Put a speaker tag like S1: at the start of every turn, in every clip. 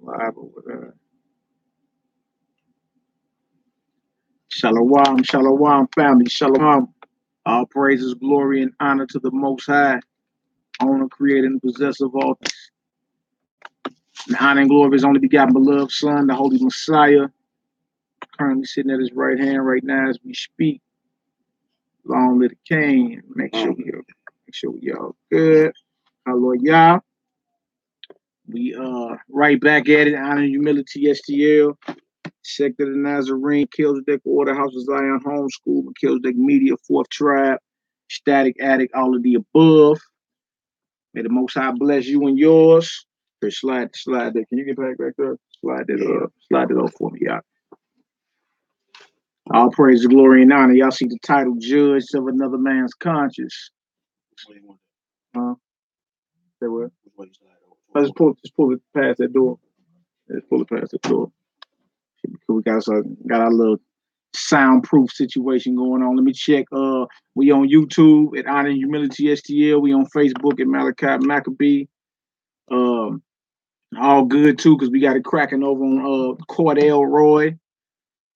S1: Live over there. Shalom, shalom, family, shalom. All praises, glory, and honor to the Most High, owner, creator, and possessor of all things. And honor and glory of his only begotten beloved Son, the Holy Messiah, currently sitting at his right hand right now as we speak. Long live the King. Make sure we all good. Hallelujah. We right back at it. Honor and humility, STL. Sect of the Nazarene, Killsdeck Order, House of Zion, Homeschool, Killsdeck Media, Fourth Tribe, Static Attic, all of the above. May the Most High bless you and yours. Here, slide that. Can you get back there? Slide it up for me, y'all. All praise, glory, and honor. Y'all see the title, Judge of Another Man's Conscience. Huh? Say what? Just pull it past that door. Just pull it past that door. We got our little soundproof situation going on. Let me check. We on YouTube at Honor and Humility STL. We on Facebook at Malachi Maccabee. All good too, because we got it cracking over on Cordell Roy. You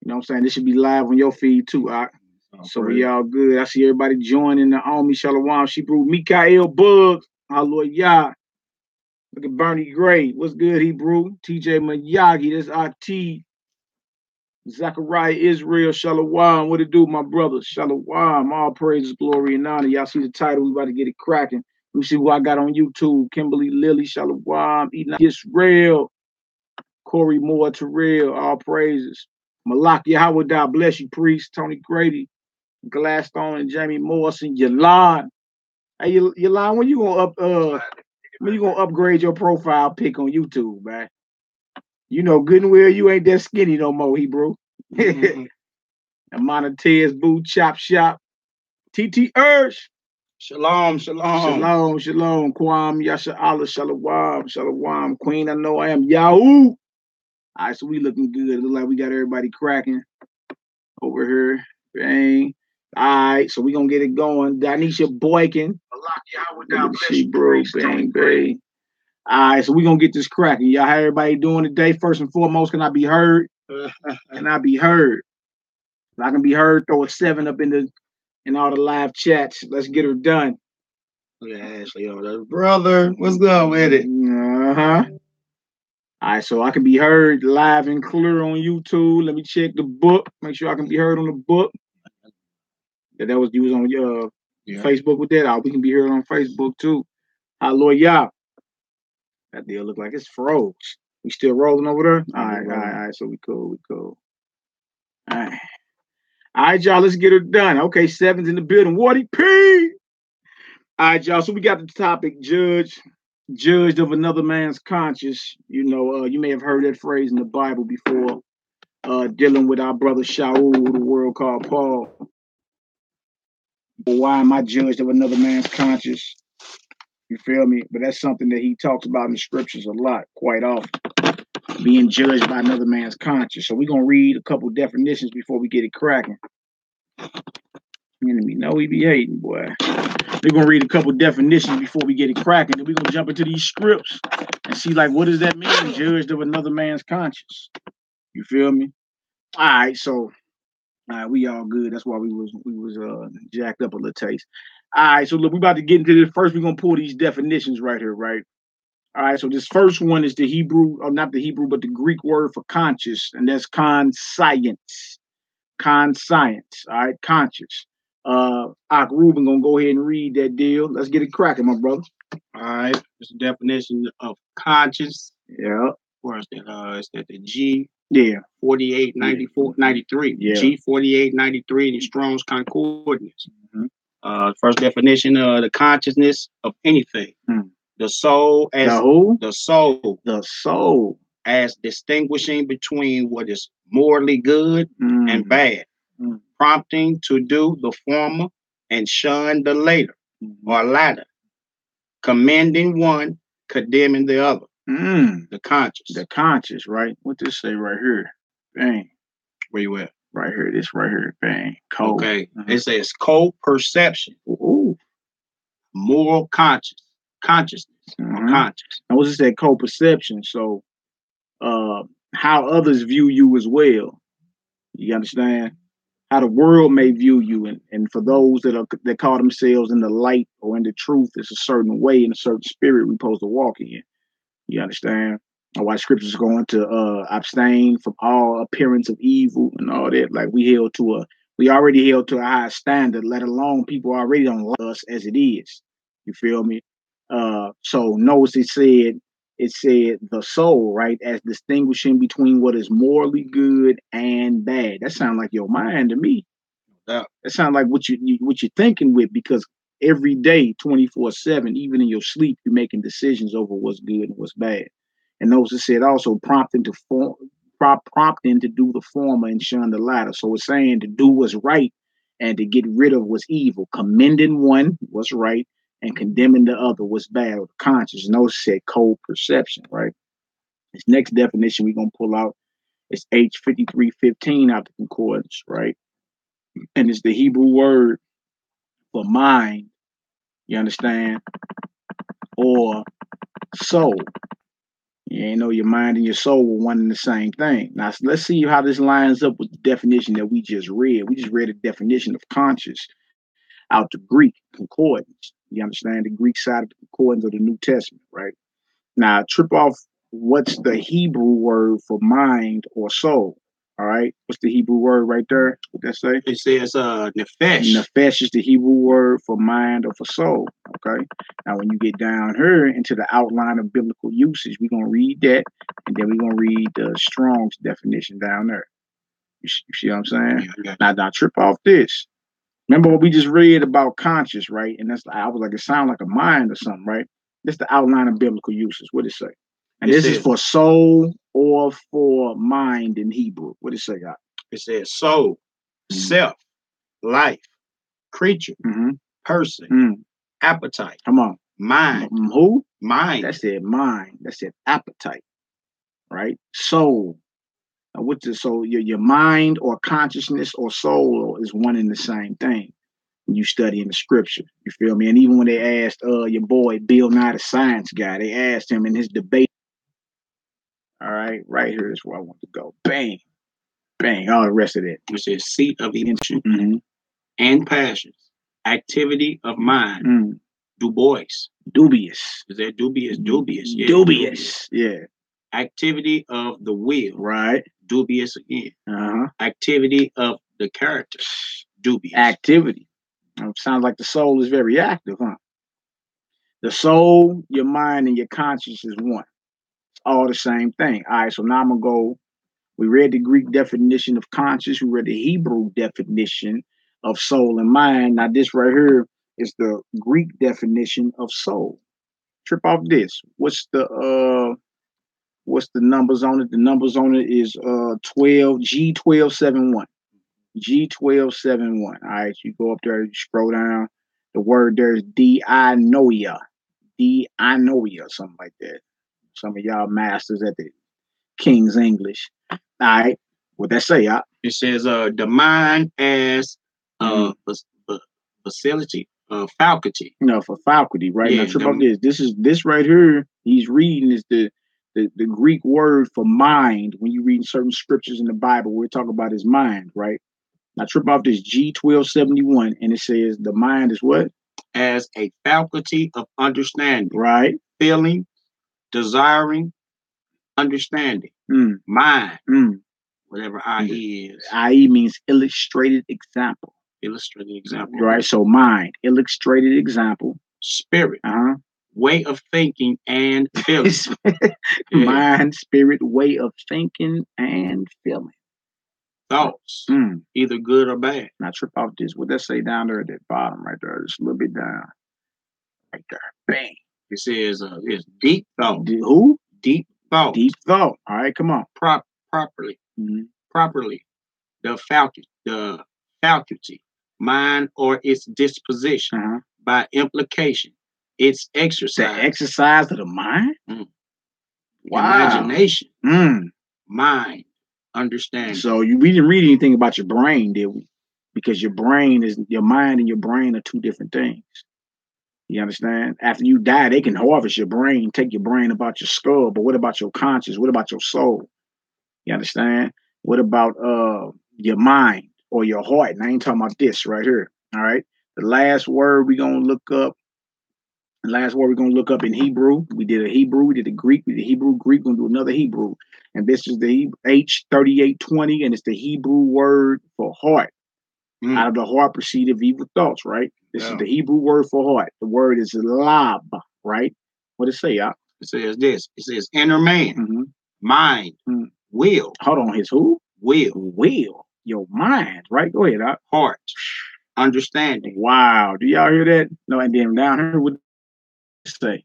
S1: know what I'm saying? This should be live on your feed too, so we all good. I see everybody joining the Army. Shalom, Shebrew, Mikael Bugs. Hallelujah. Look at Bernie Gray. What's good, Hebrew? TJ Miyagi. This RT. Zachariah Israel, Shalom. What it do, my brothers? Shalom. All praises, glory, and honor. Y'all see the title. We about to get it cracking. Let me see who I got on YouTube. Kimberly Lilly, Shalom. Enoch Israel. Corey Moore, Terrell. All praises. Malak Yahweh, bless you, priest. Tony Grady. Gladstone and Jamie Morrison. Yalon. Hey, Yalon, when you gonna upgrade your profile pic on YouTube, man? You know good and well you ain't that skinny no more, Hebrew. And Monetez Boo, Chop Shop. TT Ursh.
S2: Shalom.
S1: Kwam, Yasha Allah, Shalom. Queen, I know I am Yahoo. All right, so we looking good. It look like we got everybody cracking over here. Bang. All right, so we gonna get it going. Danisha Boykin. Bro. Bang. All right, so we're going to get this cracking. Y'all, how everybody doing today? First and foremost, can I be heard? Can I be heard? If I can be heard, throw a 7 up in all the live chats. Let's get her done.
S2: Look at Ashley over there. Brother, what's good with it?
S1: Uh-huh. All right, so I can be heard live and clear on YouTube. Let me check the book. Make sure I can be heard on the book. That was you was on your Facebook with that. We can be heard on Facebook too. Hallelujah. That deal look like it's froze. We still rolling over there? All right. So we cool. All right, y'all. Let's get it done. Okay, 7's in the building. Wardy P. All right, y'all. So we got the topic, judged of another man's conscience. You know, you may have heard that phrase in the Bible before, dealing with our brother Shaul, who the world called Paul. But why am I judged of another man's conscience? You feel me? But that's something that he talks about in the scriptures a lot, quite often. Being judged by another man's conscience. So we're going to read a couple definitions before we get it cracking. Enemy know we be hating, boy. We're going to read a couple definitions before we get it cracking. Then we're going to jump into these scripts and see, like, what does that mean, judged of another man's conscience? You feel me? All right, so we all good. That's why we was jacked up a little taste. All right, so look, we about to get into this. First, we're going to pull these definitions right here, right? All right, so this first one is the Hebrew, or not the Hebrew, but the Greek word for conscious, and that's conscience. Conscience, all right, conscious. Ruben gonna go ahead and read that deal. Let's get it cracking, my brother.
S2: All right, it's the definition of conscious.
S1: Yeah.
S2: Where's that? Is that the G?
S1: Yeah.
S2: 4893.
S1: Yeah.
S2: G 4893 in the Strong's Concordance. Mm-hmm. First definition of the consciousness of anything. The soul as the soul as distinguishing between what is morally good and bad, prompting to do the former and shun the later or latter, commending one, condemning the other. The conscious,
S1: right? What this say right here? Bang.
S2: Where you at?
S1: Right here. This right here. Bang.
S2: Code. Okay. It says co-perception.
S1: Ooh.
S2: Moral consciousness. Or conscious.
S1: Now, what's it say? Co-perception. So, how others view you as well. You understand? How the world may view you, and for those that call themselves in the light or in the truth, it's a certain way, in a certain spirit we're supposed to walk in. You understand? Or why scriptures go into abstain from all appearance of evil and all that. Like we already held to a high standard, let alone people already don't like us as it is. You feel me? So notice it said the soul, right, as distinguishing between what is morally good and bad. That sounds like your mind to me. That sounds like what you're thinking with, because every day, 24/7, even in your sleep, you're making decisions over what's good and what's bad. And notice it said also prompting to do the former and shun the latter. So it's saying to do what's right and to get rid of what's evil, commending one what's right and condemning the other what's bad, or conscious. Notice it said cold perception, right? This next definition we're gonna pull out is H5315 out the concordance, right? And it's the Hebrew word for mind, you understand, or soul. You know, your mind and your soul were one and the same thing. Now, let's see how this lines up with the definition that we just read. We just read a definition of conscious out the Greek concordance. You understand, the Greek side of the concordance of the New Testament, right? Now, trip off what's the Hebrew word for mind or soul. All right. What's the Hebrew word right there? What that say?
S2: It says nefesh.
S1: Nefesh is the Hebrew word for mind or for soul. Okay. Now, when you get down here into the outline of biblical usage, we're going to read that, and then we're going to read the Strong's definition down there. You see what I'm saying?
S2: Yeah,
S1: now, trip off this. Remember what we just read about conscious, right? And I was like, it sounds like a mind or something, right? This is the outline of biblical usage. What it say? And this is for soul or for mind in Hebrew. What it say, God?
S2: It says soul, self, life, creature, person, appetite.
S1: Come on.
S2: Mind.
S1: Who?
S2: Mind.
S1: That's it, mind. That's it, appetite. Right? Soul. Now, what's the soul? Your mind or consciousness or soul is one and the same thing. You study in the scripture, you feel me? And even when they asked your boy Bill Nye the Science Guy, they asked him in his debate. All right here is where I want to go. Bang, bang, all the rest of it.
S2: Which is seat of emotion and passions, activity of mind. Dubious.
S1: Is
S2: that dubious? Dubious.
S1: Yeah. Dubious. Yeah.
S2: Activity of the will.
S1: Right.
S2: Dubious again. Activity of the character. Dubious.
S1: Activity. Sounds like the soul is very active, huh? The soul, your mind, and your conscience is one. It's all the same thing. All right, so now I'm going to go. We read the Greek definition of conscious. We read the Hebrew definition of soul and mind. Now, this right here is the Greek definition of soul. Trip off this. What's the numbers on it? The numbers on it is 12 G1271. G1271. All right, you go up there, you scroll down. The word there is dianoia. Dianoia, something like that. Some of y'all masters at the King's English. All right, what that say, y'all?
S2: It says the mind as facility, faculty.
S1: No, for faculty, right?
S2: Yeah,
S1: now trip off this. This right here, he's reading is the Greek word for mind. When you read certain scriptures in the Bible, we're talking about his mind, right? Now trip off this G1271, and it says the mind is what?
S2: As a faculty of understanding.
S1: Right.
S2: Feeling, desiring, understanding. Mind. Whatever IE is.
S1: IE means illustrated example.
S2: Illustrated example.
S1: Right. So mind, illustrated example.
S2: Spirit. Way of thinking and feeling.
S1: Mind, spirit, way of thinking and feeling.
S2: Thoughts. Either good or bad.
S1: Now trip off this. What that say down there at the bottom right there? Just a little bit down. Right there. Bang.
S2: It says it's deep thought.
S1: Who?
S2: Deep thought.
S1: Deep thought. All right, come on.
S2: Properly. Properly. The faculty. Mind or its disposition. By implication. Its exercise.
S1: The exercise of the mind?
S2: Wow. Imagination. Mind. Understanding.
S1: So we didn't read anything about your brain, did we? Because your mind and your brain are two different things. You understand? After you die, they can harvest your brain, take your brain about your skull, but what about your conscience? What about your soul? You understand? What about your mind or your heart? And I ain't talking about this right here. All right. The last word we're gonna look up. The last word we're gonna look up in Hebrew. We did a Hebrew, we did a Greek, we did Hebrew, Greek, we're gonna do another Hebrew. And this is the H3820, and it's the Hebrew word for heart. Out of the heart proceed evil thoughts, right? This is the Hebrew word for heart. The word is lab, right? What does it say, y'all?
S2: It says this. It says inner man, mind, will.
S1: Hold on, his who?
S2: Will.
S1: Will. Your mind, right? Go ahead, Doc.
S2: Heart. Understanding.
S1: Wow. Do y'all hear that? No, and then down here, what does it say?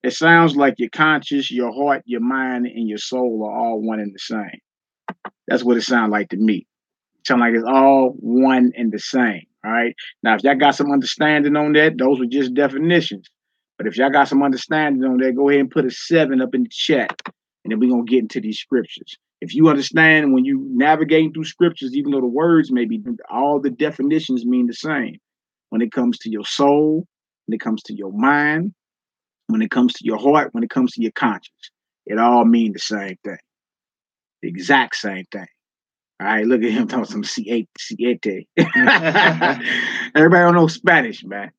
S1: It sounds like your conscience, your heart, your mind, and your soul are all one and the same. That's what it sounds like to me. Sound like it's all one and the same. All right. Now, if y'all got some understanding on that, those were just definitions. But if y'all got some understanding on that, go ahead and put a 7 up in the chat, and then we're gonna get into these scriptures. If you understand when you navigating through scriptures, even though the words may be, all the definitions mean the same. When it comes to your soul, when it comes to your mind, when it comes to your heart, when it comes to your conscience, it all mean the same thing, the exact same thing. All right, look at him talking some siete. Everybody don't know Spanish, man.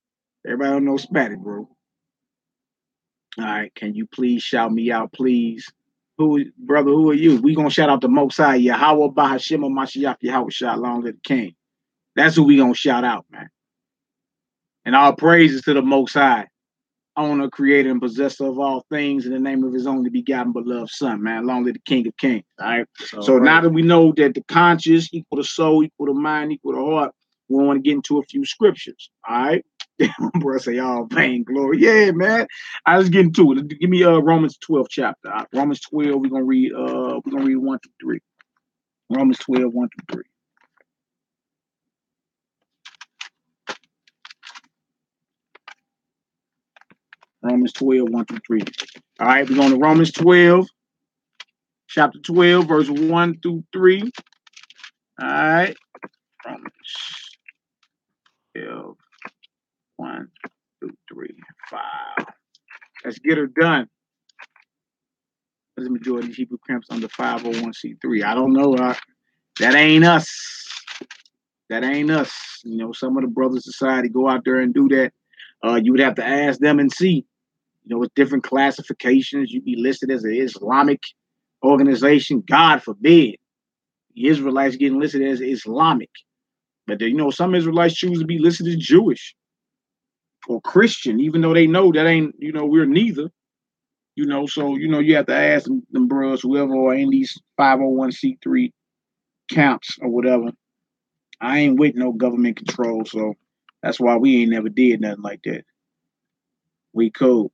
S1: Everybody don't know Spanish, bro. All right, can you please shout me out, please? Brother, who are you? We gonna shout out the Most High, Yahweh Bahashim Mashiach Yahweh Shalom to the King. That's who we gonna shout out, man. And all praises to the Most High, owner, creator, and possessor of all things, in the name of his only begotten beloved Son, man. Long live the King of Kings. All right. So now that we know that the conscience equal to soul, equal to mind, equal to heart, we want to get into a few scriptures. All right. Bro, say all pain, glory. Yeah, man. I was getting to it. Give me Romans 12 chapter. Right? Romans 12. We're gonna read 1 through 3. Romans 12, 1 through 3. Romans 12, 1 through 3. All right, we're going to Romans 12, chapter 12, verse 1 through 3. All right. Romans 12, 1 through 3. 5. Let's get her done. What is the majority of Hebrew camps under 501c3? I don't know. That ain't us. That ain't us. You know, some of the brothers society go out there and do that. You would have to ask them and see. You know, with different classifications, you'd be listed as an Islamic organization. God forbid. The Israelites getting listed as Islamic. But, you know, some Israelites choose to be listed as Jewish or Christian, even though they know that ain't, you know, we're neither. You know, so, you know, you have to ask them bros, whoever are in these 501c3 camps or whatever. I ain't with no government control, so that's why we ain't never did nothing like that. We cool.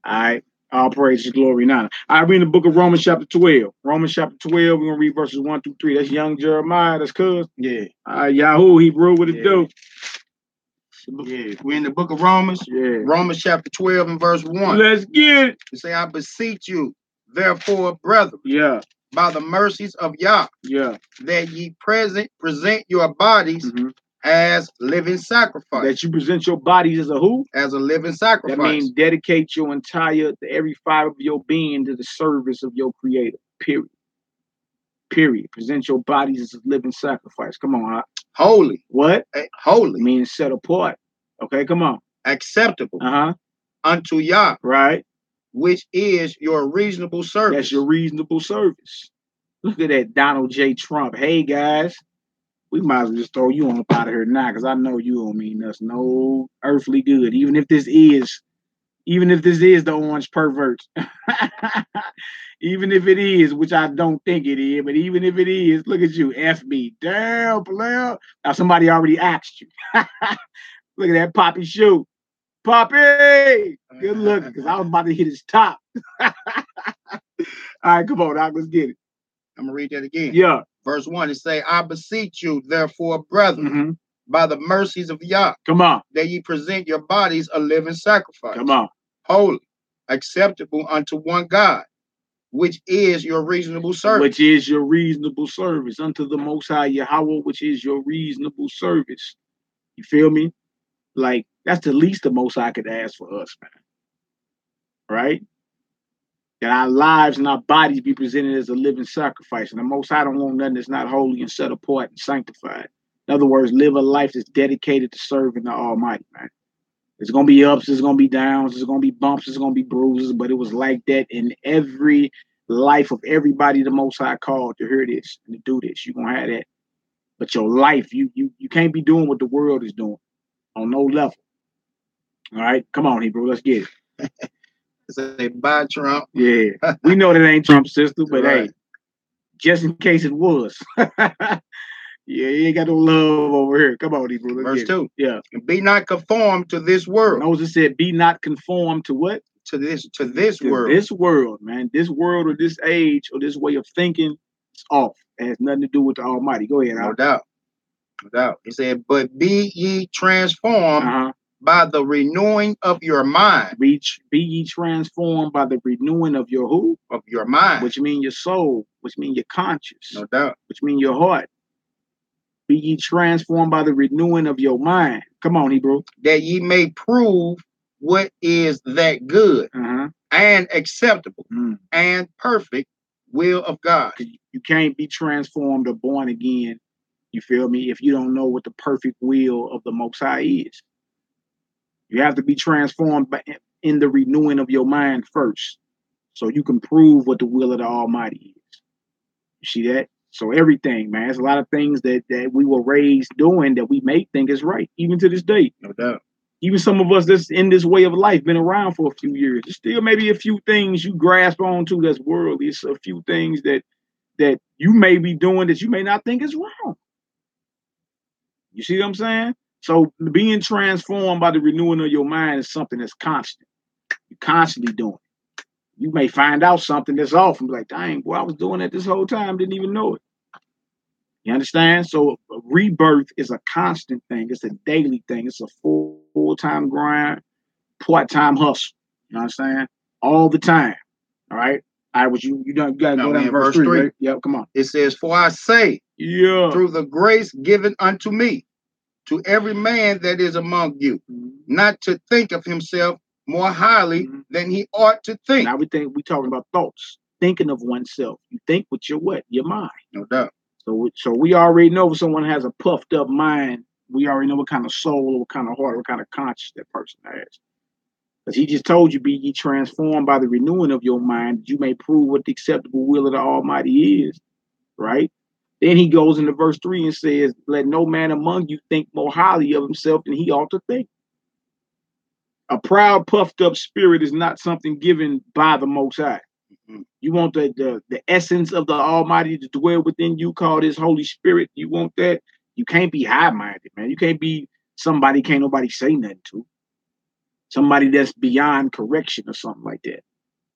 S1: All right. All praise, glory, and honor. I read the book of Romans chapter 12. Romans chapter 12, we're going to read verses 1 through 3. That's young Jeremiah. That's cuz.
S2: Yeah.
S1: Yahoo, Hebrew, what it do?
S2: Yeah. We're in the book of Romans.
S1: Yeah.
S2: Romans chapter 12 and verse 1.
S1: Let's get it.
S2: You say, I beseech you, therefore, brethren.
S1: Yeah.
S2: By the mercies of Yah.
S1: Yeah.
S2: That ye present your bodies as living sacrifice.
S1: That you present your bodies as a who?
S2: As a living sacrifice.
S1: That means dedicate your every fiber of your being to the service of your creator. Period. Period. Present your bodies as a living sacrifice. Come on,
S2: holy.
S1: What?
S2: Holy.
S1: Means set apart. Okay, come on.
S2: Acceptable. Unto Yah.
S1: Right.
S2: Which is your reasonable service.
S1: That's your reasonable service. Look at that Donald J. Trump. Hey, guys. We might as well just throw you on up out of here now, because I know you don't mean us no earthly good. Even if this is the orange pervert. Even if it is, which I don't think it is, but even if it is, look at you, F me. Damn, player. Now somebody already asked you. Look at that Poppy shoe. Poppy! Good looking, because I was about to hit his top. All right, come on, Doc, let's get it.
S2: I'm going to read that again.
S1: Yeah.
S2: Verse 1, it say, I beseech you, therefore, brethren, by the mercies of Yah.
S1: Come on.
S2: That ye present your bodies a living sacrifice.
S1: Come on.
S2: Holy, acceptable unto one God, which is your reasonable service.
S1: Which is your reasonable service. Unto the Most High Yahweh, which is your reasonable service. You feel me? Like, That's the least the Most High could ask for us, man. Right? That our lives and our bodies be presented as a living sacrifice. And the Most High don't want nothing that's not holy and set apart and sanctified. In other words, live a life that's dedicated to serving the Almighty, man. There's going to be ups, there's going to be downs, there's going to be bumps, there's going to be bruises, but it was like that in every life of everybody the Most High called to hear this and to do this. You're going to have that. But your life, you can't be doing what the world is doing on no level. All right? Come on, Hebrew, let's get it.
S2: Say bye, Trump.
S1: Yeah. We know that ain't Trump's sister, but right. Hey, just in case it was. Yeah, you ain't got no love over here. Come on, Hebrew.
S2: Verse 2.
S1: Yeah.
S2: Be not conformed to this world.
S1: Moses said, be not conformed to what?
S2: To this world.
S1: This world, man. This world or this age or this way of thinking is off. It has nothing to do with the Almighty. Go ahead.
S2: No doubt. No doubt. He said, but be ye transformed by the renewing of your mind.
S1: Be ye transformed by the renewing of your who?
S2: Of your mind.
S1: Which means your soul. Which means your conscience.
S2: No doubt.
S1: Which means your heart. Be ye transformed by the renewing of your mind. Come on, Hebrew.
S2: That ye may prove what is that good and acceptable and perfect will of God.
S1: You can't be transformed or born again, you feel me, if you don't know what the perfect will of the Most High is. You have to be transformed in the renewing of your mind first, so you can prove what the will of the Almighty is. You see that? So everything, man, there's a lot of things that we were raised doing that we may think is right, even to this day.
S2: No doubt.
S1: Even some of us that's in this way of life, been around for a few years, there's still maybe a few things you grasp onto that's worldly. It's a few things that you may be doing that you may not think is wrong. You see what I'm saying? So being transformed by the renewing of your mind is something that's constant. You're constantly doing it. You may find out something that's off and be like, dang, boy, I was doing that this whole time, didn't even know it. You understand? So rebirth is a constant thing. It's a daily thing. It's a full-time grind, part-time hustle. You understand? All the time. All right? All right, you gotta go down to verse 3. Right? Yep, come on.
S2: It says, for I say, through the grace given unto me, to every man that is among you, not to think of himself more highly than he ought to think.
S1: Now we talking about thoughts, thinking of oneself. You think with your what? Your mind.
S2: No doubt.
S1: So we already know if someone has a puffed up mind, we already know what kind of soul, what kind of heart, what kind of conscience that person has. Because he just told you, be ye transformed by the renewing of your mind, that you may prove what the acceptable will of the Almighty is. Right? Then he goes into verse 3 and says, let no man among you think more highly of himself than he ought to think. A proud, puffed up spirit is not something given by the Most High. You want the essence of the Almighty to dwell within you, called His Holy Spirit. You want that? You can't be high-minded, man. You can't be somebody can't nobody say nothing to. Somebody that's beyond correction or something like that.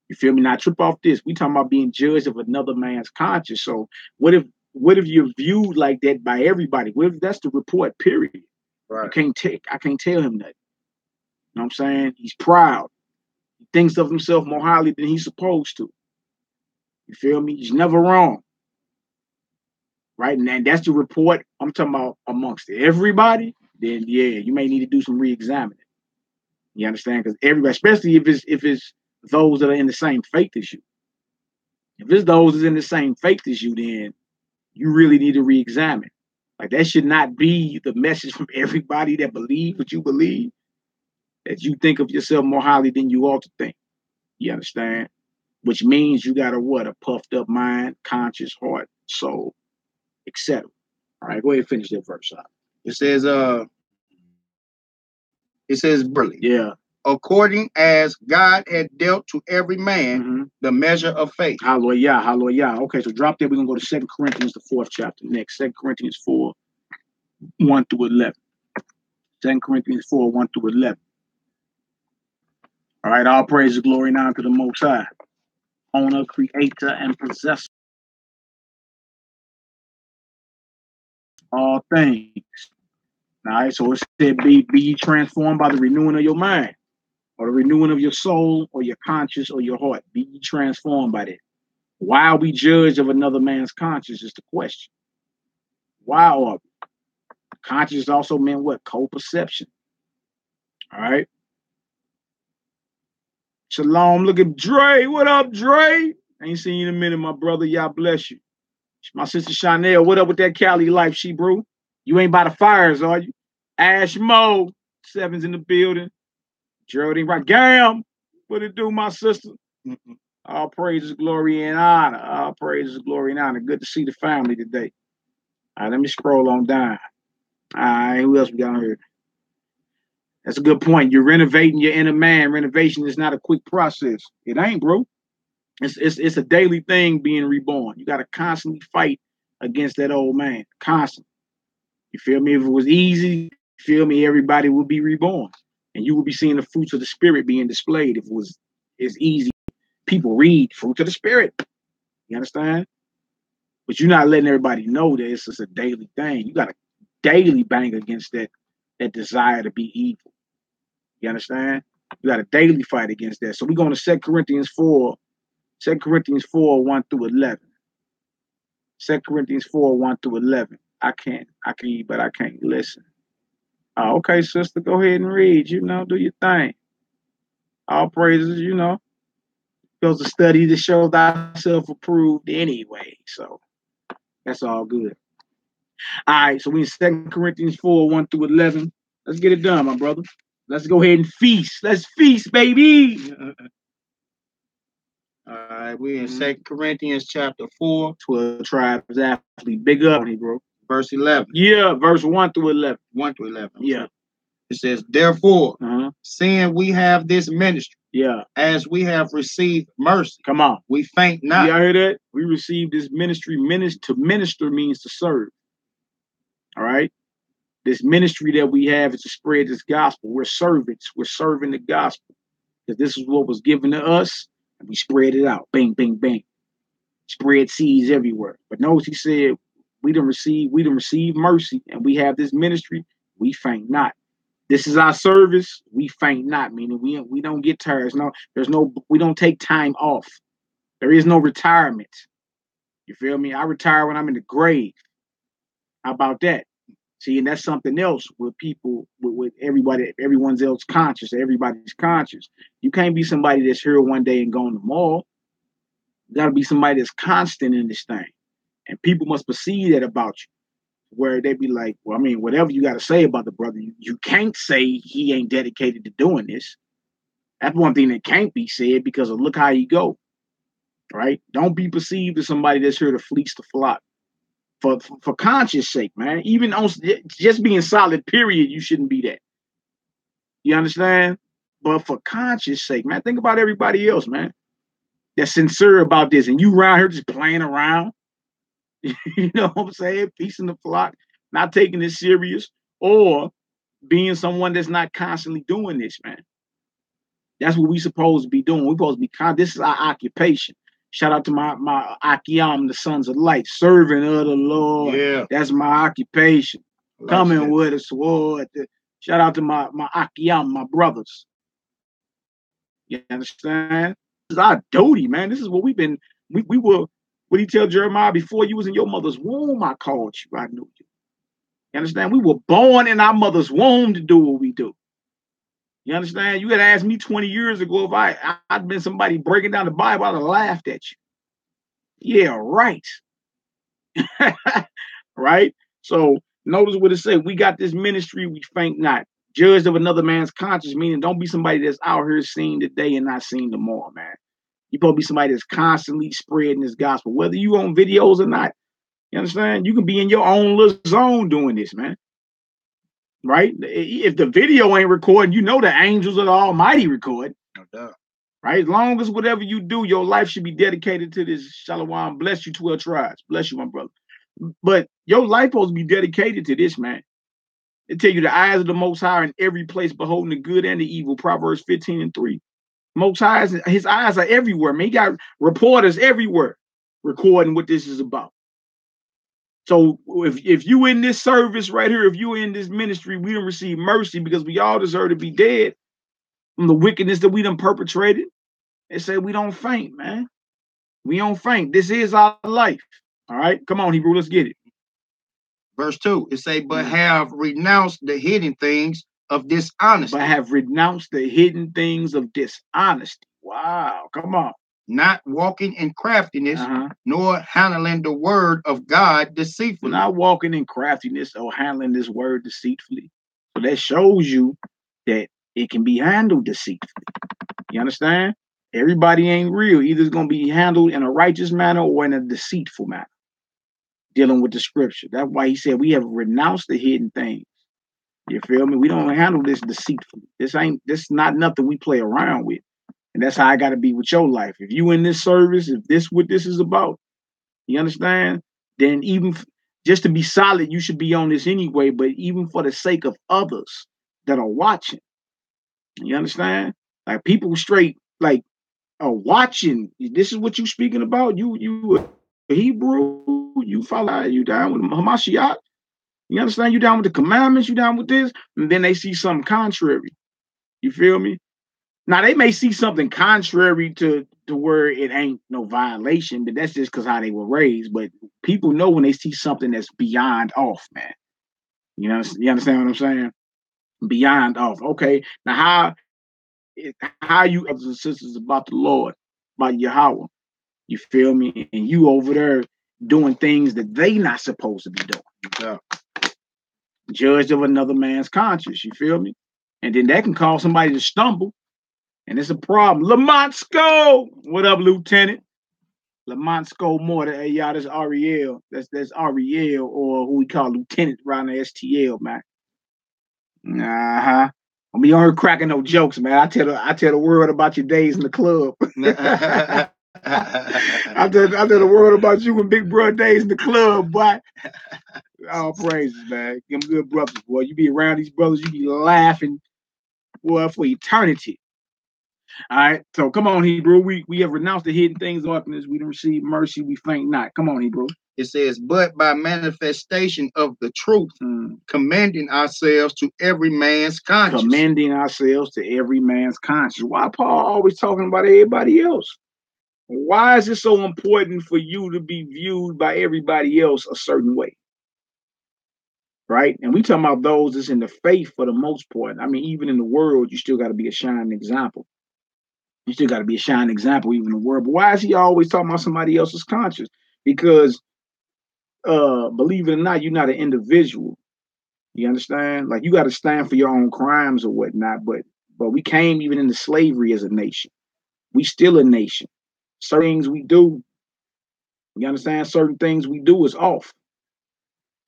S1: You feel me? Now trip off this. We talking about being judged of another man's conscience. So what if you're viewed like that by everybody? What if that's the report, period?
S2: Right.
S1: I can't tell him that. You know what I'm saying? He's proud. He thinks of himself more highly than he's supposed to. You feel me? He's never wrong. Right? And that's the report I'm talking about amongst everybody. Then yeah, you may need to do some re-examining. You understand? Because everybody, especially if it's those that are in the same faith as you. If it's those that's in the same faith as you, then you really need to re-examine. Like that should not be the message from everybody that believe what you believe, that you think of yourself more highly than you ought to think. You understand? Which means you got a puffed up mind, conscious, heart, soul, etc. All right, go ahead and finish that verse out.
S2: It says, brilliant.
S1: Yeah.
S2: According as God had dealt to every man the measure of faith.
S1: Hallelujah, hallelujah. Okay, so drop there. We're going to go to 2 Corinthians, the 4th chapter next. 2 Corinthians 4, 1 through 11. 2 Corinthians 4, 1 through 11. All right, all praise and glory now to the Most High, owner, creator, and possessor of all things. All right, so it said, be transformed by the renewing of your mind, or the renewing of your soul, or your conscience, or your heart. Be transformed by that. Why are we judged of another man's conscience is the question. Why are we? Conscience also meant what? Co-perception. All right. Shalom. Look at Dre. What up, Dre? I ain't seen you in a minute, my brother. Y'all bless you. My sister Chanel. What up with that Cali life, she bro? You ain't by the fires, are you? Ash Mo. Seven's in the building. Geraldine right. Gam. What it do, my sister? All praises, glory, and honor. All praises, glory, and honor. Good to see the family today. All right, let me scroll on down. All right, who else we got on here? That's a good point. You're renovating your inner man. Renovation is not a quick process. It ain't, bro. It's a daily thing being reborn. You got to constantly fight against that old man. Constantly. You feel me? If it was easy, you feel me, everybody would be reborn. And you would be seeing the fruits of the spirit being displayed if it was as easy. People read fruits of the spirit. You understand? But you're not letting everybody know that it's just a daily thing. You got to daily bang against that desire to be evil. You understand? You got to daily fight against that. So we're going to 2 Corinthians 4, 2 Corinthians 4, 1 through 11. 2 Corinthians 4, 1 through 11. I can read, but I can't listen. Okay, sister, go ahead and read. You know, do your thing. All praises, you know. Goes to study to show thyself approved anyway. So that's all good. All right, so we in 2 Corinthians 4, 1 through 11. Let's get it done, my brother. Let's go ahead and feast. Let's feast, baby.
S2: All right, we in 2 Corinthians chapter 4.
S1: 12 tribes athlete. Big up, bro.
S2: Verse 11.
S1: Yeah, verse 1 through 11.
S2: 1 through 11.
S1: Yeah.
S2: It says, therefore, seeing we have this ministry, as we have received mercy.
S1: Come on.
S2: We faint not.
S1: Y'all hear that? We received this ministry. To minister means to serve. All right? This ministry that we have is to spread this gospel. We're servants. We're serving the gospel. Because this is what was given to us, and we spread it out. Bang, bang, bang. Spread seeds everywhere. But notice he said, we done receive mercy, and we have this ministry. We faint not. This is our service. We faint not, meaning we don't get tired. We don't take time off. There is no retirement. You feel me? I retire when I'm in the grave. How about that? See, and that's something else with people, with everybody, everyone's else conscious, everybody's conscious. You can't be somebody that's here one day and gone tomorrow. You got to be somebody that's constant in this thing. And people must perceive that about you, where they be like, well, I mean, whatever you got to say about the brother, you can't say he ain't dedicated to doing this. That's one thing that can't be said because of look how you go, right? Don't be perceived as somebody that's here to fleece the flock. For conscience sake, man. Even on just being solid, period, you shouldn't be that. You understand? But for conscience sake, man, think about everybody else, man, that's sincere about this. And you around here just playing around. You know what I'm saying? Piecing the flock, not taking it serious, or being someone that's not constantly doing this, man. That's what we supposed to be doing. We're supposed to be this is our occupation. Shout out to my Akiam, the sons of light, serving of the Lord.
S2: Yeah.
S1: That's my occupation. Coming with a sword. Shout out to my Akiam, my brothers. You understand? This is our duty, man. This is what we've been. We were. What did he tell Jeremiah? Before you was in your mother's womb, I called you. I knew you. You understand? We were born in our mother's womb to do what we do. You understand? You had asked me 20 years ago if I'd been somebody breaking down the Bible, I'd have laughed at you. Yeah, right. Right? So notice what it said. We got this ministry, we faint not. Judged of another man's conscience, meaning don't be somebody that's out here seeing today and not seeing tomorrow, man. You're supposed to be somebody that's constantly spreading this gospel, whether you on videos or not. You understand? You can be in your own little zone doing this, man. Right? If the video ain't recording, you know the angels of the Almighty record.
S2: No doubt.
S1: Right? As long as whatever you do, your life should be dedicated to this. Shalom. Bless you, 12 tribes. Bless you, my brother. But your life supposed to be dedicated to this, man. They tell you the eyes of the Most High are in every place, beholding the good and the evil. Proverbs 15:3. Most High, his eyes are everywhere, man. He got reporters everywhere recording what this is about. So if you in this service right here, if you in this ministry, we don't receive mercy because we all deserve to be dead from the wickedness that we done perpetrated. They say we don't faint, man. We don't faint. This is our life. All right, come on, Hebrew, let's get it.
S2: Verse 2, it say, but have renounced the hidden things of dishonesty.
S1: But have renounced the hidden things of dishonesty. Wow, come on.
S2: Not walking in craftiness, nor handling the word of God deceitfully.
S1: Not walking in craftiness or handling this word deceitfully. So that shows you that it can be handled deceitfully. You understand? Everybody ain't real. Either it's going to be handled in a righteous manner or in a deceitful manner. Dealing with the scripture. That's why he said we have renounced the hidden things. You feel me? We don't handle this deceitfully. This not nothing we play around with. And that's how I got to be with your life. If you in this service, if this what this is about, you understand? Then even just to be solid, you should be on this anyway. But even for the sake of others that are watching, you understand? Like people straight like are watching. This is what you speaking about. You a Hebrew. You follow. You down with Hamashiach. You understand? You down with the commandments. You down with this, and then they see something contrary. You feel me? Now they may see something contrary to where it ain't no violation, but that's just because how they were raised. But people know when they see something that's beyond off, man. You know, you understand what I'm saying? Beyond off. Okay. Now how you brothers and sisters about the Lord, about Yahweh? You feel me? And you over there doing things that they not supposed to be doing. Yeah. Judged of another man's conscience. You feel me? And then that can cause somebody to stumble. And it's a problem. Lamont Sco! What up, Lieutenant? Lamont Sco Moore. Hey, y'all, that's Ariel. That's Ariel, or who we call Lieutenant around the STL, man. I'm be on her cracking no jokes, man. I tell the world about your days in the club. I tell the world about you and Big Bro days in the club, boy. All praises, man. Them good brothers, boy. You be around these brothers, you be laughing, boy, for eternity. All right, so come on, Hebrew. We have renounced the hidden things of darkness. We don't receive mercy. We faint not. Come on, Hebrew.
S2: It says, but by manifestation of the truth, commending ourselves to every man's conscience.
S1: Commending ourselves to every man's conscience. Why Paul always talking about everybody else? Why is it so important for you to be viewed by everybody else a certain way? Right? And we talking about those that's in the faith for the most part. I mean, even in the world, you still got to be a shining example. You still got to be a shining example, even in the world. But why is he always talking about somebody else's conscience? Because, believe it or not, you're not an individual. You understand? Like you got to stand for your own crimes or whatnot. But we came even into slavery as a nation. We still a nation. Certain things we do, you understand? Certain things we do is off.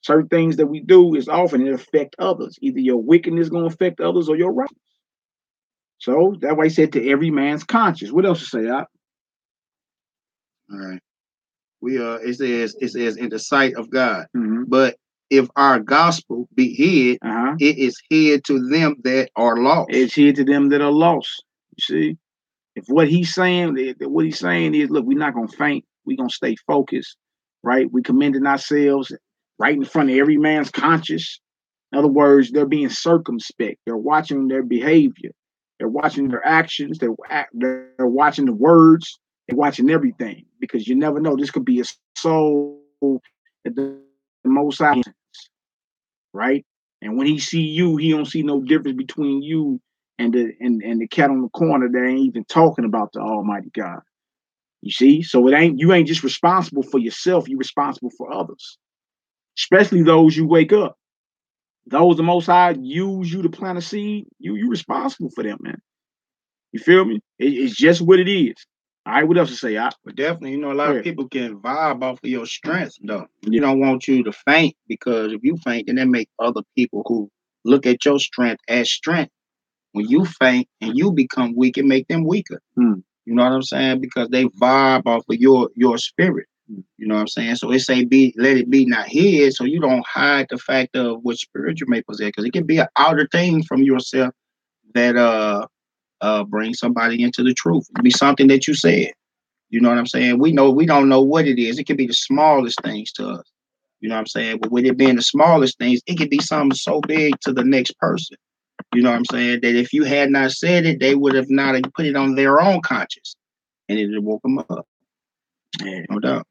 S1: Certain things that we do is off, and it affect others. Either your wickedness is going to affect others or your righteousness. So that's why he said to every man's conscience. What else to say, Al?
S2: All right. It says in the sight of God. But if our gospel be hid, it is hid to them that are lost.
S1: It's hid to them that are lost. You see? If what he's saying is, look, we're not gonna faint, we're gonna stay focused, right? We commending ourselves right in front of every man's conscience. In other words, they're being circumspect, they're watching their behavior. They're watching their actions. They're watching the words. They're watching everything because you never know. This could be a soul that the Most High, right? And when he see you, he don't see no difference between you and the cat on the corner that ain't even talking about the Almighty God. You see, so you ain't just responsible for yourself. You're responsible for others, especially those you wake up. Those the Most High use you to plant a seed. You responsible for them, man. You feel me? It's just what it is. All right, what else to say?
S2: But definitely, a lot of people can vibe off of your strength, though. You don't want you to faint, because if you faint, then that make other people who look at your strength as strength. When you faint and you become weak, it make them weaker. You know what I'm saying? Because they vibe off of your spirit. You know what I'm saying? So it say let it be not hid, so you don't hide the fact of what spirit you may possess, because it can be an outer thing from yourself that bring somebody into the truth. It could be something that you said. You know what I'm saying? We don't know what it is. It could be the smallest things to us. You know what I'm saying? But with it being the smallest things, it could be something so big to the next person. You know what I'm saying? That if you had not said it, they would have not put it on their own conscience, and it would woke them up.
S1: Yeah,
S2: no doubt.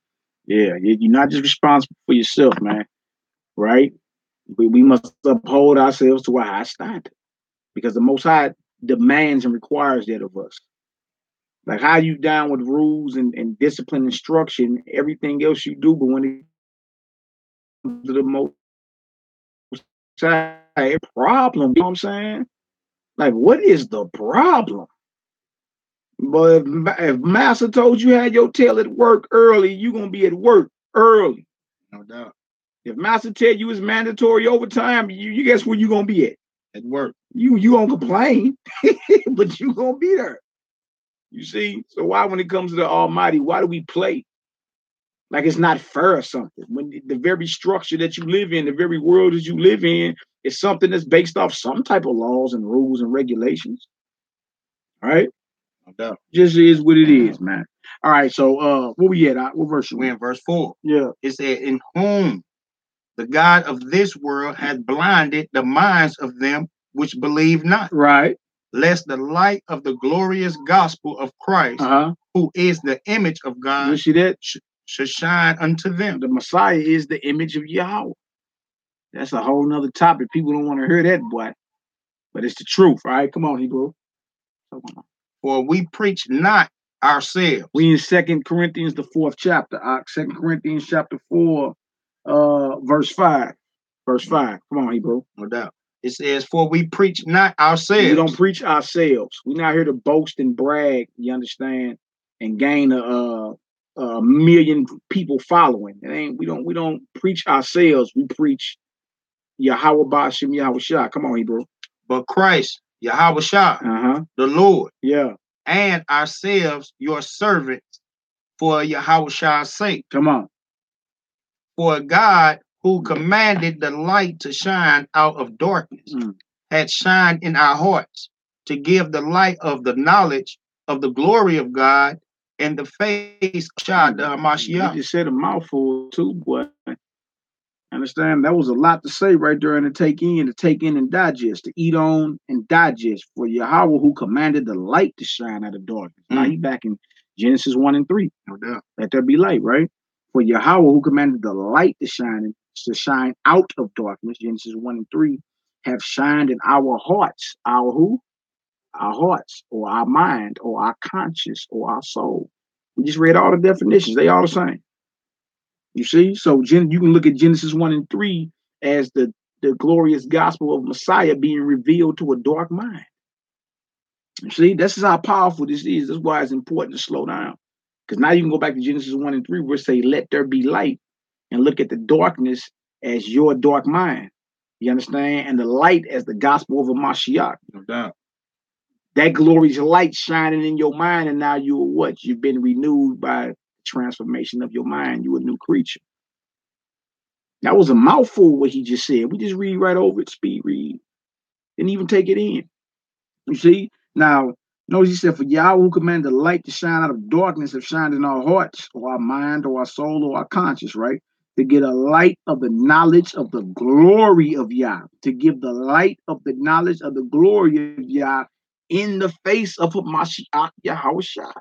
S1: Yeah, you're not just responsible for yourself, man. Right? We must uphold ourselves to a high standard. because the Most High demands and requires that of us. Like how you down with rules and discipline, instruction, everything else you do, but when it comes to the Most High, problem, you know what I'm saying? Like, what is the problem? But if Master told you had your tail at work early, you're gonna be at work early.
S2: No doubt.
S1: If Master tell you it's mandatory overtime, you guess where you gonna be at?
S2: At work.
S1: You gonna complain, but you gonna be there. You see? So why, when it comes to the Almighty, why do we play like it's not fair or something? When the very structure that you live in, the very world that you live in, is something that's based off some type of laws and rules and regulations. All right?
S2: No doubt.
S1: Just is what it is, man. All right, so where we at? What verse?
S2: We in verse 4.
S1: Yeah.
S2: It said, in whom the God of this world hath blinded the minds of them which believe not.
S1: Right.
S2: Lest the light of the glorious gospel of Christ, who is the image of God,
S1: you see that?
S2: Should shine unto them.
S1: The Messiah is the image of Yahweh. That's a whole nother topic. People don't want to hear that, boy. But it's the truth, all right? Come on, Hebrew.
S2: For we preach not ourselves.
S1: We in 2 Corinthians, the 4th chapter. 2 Corinthians chapter 4, verse 5. Verse 5. Come on, Hebrew.
S2: No doubt. It says, for we preach not ourselves.
S1: We don't preach ourselves. We're not here to boast and brag, you understand, and gain a million people following. It ain't, we don't preach ourselves. We preach Yahweh Ba'ashem Yahweh Shah. Come on, Hebrew.
S2: But Christ, Yahweh Shah, the Lord.
S1: Yeah.
S2: And ourselves, your servants, for Yahweh Shah's sake.
S1: Come on.
S2: For God, who commanded the light to shine out of darkness, had shined in our hearts to give the light of the knowledge of the glory of God in the face of Shah the Hamashiach.
S1: You just said a mouthful too, boy. Understand? That was a lot to say right there, and to take in and digest, to eat on and digest. For Yahweh, who commanded the light to shine out of darkness. Now he back in Genesis 1 and 3.
S2: No doubt.
S1: Let there be light, right? For Yahweh, who commanded the light to shine out of darkness, Genesis 1 and 3, have shined in our hearts. Our who? Our hearts, or our mind, or our conscience, or our soul. We just read all the definitions. They all the same. You see? So you can look at Genesis 1 and 3 as the glorious gospel of Messiah being revealed to a dark mind. You see? This is how powerful this is. That's why it's important to slow down. Because now you can go back to Genesis 1 and 3 where it say, let there be light, and look at the darkness as your dark mind. You understand? And the light as the gospel of a Mashiach.
S2: No doubt.
S1: That glorious light shining in your mind, and now you're what? You've been renewed by the transformation of your mind. You're a new creature. That was a mouthful what he just said. We just read right over it, speed read. Didn't even take it in. You see? Now, notice he said, for Yahweh who commanded the light to shine out of darkness have shined in our hearts, or our mind, or our soul, or our conscience, right? To get a light of the knowledge of the glory of Yah. To give the light of the knowledge of the glory of Yah in the face of Mashiach Yahweh Shah.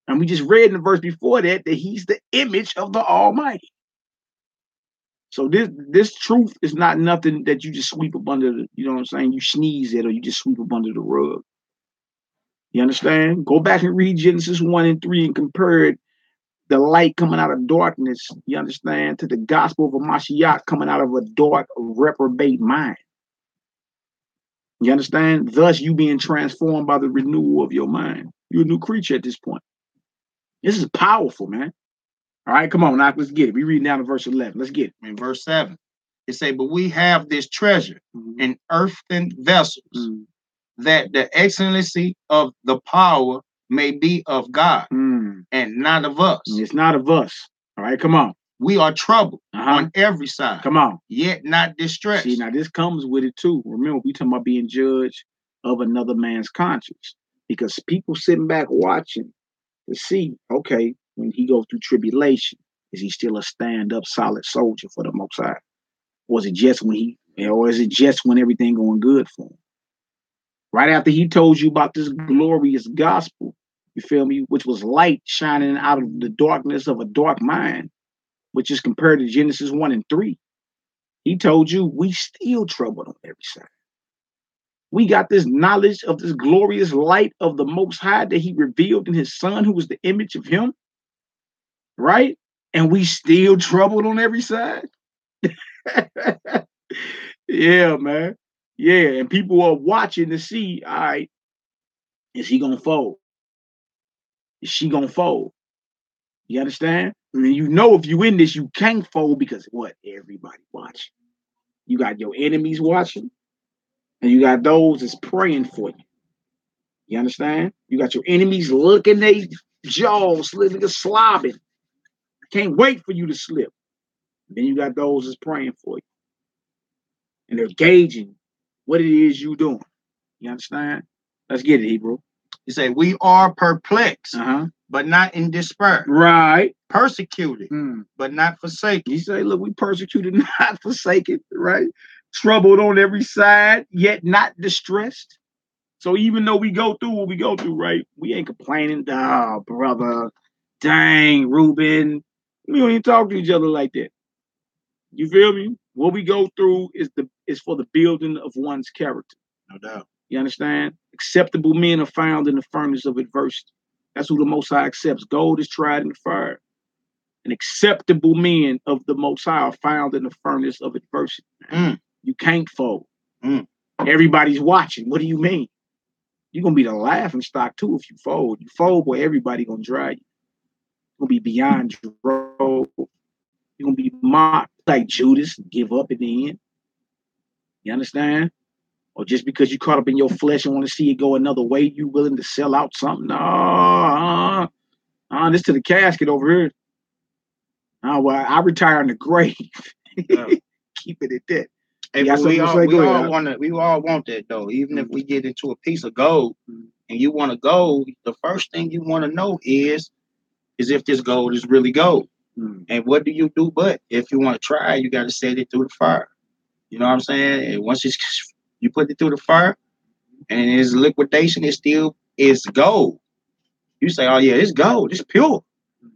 S1: And we just read in the verse before that he's the image of the Almighty. So this truth is not nothing that you just sweep up under the, you know what I'm saying? You sneeze it or you just sweep up under the rug. You understand? Go back and read Genesis 1 and 3 and compare it, the light coming out of darkness, you understand, to the gospel of a Mashiach coming out of a dark, reprobate mind. You understand? Thus, you being transformed by the renewal of your mind. You're a new creature at this point. This is powerful, man. All right, come on, now let's get it. We read down to verse 11. Let's get it.
S2: In verse 7, it say, but we have this treasure in earthen vessels, that the excellency of the power may be of God and not of us.
S1: It's not of us. All right, come on.
S2: We are troubled on every side.
S1: Come on.
S2: Yet not distressed.
S1: See, now this comes with it too. Remember, we talking about being judged of another man's conscience. Because people sitting back watching to see, okay, when he goes through tribulation, is he still a stand-up solid soldier for the Most High? Or is it just when everything going good for him? Right after he told you about this glorious gospel, you feel me, which was light shining out of the darkness of a dark mind, which is compared to Genesis 1 and 3. He told you we still troubled on every side. We got this knowledge of this glorious light of the Most High that he revealed in his son, who was the image of him, right? And we still troubled on every side. Yeah, man. Yeah, and people are watching to see, all right, is he gonna fold? Is she gonna fold? You understand? I mean, you know, if you in this, you can't fold because what? Everybody watching. You got your enemies watching, and you got those that's praying for you. You understand? You got your enemies looking their jaws, nigga slobbing. Can't wait for you to slip. Then you got those that's praying for you. And they're gauging what it is you doing. You understand? Let's get it, Hebrew.
S2: You say, we are perplexed, but not in despair.
S1: Right.
S2: Persecuted, but not forsaken.
S1: You say, look, we persecuted, not forsaken, right? Troubled on every side, yet not distressed. So even though we go through what we go through, right? We ain't complaining. Oh, brother. Dang, Reuben. We don't even talk to each other like that. You feel me? What we go through is for the building of one's character.
S2: No doubt.
S1: You understand? Acceptable men are found in the furnace of adversity. That's who the Most High accepts. Gold is tried in the fire. And acceptable men of the Most High are found in the furnace of adversity. You can't fold. Everybody's watching. What do you mean? You're going to be the laughing stock too if you fold. You fold, boy, everybody going to drag you. You're going to be beyond your road. You're going to be mocked like Judas, give up at the end. You understand? Or just because you caught up in your flesh and want to see it go another way, you willing to sell out something? No, this to the casket over here. Well, I retire in the grave. Keep it at that.
S2: Hey, we all want that though. Even if we get into a piece of gold and you want to gold, the first thing you want to know is if this gold is really gold. And what do you do? But if you want to try, you got to set it through the fire. You know what I'm saying? And once you put it through the fire and it's liquidation, it still is gold. You say, oh yeah, it's gold, it's pure.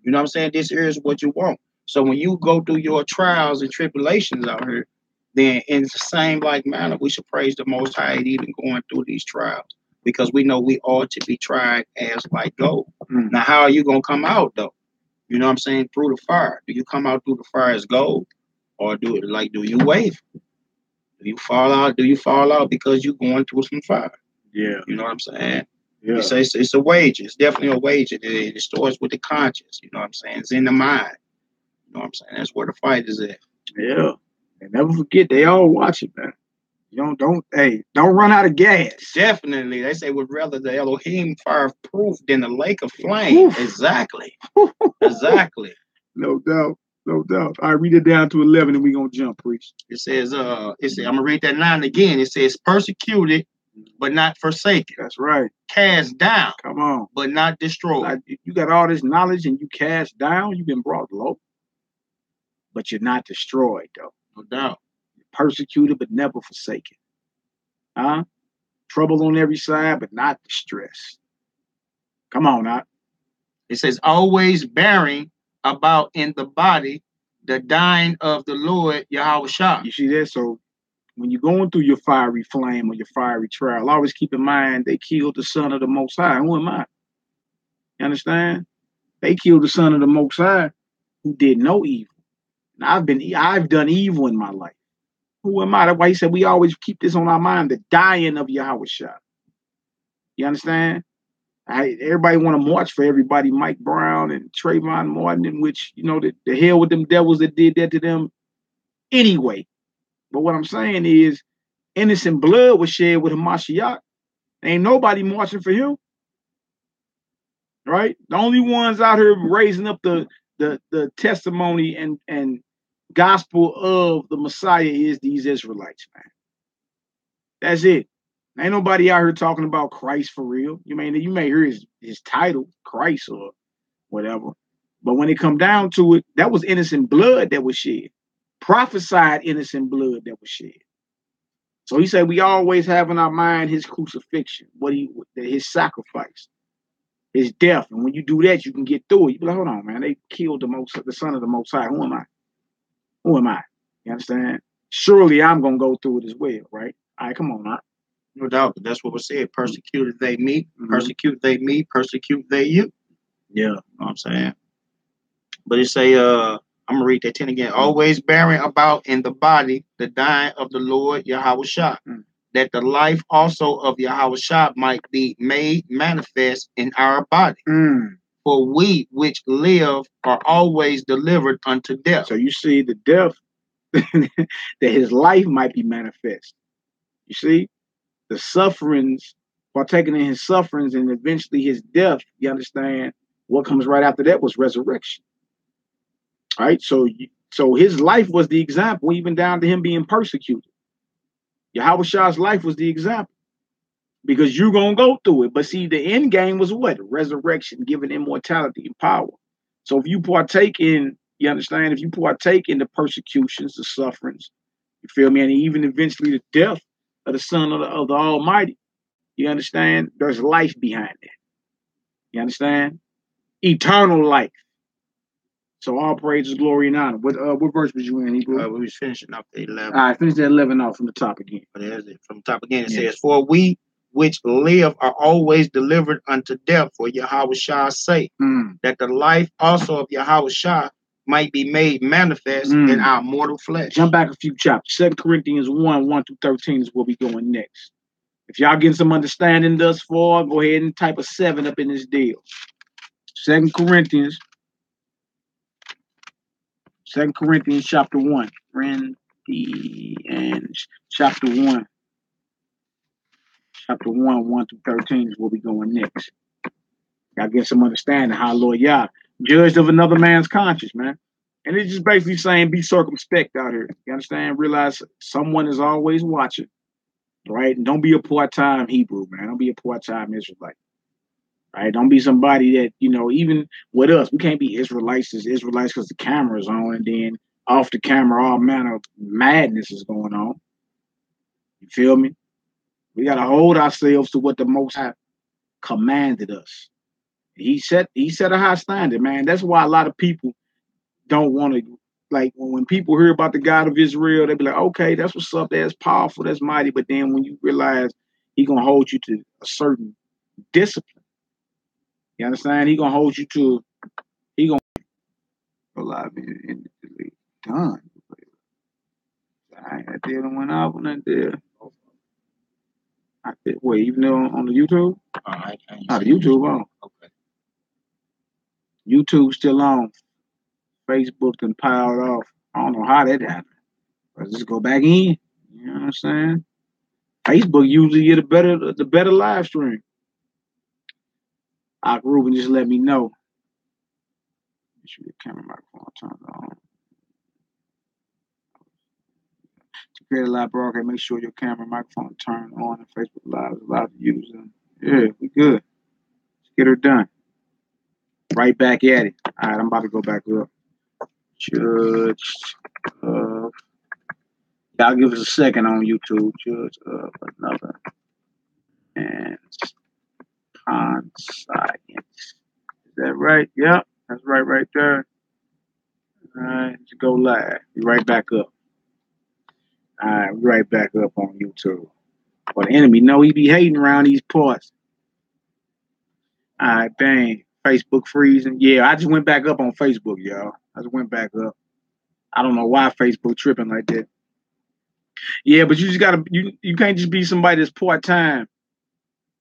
S2: You know what I'm saying? This here is what you want. So when you go through your trials and tribulations out here, then in the same like manner, we should praise the Most High even going through these trials, because we know we ought to be tried as like gold. Now, how are you gonna come out though? You know what I'm saying? Through the fire. Do you come out through the fire as gold, or do you wave? Do you fall out? Do you fall out because you're going through some fire?
S1: Yeah.
S2: You know what I'm saying?
S1: Yeah.
S2: It's a wage. It's definitely a wage. It starts with the conscience. You know what I'm saying? It's in the mind. You know what I'm saying? That's where the fight is at.
S1: Yeah. And never forget, they all watching, man. Don't run out of gas.
S2: Definitely. They say would rather the Elohim fireproof than the lake of flame. Oof. Exactly. Exactly.
S1: No doubt. No doubt. All right, read it down to 11 and we're going to jump, preach.
S2: It says, I'm going to read that 9 again. It says, persecuted, but not forsaken.
S1: That's right.
S2: Cast down.
S1: Come on.
S2: But not destroyed.
S1: Like, you got all this knowledge and you cast down, you've been brought low. But you're not destroyed, though.
S2: No doubt.
S1: You're persecuted, but never forsaken. Trouble on every side, but not distressed. Come on, now.
S2: It says, always bearing about in the body the dying of the Lord Yahushua.
S1: You see that? So when you're going through your fiery flame or your fiery trial, always keep in mind they killed the Son of the Most High. Who am I? You understand? They killed the Son of the Most High who did no evil. And I've done evil in my life. Who am I? That's why he said we always keep this on our mind, the dying of Yahushua. You understand? Everybody want to march for everybody, Mike Brown and Trayvon Martin, in which, the hell with them devils that did that to them anyway. But what I'm saying is innocent blood was shed with Hamashiach. Ain't nobody marching for him. Right? The only ones out here raising up the testimony and gospel of the Messiah is these Israelites, man. That's it. Ain't nobody out here talking about Christ for real. You may hear his title, Christ or whatever. But when it come down to it, that was innocent blood that was shed. Prophesied innocent blood that was shed. So he said we always have in our mind his crucifixion, his sacrifice, his death. And when you do that, you can get through it. You be like, hold on, man. They killed the Son of the Most High. Who am I? Who am I? You understand? Surely I'm going to go through it as well, right? All right, come on, now.
S2: No doubt. That's what was said. Persecuted they me, persecute they me, persecute they you.
S1: Yeah.
S2: You know what I'm saying? But it say, I'm going to read that 10 again. Always bearing about in the body the dying of the Lord Yahushua, that the life also of Yahushua might be made manifest in our body. For we which live are always delivered unto death.
S1: So you see the death, that his life might be manifest. You see? The sufferings, partaking in his sufferings and eventually his death, you understand? What comes right after that was resurrection. All right? So his life was the example, even down to him being persecuted. Yahushua's life was the example. Because you're going to go through it. But see, the end game was what? Resurrection, giving immortality and power. So if you partake in, you understand, if you partake in the persecutions, the sufferings, you feel me? And even eventually the death of the Son of the Almighty, you understand? There's life behind it. You understand? Eternal life. So all praise is glory and honor. What verse was you in, Hebrew?
S2: We was finishing up the 11.
S1: All right, finish that 11 off from the top again.
S2: There's it. From the top again, it says, For we which live are always delivered unto death for Yahushua's sake, that the life also of Yahushua might be made manifest in our mortal flesh.
S1: Jump back a few chapters. 2 Corinthians 1:1-13 is where we going next. If y'all getting some understanding thus far, go ahead and type a 7 up in this deal. 2 Corinthians chapter 1. Corinthians chapter 1. Chapter 1:1-13 is where we going next. Y'all get some understanding how Lord Yah judged of another man's conscience, man. And it's just basically saying be circumspect out here. You understand? Realize someone is always watching. Right? And don't be a part-time Hebrew, man. Don't be a part-time Israelite. Right? Don't be somebody that, even with us, we can't be Israelites because the camera's on, and then off the camera, all manner of madness is going on. You feel me? We got to hold ourselves to what the Most High commanded us. He set a high standard, man. That's why a lot of people don't want to, like, when people hear about the God of Israel, they be like, okay, that's what's up. That's powerful. That's mighty. But then when you realize he's going to hold you to a certain discipline, you understand? He's going to hold you to, he going to go live in the done. I did went out when I did. Wait, even though on the YouTube? The YouTube on. Okay. YouTube still on. Facebook done piled off. I don't know how that happened. Let's just go back in. You know what I'm saying? Facebook usually get the better live stream. Ruben just let me know. Make sure your camera microphone turned on. To create a live broadcast, make sure your camera microphone turned on and Facebook Live is allowed to use them. Yeah, we good. Let's get her done. Right back at it. All right, I'm about to go back up. Judge of. Y'all give us a second on YouTube. Judge of another man's conscience. Is that right? Yep, that's right there. All right, let's go live. Be right back up. All right, we're right back up on YouTube. Well, the enemy know he be hating around these parts. All right, bang. Facebook freezing. Yeah, I just went back up on Facebook, y'all. I just went back up. I don't know why Facebook tripping like that. Yeah, but you just gotta you can't just be somebody that's part-time.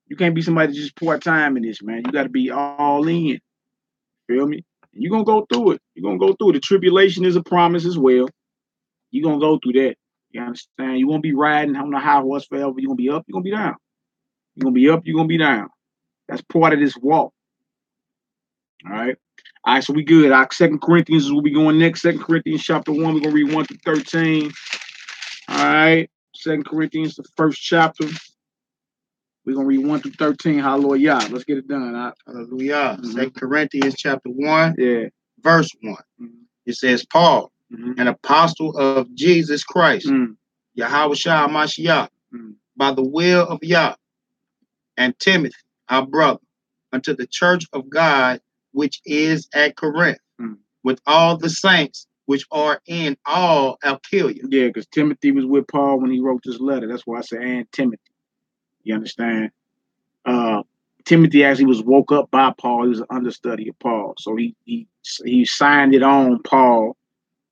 S1: You can't be somebody that's just part-time in this, man. You gotta be all in. Feel me? You're gonna go through it. You're gonna go through it. The tribulation is a promise as well. You're gonna go through that. You understand? You won't be riding on the high horse forever. You're gonna be up, you're gonna be down. You're gonna be up, you're gonna be down. That's part of this walk. All right. All right, so we good. Our 2 Corinthians is where we going next. 2 Corinthians chapter 1. We're gonna read 1-13. All right. 2 Corinthians, the first chapter. We're gonna read 1-13. Hallelujah. Let's get it done. Right?
S2: Hallelujah. 2 Corinthians chapter 1.
S1: Yeah.
S2: Verse 1. It says, Paul, an apostle of Jesus Christ, Yahushua Mashiach, by the will of Yah, and Timothy, our brother, unto the church of God, which is at Corinth, with all the saints which are in all Achaia.
S1: Yeah, because Timothy was with Paul when he wrote this letter. That's why I say, and Timothy. You understand? Timothy actually was woke up by Paul. He was an understudy of Paul. So he signed it on Paul.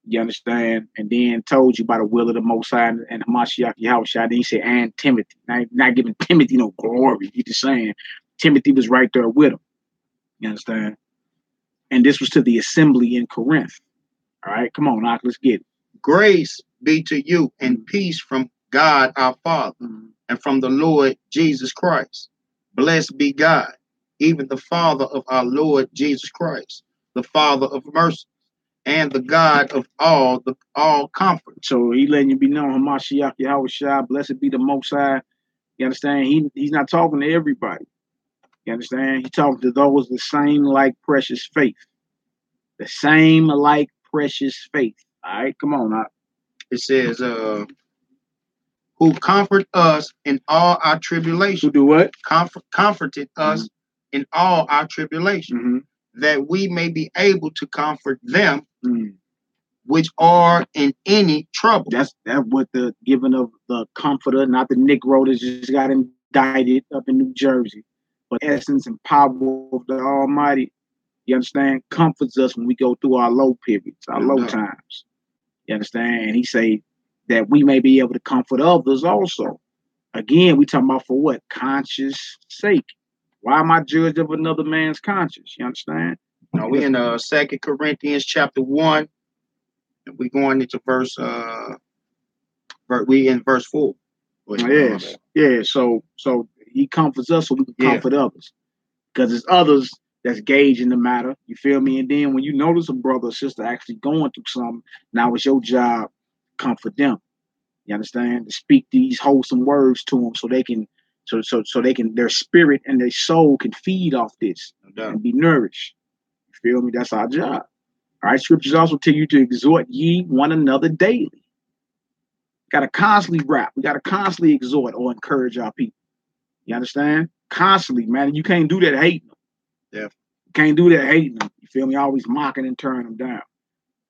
S1: You understand? And then told you by the will of the Most High and Hamashiach Yahushua. Then he said, and Timothy. Not giving Timothy no glory. He's just saying Timothy was right there with him. You understand? And this was to the assembly in Corinth. All right, come on, Knock, let's get it.
S2: Grace be to you and peace from God our Father and from the Lord Jesus Christ. Blessed be God, even the Father of our Lord Jesus Christ, the Father of mercy, and the God of all comfort.
S1: So he letting you be known, Hamashiach Yahushua, blessed be the Most High. You understand? He's not talking to everybody. You understand? He's talking to those the same like precious faith. The same like precious faith. All right, come on now.
S2: It says, who comfort us in all our tribulation.
S1: Who do what?
S2: Comforted us in all our tribulation, that we may be able to comfort them which are in any trouble.
S1: That's what the giving of the comforter, not the Negro that just got indicted up in New Jersey, but essence and power of the Almighty. You understand? Comforts us when we go through our low periods, our low times. You understand? And he say that we may be able to comfort others also. Again, we talking about for what? Conscience sake. Why am I judged of another man's conscience? You understand?
S2: Now we in 2 Corinthians chapter 1, and we going into verse we in verse 4.
S1: Yes. Yeah. So he comforts us so we can comfort others. Because it's others that's gauging the matter. You feel me? And then when you notice a brother or sister actually going through something, now it's your job to comfort them. You understand? To speak these wholesome words to them so they can, so they can, their spirit and their soul can feed off this and be nourished. You feel me? That's our job. All right. Scriptures also tell you to exhort ye one another daily. Got to constantly rap. We got to constantly exhort or encourage our people. You understand? Constantly, man. You can't do that hating them.
S2: Yeah.
S1: You can't do that hating them. You feel me? Always mocking and turning them down.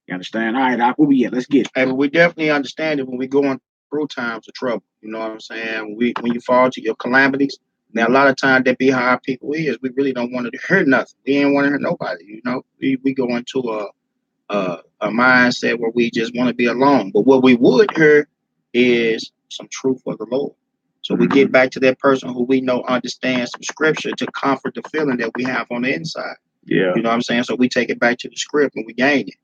S1: You understand? All right, Doc, where we at? Let's get it.
S2: Hey, but we definitely understand it when we going through times of trouble. You know what I'm saying? When you fall to your calamities. Now, a lot of times that be how our people is. We really don't want to hear nothing. We ain't want to hear nobody. You know, we go into a mindset where we just want to be alone. But what we would hear is some truth of the Lord. So we get back to that person who we know understands some scripture to comfort the feeling that we have on the inside.
S1: Yeah.
S2: You know what I'm saying? So we take it back to the script and we gain it.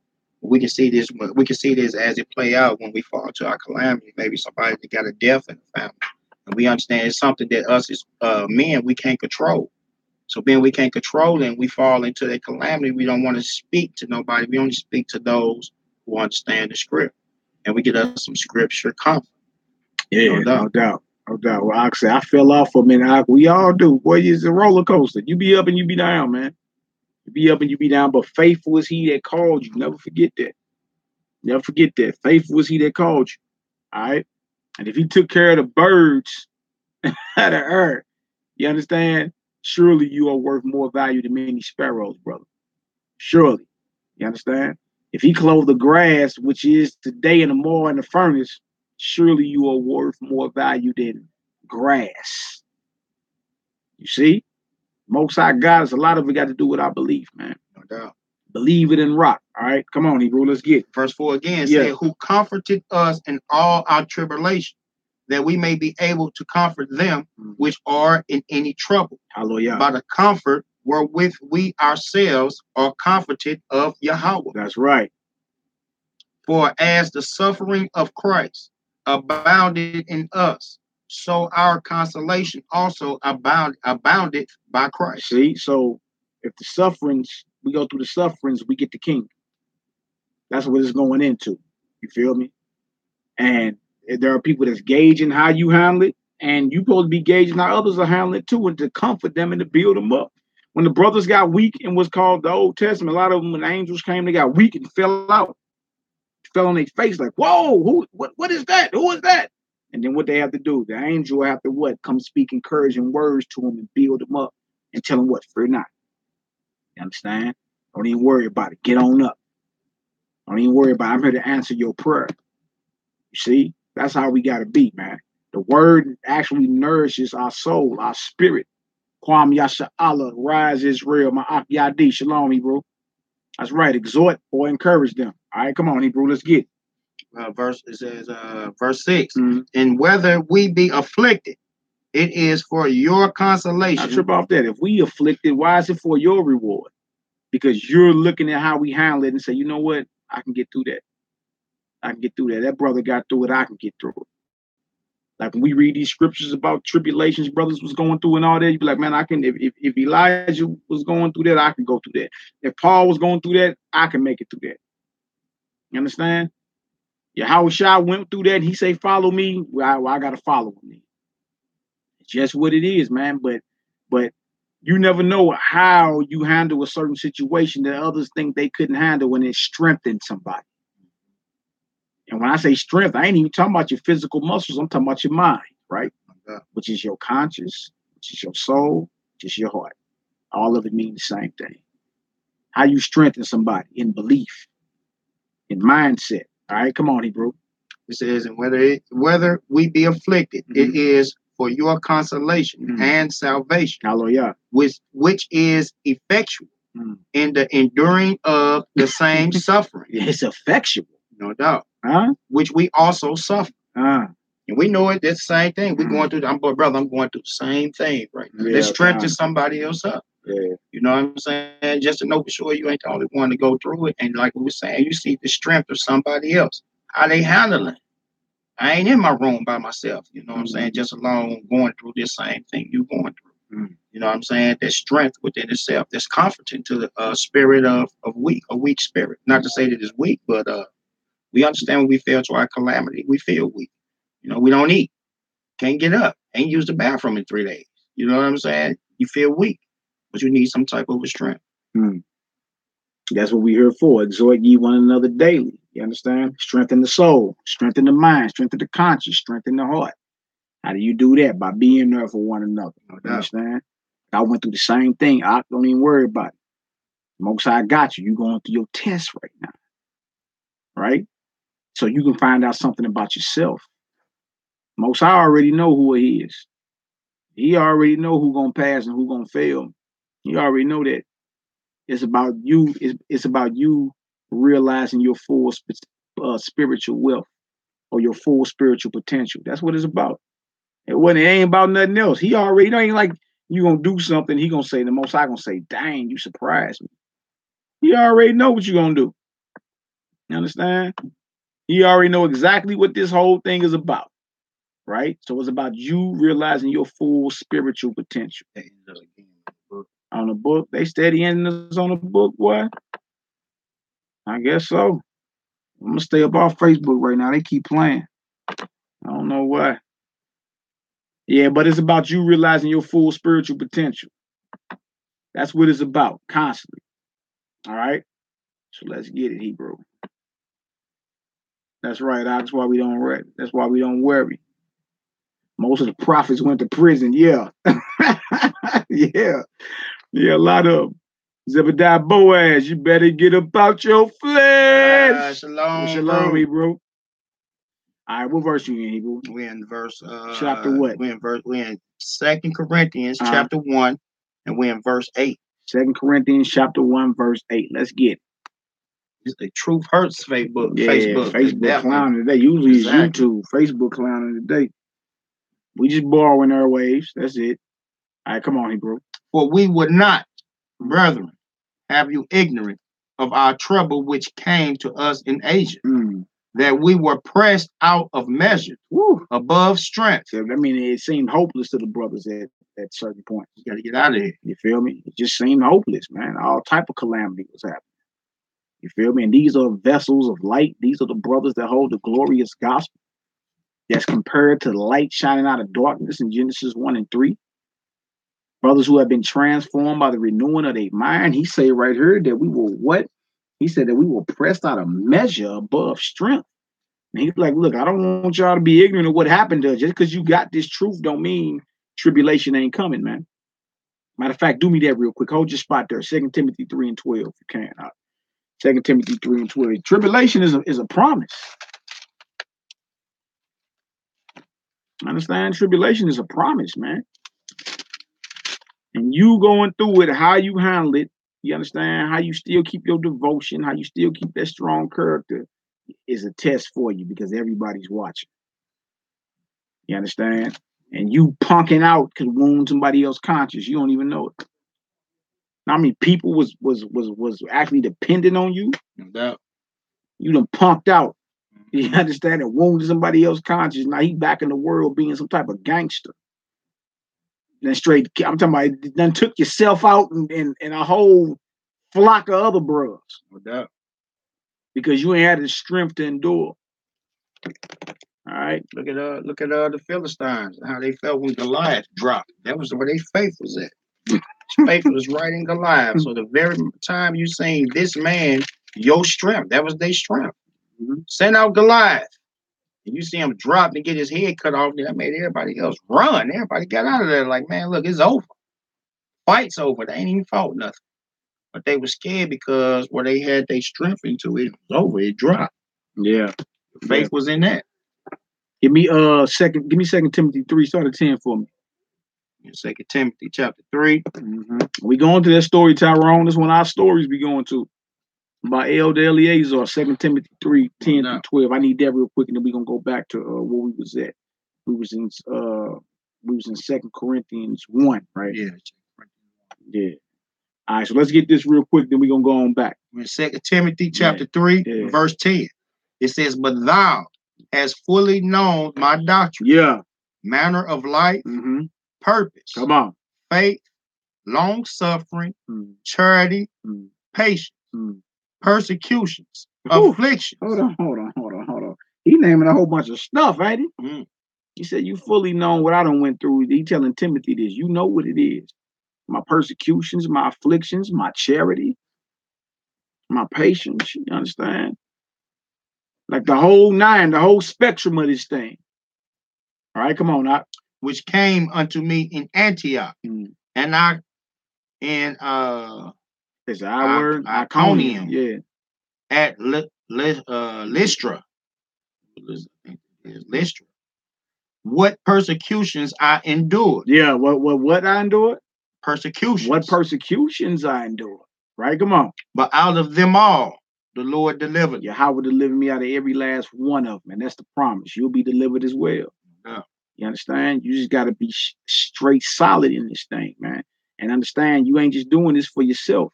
S2: We can see this. We can see this as it play out when we fall to our calamity. Maybe somebody that got a death in the family, and we understand it's something that us as men we can't control. So being we can't control and we fall into that calamity, we don't want to speak to nobody. We only speak to those who understand the script, and we get us some scripture comfort.
S1: Yeah, no doubt. Well, I say I fell off for a minute. We all do. Boy, it's a roller coaster. You be up and you be down, man. You be up and you be down, but faithful is he that called you. Never forget that. Never forget that. Faithful is he that called you. All right? And if he took care of the birds out of earth, you understand? Surely you are worth more value than many sparrows, brother. Surely. You understand? If he clothed the grass, which is today and tomorrow in the furnace, surely you are worth more value than grass. You see? Most High God is a lot of it got to do with our belief, man.
S2: No doubt.
S1: Believe it and rock. All right, come on, Hebrew. Let's get it.
S2: Verse 4 again says, who comforted us in all our tribulation, that we may be able to comfort them which are in any trouble.
S1: Hallelujah.
S2: By the comfort wherewith we ourselves are comforted of Yahweh.
S1: That's right.
S2: For as the suffering of Christ abounded in us, so our consolation also abounded by Christ.
S1: See, so if the sufferings, we go through the sufferings, we get the kingdom. That's what it's going into. You feel me? And there are people that's gauging how you handle it, and you supposed to be gauging how others are handling it too, and to comfort them and to build them up. When the brothers got weak in what's called the Old Testament, a lot of them, when the angels came, they got weak and fell out. Fell on their face like, whoa, what is that? Who is that? And then what they have to do, the angel have to what? Come speak encouraging words to them and build them up and tell them what? Fear not. You understand? Don't even worry about it. Get on up. Don't even worry about it. I'm here to answer your prayer. You see? That's how we got to be, man. The word actually nourishes our soul, our spirit. Kwam Yasha Allah, rise Israel, Ma'ak Yadi, Shalom, Hebrew. That's right, exhort or encourage them. All right, come on, Hebrew, let's get it.
S2: It says, verse 6, and whether we be afflicted, it is for your consolation.
S1: I trip off that. If we afflicted, why is it for your reward? Because you're looking at how we handle it and say, you know what? I can get through that. I can get through that. That brother got through it. I can get through it. Like when we read these scriptures about tribulations brothers was going through and all that, you be like, man, I can, if Elijah was going through that, I can go through that. If Paul was going through that, I can make it through that. You understand? Yahushua went through that and he say, follow me. Well, I got to follow me. It's just what it is, man. But you never know how you handle a certain situation that others think they couldn't handle when it strengthens somebody. And when I say strength, I ain't even talking about your physical muscles. I'm talking about your mind, right? Which is your conscience, which is your soul, which is your heart. All of it means the same thing. How you strengthen somebody in belief, in mindset. All right, come on, Hebrew.
S2: It says, and whether we be afflicted, it is for your consolation and salvation.
S1: Hallelujah.
S2: Which is effectual in the enduring of the same suffering.
S1: It's effectual.
S2: No doubt. Which we also suffer. And we know it, that's the same thing. We're going through, I'm going through the same thing right now. Let's strengthen somebody else up.
S1: Yeah.
S2: You know what I'm saying? Just to know for sure you ain't the only one to go through it. And like we were saying, you see the strength of somebody else. How they handling it. I ain't in my room by myself. You know what I'm saying? Just alone going through this same thing you going through. You know what I'm saying? There's strength within itself. There's comforting to the spirit of a weak spirit. Not to say that it's weak, but we understand when we feel to our calamity, we feel weak. You know, we don't eat, can't get up, ain't used the bathroom in 3 days. You know what I'm saying? You feel weak, but you need some type of a strength.
S1: That's what we're here for. Exhort ye one another daily. You understand? Strengthen the soul, strengthen the mind, strengthen the conscience, strengthen the heart. How do you do that? By being there for one another. You understand? I went through the same thing. I don't even worry about it. Most I got you. You're going through your test right now. Right? So you can find out something about yourself. Most I already know who he is. He already know who gonna pass and who gonna fail. He already know that. It's about you. It's about you realizing your full spiritual wealth or your full spiritual potential. That's what it's about. It ain't about nothing else. He already know. Ain't like you gonna do something. He gonna say the most. I gonna say, "Dang, you surprised me." He already know what you gonna do. You understand? He already know exactly what this whole thing is about. Right? So it's about you realizing your full spiritual potential. On the book, they steady ending us on the book, boy. I guess so. I'm gonna stay up off Facebook right now. They keep playing. I don't know why. Yeah, but it's about you realizing your full spiritual potential. That's what it's about, constantly. All right? So let's get it, Hebrew. That's right. That's why we don't worry. That's why we don't worry. Most of the prophets went to prison. Yeah. Yeah. Yeah, a lot of them. Zebediah Boaz, you better get about your flesh.
S2: Shalom,
S1: Hebrew. All right, what verse you in, Hebrew?
S2: We're in verse
S1: chapter what?
S2: We're in 2 Corinthians chapter 1, and we're in verse 8.
S1: 2 Corinthians chapter 1, verse 8. Let's get it.
S2: It's the Truth Hurts Facebook.
S1: Yeah, Facebook clowning today. Usually it's YouTube. Facebook clowning today. We just borrowing our waves. That's it. All right, come on, Hebrew.
S2: For we would not, brethren, have you ignorant of our trouble which came to us in Asia, that we were pressed out of measure, above strength.
S1: So, I mean, it seemed hopeless to the brothers at certain points.
S2: You got to get out of here.
S1: You feel me? It just seemed hopeless, man. All type of calamity was happening. You feel me? And these are vessels of light. These are the brothers that hold the glorious gospel that's compared to the light shining out of darkness in Genesis 1 and 3. Brothers who have been transformed by the renewing of their mind. He said right here that we were what? He said that we were pressed out of measure above strength. And he's like, look, I don't want y'all to be ignorant of what happened to us. Just because you got this truth don't mean tribulation ain't coming, man. Matter of fact, do me that real quick. Hold your spot there. 2 Timothy 3 and 12, if you can. 2 Timothy 3 and 12. Tribulation is a promise. Understand? Tribulation is a promise, man. And you going through it, how you handle it, you understand? How you still keep your devotion, how you still keep that strong character is a test for you because everybody's watching. You understand? And you punking out could wound somebody else's conscience. You don't even know it. How many people was actually dependent on you?
S2: No doubt.
S1: You done punked out. You understand? And wounded somebody else's conscience. Now he back in the world being some type of gangster. Then straight, I'm talking about, then took yourself out and a whole flock of other bros.
S2: No doubt.
S1: Because you ain't had the strength to endure. All right.
S2: Look at the Philistines, how they felt when Goliath dropped. That was where their faith was at. Faith was right in Goliath. So the very time you saying this man, your strength, that was their strength. Send out Goliath. And you see him drop and get his head cut off, that made everybody else run. Everybody got out of there like, man, look, it's over. Fight's over. They ain't even fought nothing. But they were scared because where they had their strength into it was over. It dropped.
S1: Yeah.
S2: Faith was in that.
S1: Give me 2 Timothy 3, start at 10 for me.
S2: 2 Timothy chapter 3.
S1: We going to that story, Tyrone. This one of our stories we going to. By Elder Eleazar, 2 Timothy 3, 10 through 12. I need that real quick, and then we're gonna go back to where we was at. We was in 2 Corinthians 1, right?
S2: Yeah.
S1: Yeah. All right, so let's get this real quick, then we're gonna go on back.
S2: In 2 Timothy chapter 3, verse 10. It says, but thou hast fully known my doctrine, manner of life, purpose,
S1: come on,
S2: faith, long suffering, charity, patience, persecutions, afflictions.
S1: Hold on. He naming a whole bunch of stuff, ain't he? He said, you fully know what I done went through. He telling Timothy this. You know what it is. My persecutions, my afflictions, my charity, my patience. You understand? Like the whole nine, the whole spectrum of this thing. All right, come on now.
S2: Which came unto me in Antioch. And I in
S1: it's our word,
S2: Iconium.
S1: Yeah.
S2: At Lystra. Lystra. What persecutions I endured.
S1: Yeah, what I endured?
S2: Persecutions.
S1: What persecutions I endured. Right? Come on.
S2: But out of them all, the Lord delivered.
S1: Yahweh delivered me out of every last one of them. And that's the promise. You'll be delivered as well.
S2: Yeah.
S1: You understand? You just got to be straight solid in this thing, man. And understand you ain't just doing this for yourself.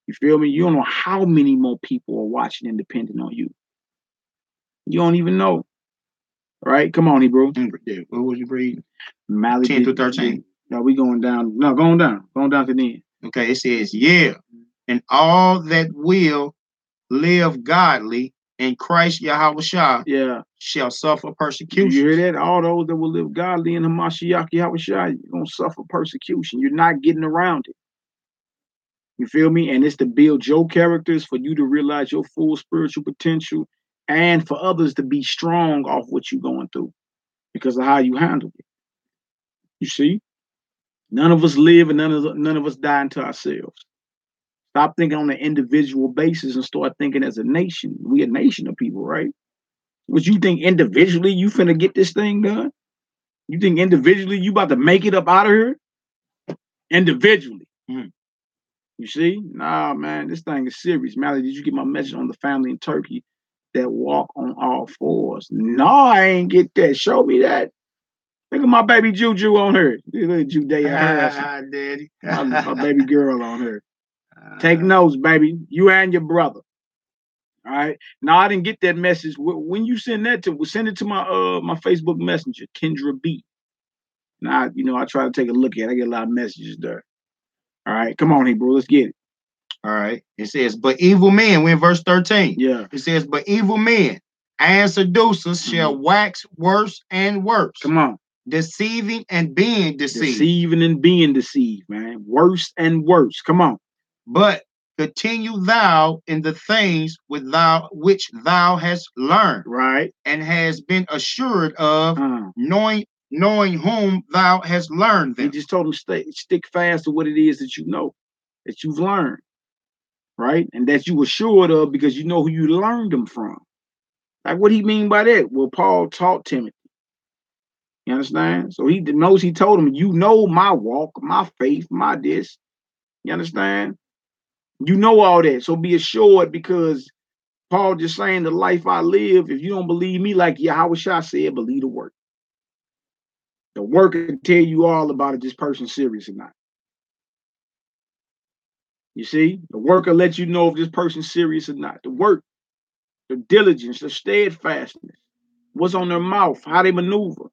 S1: You feel me? You don't know how many more people are watching and depending on you. You don't even know. All right? Come on, Hebrew.
S2: What was you reading?
S1: 10
S2: through 13.
S1: No, we going down. No, going down. Going down to the end.
S2: Okay, it says, yeah. And all that will live godly in Christ Yahweh shall suffer persecution.
S1: You hear that? All those that will live godly in the Mashiach Yahweh, you're going to suffer persecution. You're not getting around it. You feel me? And it's to build your characters, for you to realize your full spiritual potential, and for others to be strong off what you're going through because of how you handle it. You see? None of us live and none of us die unto ourselves. Stop thinking on an individual basis and start thinking as a nation. We a nation of people, right? What you think individually you finna get this thing done? You think individually you about to make it up out of here? Individually. You see? Nah, man, this thing is serious. Mally, did you get my message on the family in Turkey that walk on all fours? No, I ain't get that. Show me that. Look at my baby Juju on her. Little Judea.
S2: Daddy.
S1: my baby girl on her. Take notes, baby. You and your brother. All right. Now I didn't get that message. When you send that to, send it to my my Facebook Messenger, Kendra B. Now I try to take a look at it. I get a lot of messages there. All right, come on, Hebrew. Let's get it.
S2: All right. It says, but evil men, we're in verse 13.
S1: Yeah.
S2: It says, but evil men and seducers shall wax worse and worse.
S1: Come on.
S2: Deceiving and being deceived.
S1: Deceiving and being deceived, man. Worse and worse. Come on.
S2: But continue thou in the things which thou hast learned.
S1: Right.
S2: And has been assured of, knowing whom thou hast learned them.
S1: He just told him stick fast to what it is that you know, that you've learned. Right? And that you were assured of because you know who you learned them from. Like, what do he mean by that? Well, Paul taught Timothy. You understand? So he knows. He told him, you know my walk, my faith, my this. You understand? You know all that. So be assured, because Paul just saying the life I live. If you don't believe me, like Yahweh said, believe the work. The work can tell you all about if this person's serious or not. You see, the work will let you know if this person's serious or not. The work, the diligence, the steadfastness, what's on their mouth, how they maneuver,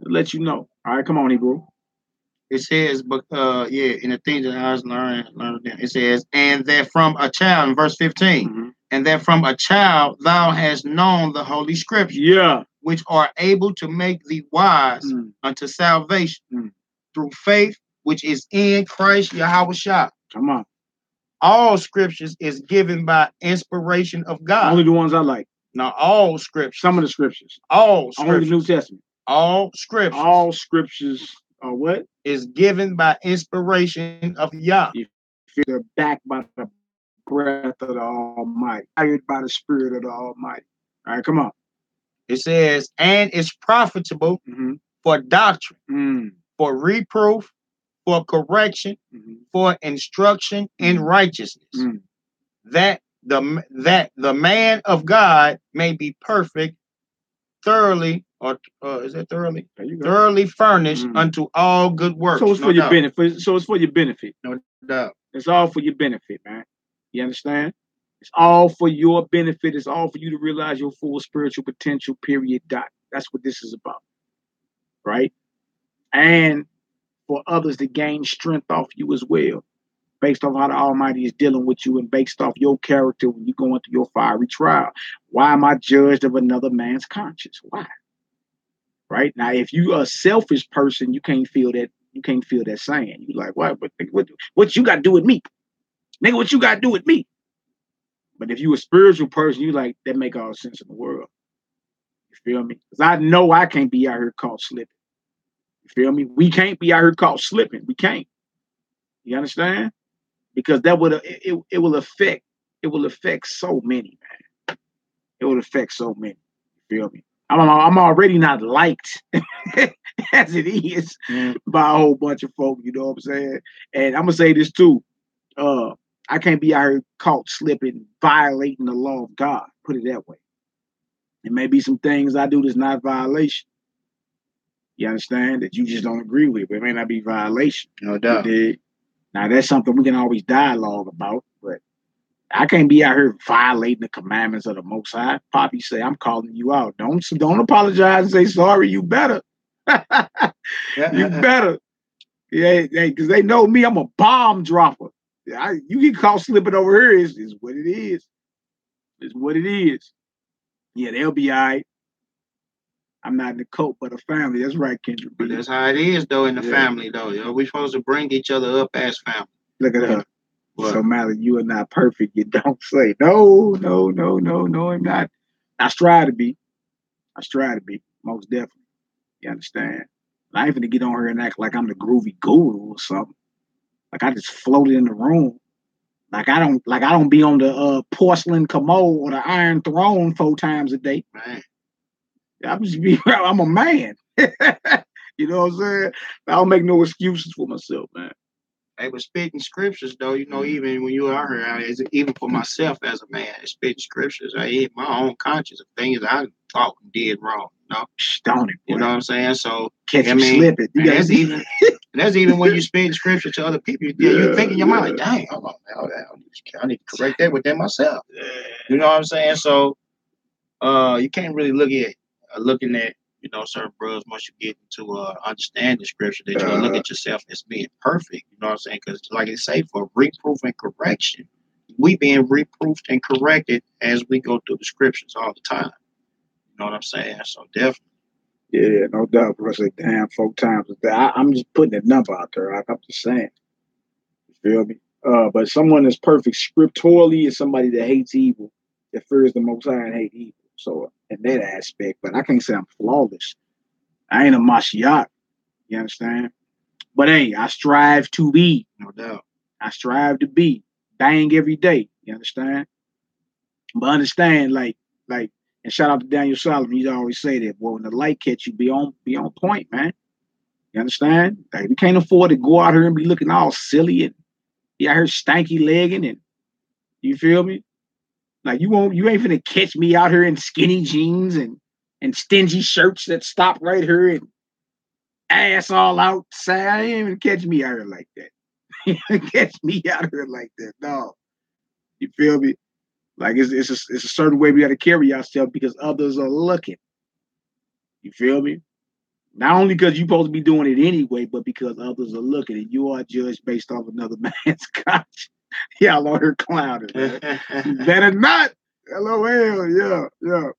S1: it'll let you know. All right, come on, Hebrew.
S2: It says, but in the things that I was learning, it says, and that from a child, in verse 15, and that from a child thou hast known the Holy Scriptures, which are able to make thee wise unto salvation through faith which is in Christ Yahweh.
S1: Come on.
S2: All scriptures is given by inspiration of God.
S1: Only the ones I like.
S2: Now, all scriptures.
S1: Some of the scriptures.
S2: All scriptures.
S1: Only the New Testament.
S2: All scriptures.
S1: All scriptures are what?
S2: Is given by inspiration of Yah.
S1: They're backed by the breath of the Almighty. Guided by the Spirit of the Almighty. All right, come on.
S2: It says, and it's profitable for doctrine, for reproof, for correction, for instruction in righteousness, that the man of God may be perfect, thoroughly, or is that thoroughly? Thoroughly furnished unto all good works.
S1: So it's for your benefit. So it's for your benefit.
S2: No doubt.
S1: It's all for your benefit, man. You understand? It's all for your benefit. It's all for you to realize your full spiritual potential, period, dot. That's what this is about. Right? And for others to gain strength off you as well, based off how the Almighty is dealing with you and based off your character when you go into your fiery trial. Why am I judged of another man's conscience? Why? Right? Now, if you are a selfish person, you can't feel that. You can't feel that saying. You like, what you got to do with me? Nigga, what you got to do with me? But if you a spiritual person, you like, that make all the sense in the world. You feel me? Because I know I can't be out here caught slipping. You feel me? We can't be out here caught slipping. We can't. You understand? Because that would it will affect so many, man. It will affect so many. You feel me? I'm already not liked as it is by a whole bunch of folk, you know what I'm saying? And I'm gonna say this too. I can't be out here caught slipping, violating the law of God. Put it that way. It may be some things I do that's not violation. You understand? That you just don't agree with, but it may not be violation.
S2: No doubt.
S1: Now that's something we can always dialogue about, but I can't be out here violating the commandments of the Most High. Poppy say, I'm calling you out. Don't apologize and say sorry. You better. You better. Yeah, because they know me. I'm a bomb dropper. You get caught slipping over here is what it is. It's what it is. Yeah, they'll be all right. I'm not in the cult, but a family. That's right, Kendra.
S2: But that's how it is, though, in the family, though. You know, we're supposed to bring each other up as family.
S1: Look at her. What? So, Mally, you are not perfect. You don't say. No, I'm not. I strive to be. Most definitely. You understand? I ain't finna get on here and act like I'm the groovy guru or something. Like I just floated in the room. Like I don't be on the porcelain commode or the iron throne 4 times a day.
S2: Man.
S1: I'm a man. You know what I'm saying? I don't make no excuses for myself, man.
S2: Hey, but spitting scriptures, though, you know, even when you are here, even for myself as a man, spitting scriptures, I hit my own conscience of things I thought and did wrong. You know,
S1: Stone it,
S2: you know what I'm saying? So
S1: catch you slipping.
S2: That's even when you spitting scripture to other people. You think in your mind, like, dang, hold on, I need to correct that with that myself. You know what I'm saying? So, you can't really looking at, you know, certain brothers once you get into understand the scripture that you look at yourself as being perfect. You know what I'm saying? Because like I say, for reproof and correction, we being reproofed and corrected as we go through the scriptures all the time. You know what I'm saying? So definitely.
S1: Yeah, no doubt. Bro. I say, damn, 4 times a day. I'm just putting a number out there. I'm just saying. You feel me? But someone that's perfect scripturally is somebody that hates evil, that fears the Most High and hate evil. So in that aspect, but I can't say I'm flawless. I ain't a Mashiach. You understand? But hey, I strive to be.
S2: No doubt.
S1: I strive to be. Bang every day. You understand? But understand, like And shout out to Daniel Solomon. He always say that, boy, when the light catch you, be on point, man. You understand? Like, we can't afford to go out here and be looking all silly and be out here stanky legging and you feel me? Like you ain't finna catch me out here in skinny jeans and stingy shirts that stop right here and ass all outside. I ain't even catch me out here like that. You ain't catch me out here like that, no. You feel me? Like it's a certain way we got to carry ourselves because others are looking. You feel me? Not only because you're supposed to be doing it anyway, but because others are looking and you are judged based off another man's conscience. Y'all on her clowning, man. You better not. LOL, yeah. All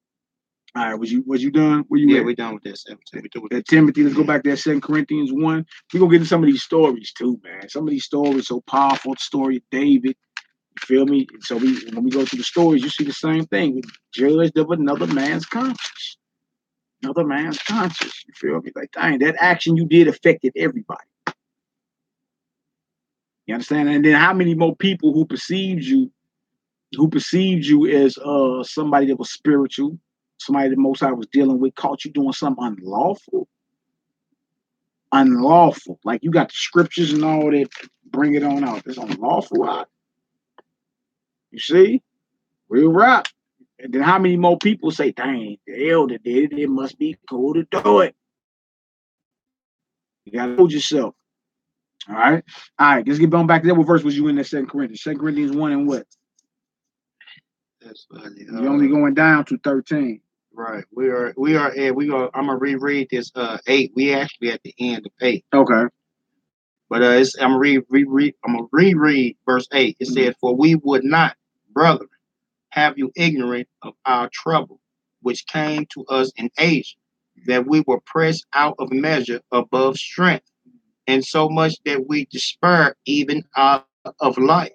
S1: right, was you done? Were you
S2: we're done with that.
S1: Timothy, let's go back to that 2 Corinthians 1. We're gonna get into some of these stories too, man. Some of these stories so powerful. The story of David. You feel me? So when we go through the stories, you see the same thing. We're judged of another man's conscience. Another man's conscience. You feel me? Like, dang, that action you did affected everybody. You understand? And then how many more people who perceived you as somebody that was spiritual, somebody that Most High was dealing with, caught you doing something unlawful? Unlawful. Like you got the scriptures and all that, bring it on out. It's unlawful out. You see? Real rap. And then how many more people say, dang, the elder did it, it must be cool to do it. You gotta hold yourself. All right, let's get on back to that. What verse was you in that 2 Corinthians? 2 Corinthians 1 and what?
S2: That's funny.
S1: You're only going down to 13.
S2: Right. I'm gonna reread this 8. We actually at the end of 8.
S1: Okay.
S2: But I'm gonna reread verse 8. It said, "For we would not, brethren, have you ignorant of our trouble, which came to us in Asia, that we were pressed out of measure above strength, and so much that we despaired even of life.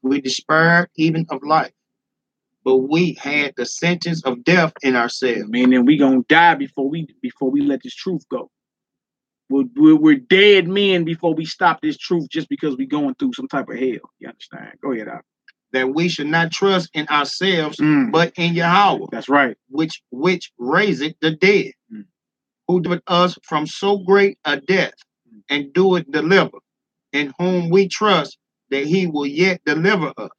S2: We despaired even of life. But we had the sentence of death in ourselves."
S1: Meaning we gonna die before we let this truth go. We're dead men before we stop this truth just because we're going through some type of hell. You understand? Go ahead, Al.
S2: That we should not trust in ourselves, but in Yahweh.
S1: That's right.
S2: Which raiseth the dead, who delivered us from so great a death, and doeth deliver, in whom we trust that he will yet deliver us.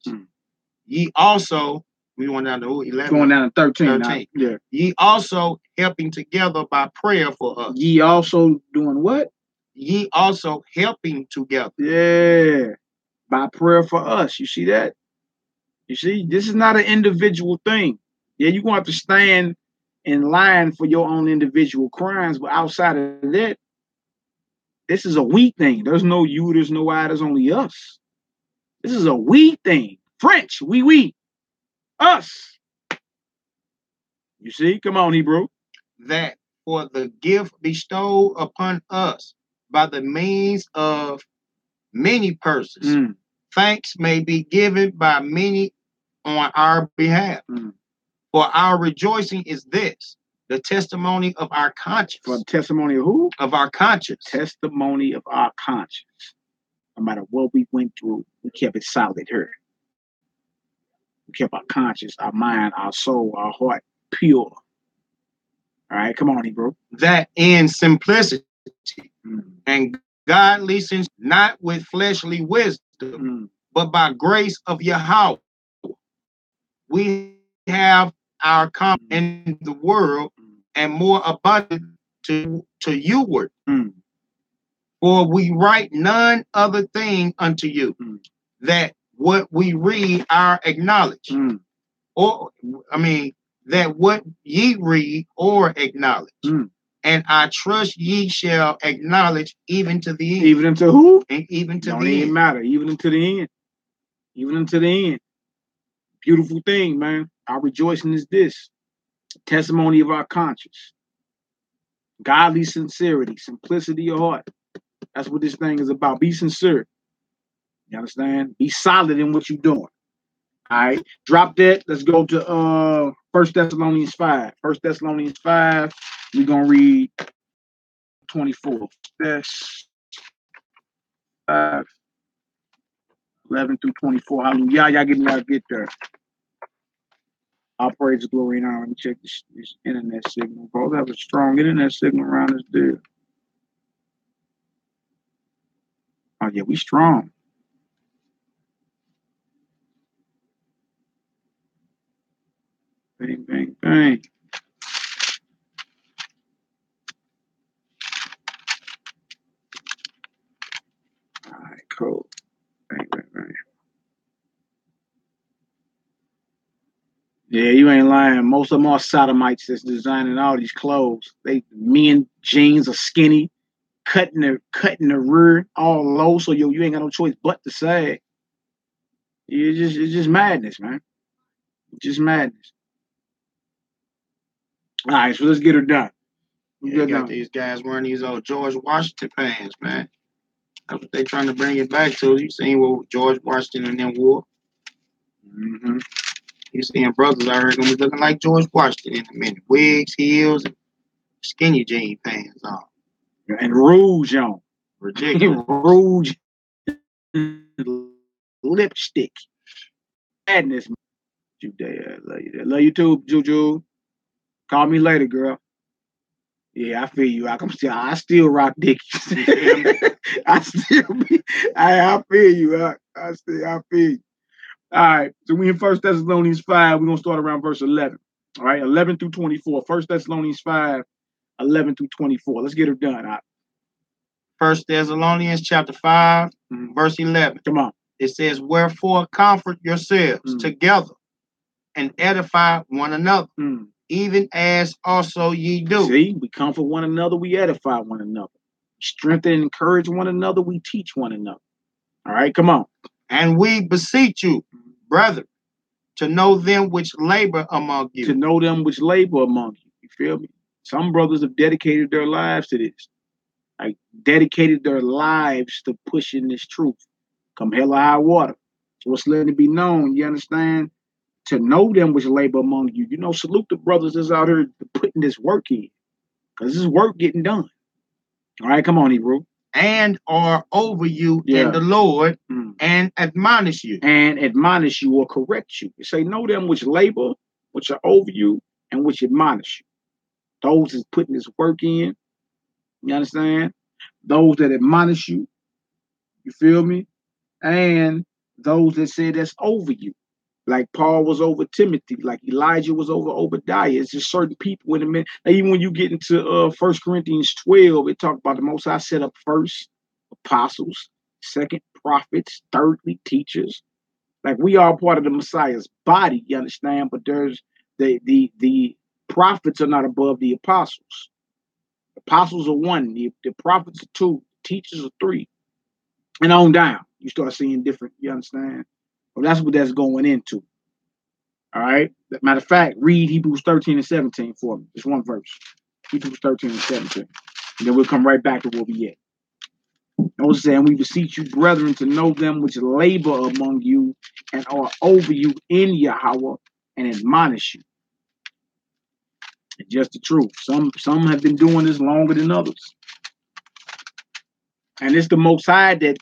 S2: Ye also, we went down to 11.
S1: Going down to 13. Yeah.
S2: Ye also helping together by prayer for us.
S1: Ye also doing what?
S2: Ye also helping together.
S1: Yeah. By prayer for us. You see that? You see, this is not an individual thing. Yeah, you're going to have to stand in line for your own individual crimes, but outside of that, this is a we thing. There's no you, there's no I, there's only us. This is a we thing. French, we. Us. You see? Come on, Hebrew.
S2: That for the gift bestowed upon us by the means of many persons, thanks may be given by many on our behalf. For our rejoicing is this, the testimony of our conscience.
S1: For the testimony of who?
S2: Of our conscience.
S1: Testimony of our conscience. No matter what we went through, we kept it solid here. We kept our conscience, our mind, our soul, our heart pure. All right, come on, Hebrew.
S2: That in simplicity and godly sense, not with fleshly wisdom, but by grace of Yahweh, we have our common in the world and more abundant to youward. For we write none other thing unto you, that what we read our acknowledge, that what ye read or acknowledge, and I trust ye shall acknowledge even to the end.
S1: Even unto who?
S2: And even to
S1: Don't
S2: the
S1: even
S2: end.
S1: matter. Even unto the end. Even unto the end. Beautiful thing, man. Our rejoicing is this. Testimony of our conscience. Godly sincerity. Simplicity of heart. That's what this thing is about. Be sincere. You understand? Be solid in what you're doing. All right. Drop that. Let's go to 1 Thessalonians 5. 1 Thessalonians 5. We're going to read 24. That's 5. 11 through 24. Hallelujah. Y'all get there. All praise, glory, and honor. Let me check this internet signal. Both have a strong internet signal around this deal. Oh, yeah, we strong. Bang, bang, bang. All right, cool. Bang, bang, bang. Yeah, you ain't lying. Most of them are sodomites that's designing all these clothes. Men jeans are skinny, cutting the rear all low, so you ain't got no choice but to sag. It's just madness, man. It's just madness. All right, so let's get her done.
S2: You got these guys wearing these old George Washington pants, man. That's what they trying to bring it back to. You seen what George Washington and them wore?
S1: Mm-hmm.
S2: You seeing brothers out here gonna be looking like George Washington in a minute. Wigs, heels, and skinny jean pants on.
S1: And rouge on.
S2: Ridiculous.
S1: Rouge. Lipstick. Madness. Judea, I love you. Love you too, Juju. Call me later, girl. Yeah, I feel you. I still rock Dickies. I feel you. I feel you. All right. So we in 1 Thessalonians 5. We're gonna start around verse 11. All right, 11 through 24. 1 Thessalonians 5, 11 through 24. Let's get her done. All right.
S2: 1 Thessalonians chapter 5, verse 11.
S1: Come on.
S2: It says, wherefore comfort yourselves together and edify one another, even as also ye do.
S1: See, we comfort one another, we edify one another. Strengthen and encourage one another, we teach one another. All right, come on.
S2: And we beseech you, brethren, to know them which labor among you.
S1: To know them which labor among you. You feel me? Some brothers have dedicated their lives to this. Like, dedicated their lives to pushing this truth. Come hell or high water. So it's letting it be known, you understand? To know them which labor among you. You know, salute the brothers that's out here putting this work in. Because this is work getting done. All right, come on, Hebrew.
S2: And are over you in the Lord, and admonish you.
S1: And admonish you or correct you. You say, know them which labor, which are over you, and which admonish you. Those is putting this work in. You understand? Those that admonish you. You feel me? And those that say that's over you. Like Paul was over Timothy, like Elijah was over Obadiah. It's just certain people in a minute. Even when you get into 1 Corinthians 12, it talks about the Most High set up first apostles, second prophets, thirdly teachers. Like we are part of the Messiah's body, you understand? But there's the prophets are not above the apostles. Apostles are one, the prophets are two, teachers are three, and on down. You start seeing different. You understand? Well, that's what that's going into. All right. Matter of fact, read Hebrews 13 and 17 for me. Just one verse. Hebrews 13 and 17. And then we'll come right back to where we at. I was saying, we beseech you, brethren, to know them which labor among you and are over you in Yahweh and admonish you. It's just the truth. Some have been doing this longer than others. And it's the Most High that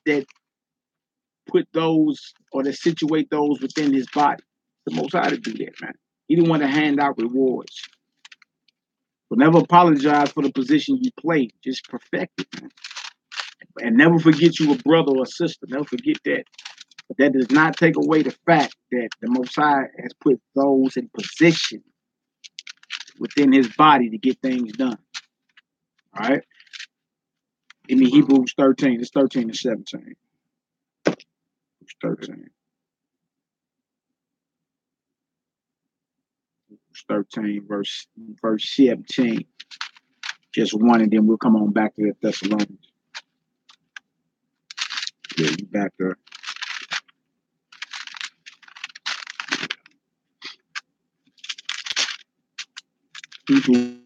S1: put those or that situate those within his body. The Most High to do that, man. He didn't want to hand out rewards. So never apologize for the position you play. Just perfect it, man. And never forget you a brother or a sister. Never forget that. But that does not take away the fact that the Most High has put those in position within his body to get things done. All right? Give me Hebrews 13. It's 13 and 17. It's 13. It's 13, verse 17. Just one, and then we'll come on back to the Thessalonians. Yeah, you back there. Hebrews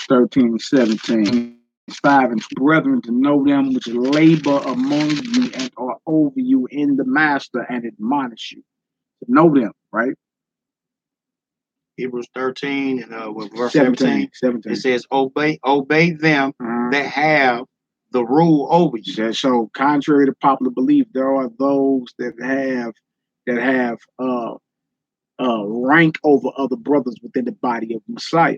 S1: 13 and 17. 5 and brethren, to know them which labor among you and are over you in the master and admonish you. To know them, right?
S2: Hebrews 13 and with verse 17. It says, obey them that have the rule over you.
S1: So contrary to popular belief, there are those that have rank over other brothers within the body of the Messiah.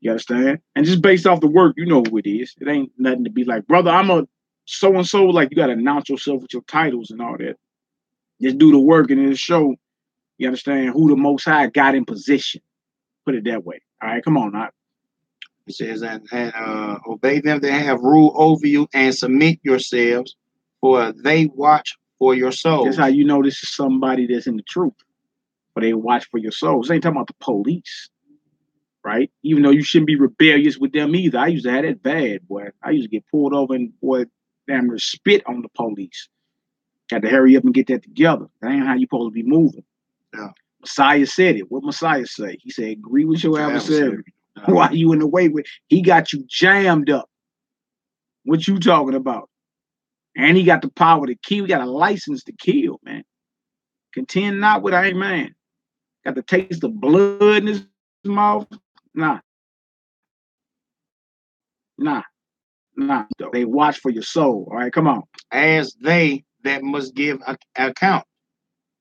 S1: You understand? And just based off the work, you know who it is. It ain't nothing to be like, brother, I'm a so-and-so. Like, you got to announce yourself with your titles and all that. Just do the work and it'll show, you understand, who the Most High got in position. Put it that way. All right, come on now.
S2: It says, and obey them that have rule over you and submit yourselves, for they watch for your souls.
S1: That's how you know this is somebody that's in the truth. But they watch for your souls. They ain't talking about the police, right? Even though you shouldn't be rebellious with them either. I used to have that bad, boy. I used to get pulled over and, boy, damn near spit on the police. Got to hurry up and get that together. That ain't how you supposed to be moving.
S2: Yeah.
S1: Messiah said it. What Messiah say? He said, agree with your adversary. Why you in the way with? He got you jammed up. What you talking about? And he got the power to kill. He got a license to kill, man. Contend not with a man. Got the taste of blood in his mouth. Nah. They watch for your soul. All right, come on.
S2: As they that must give account,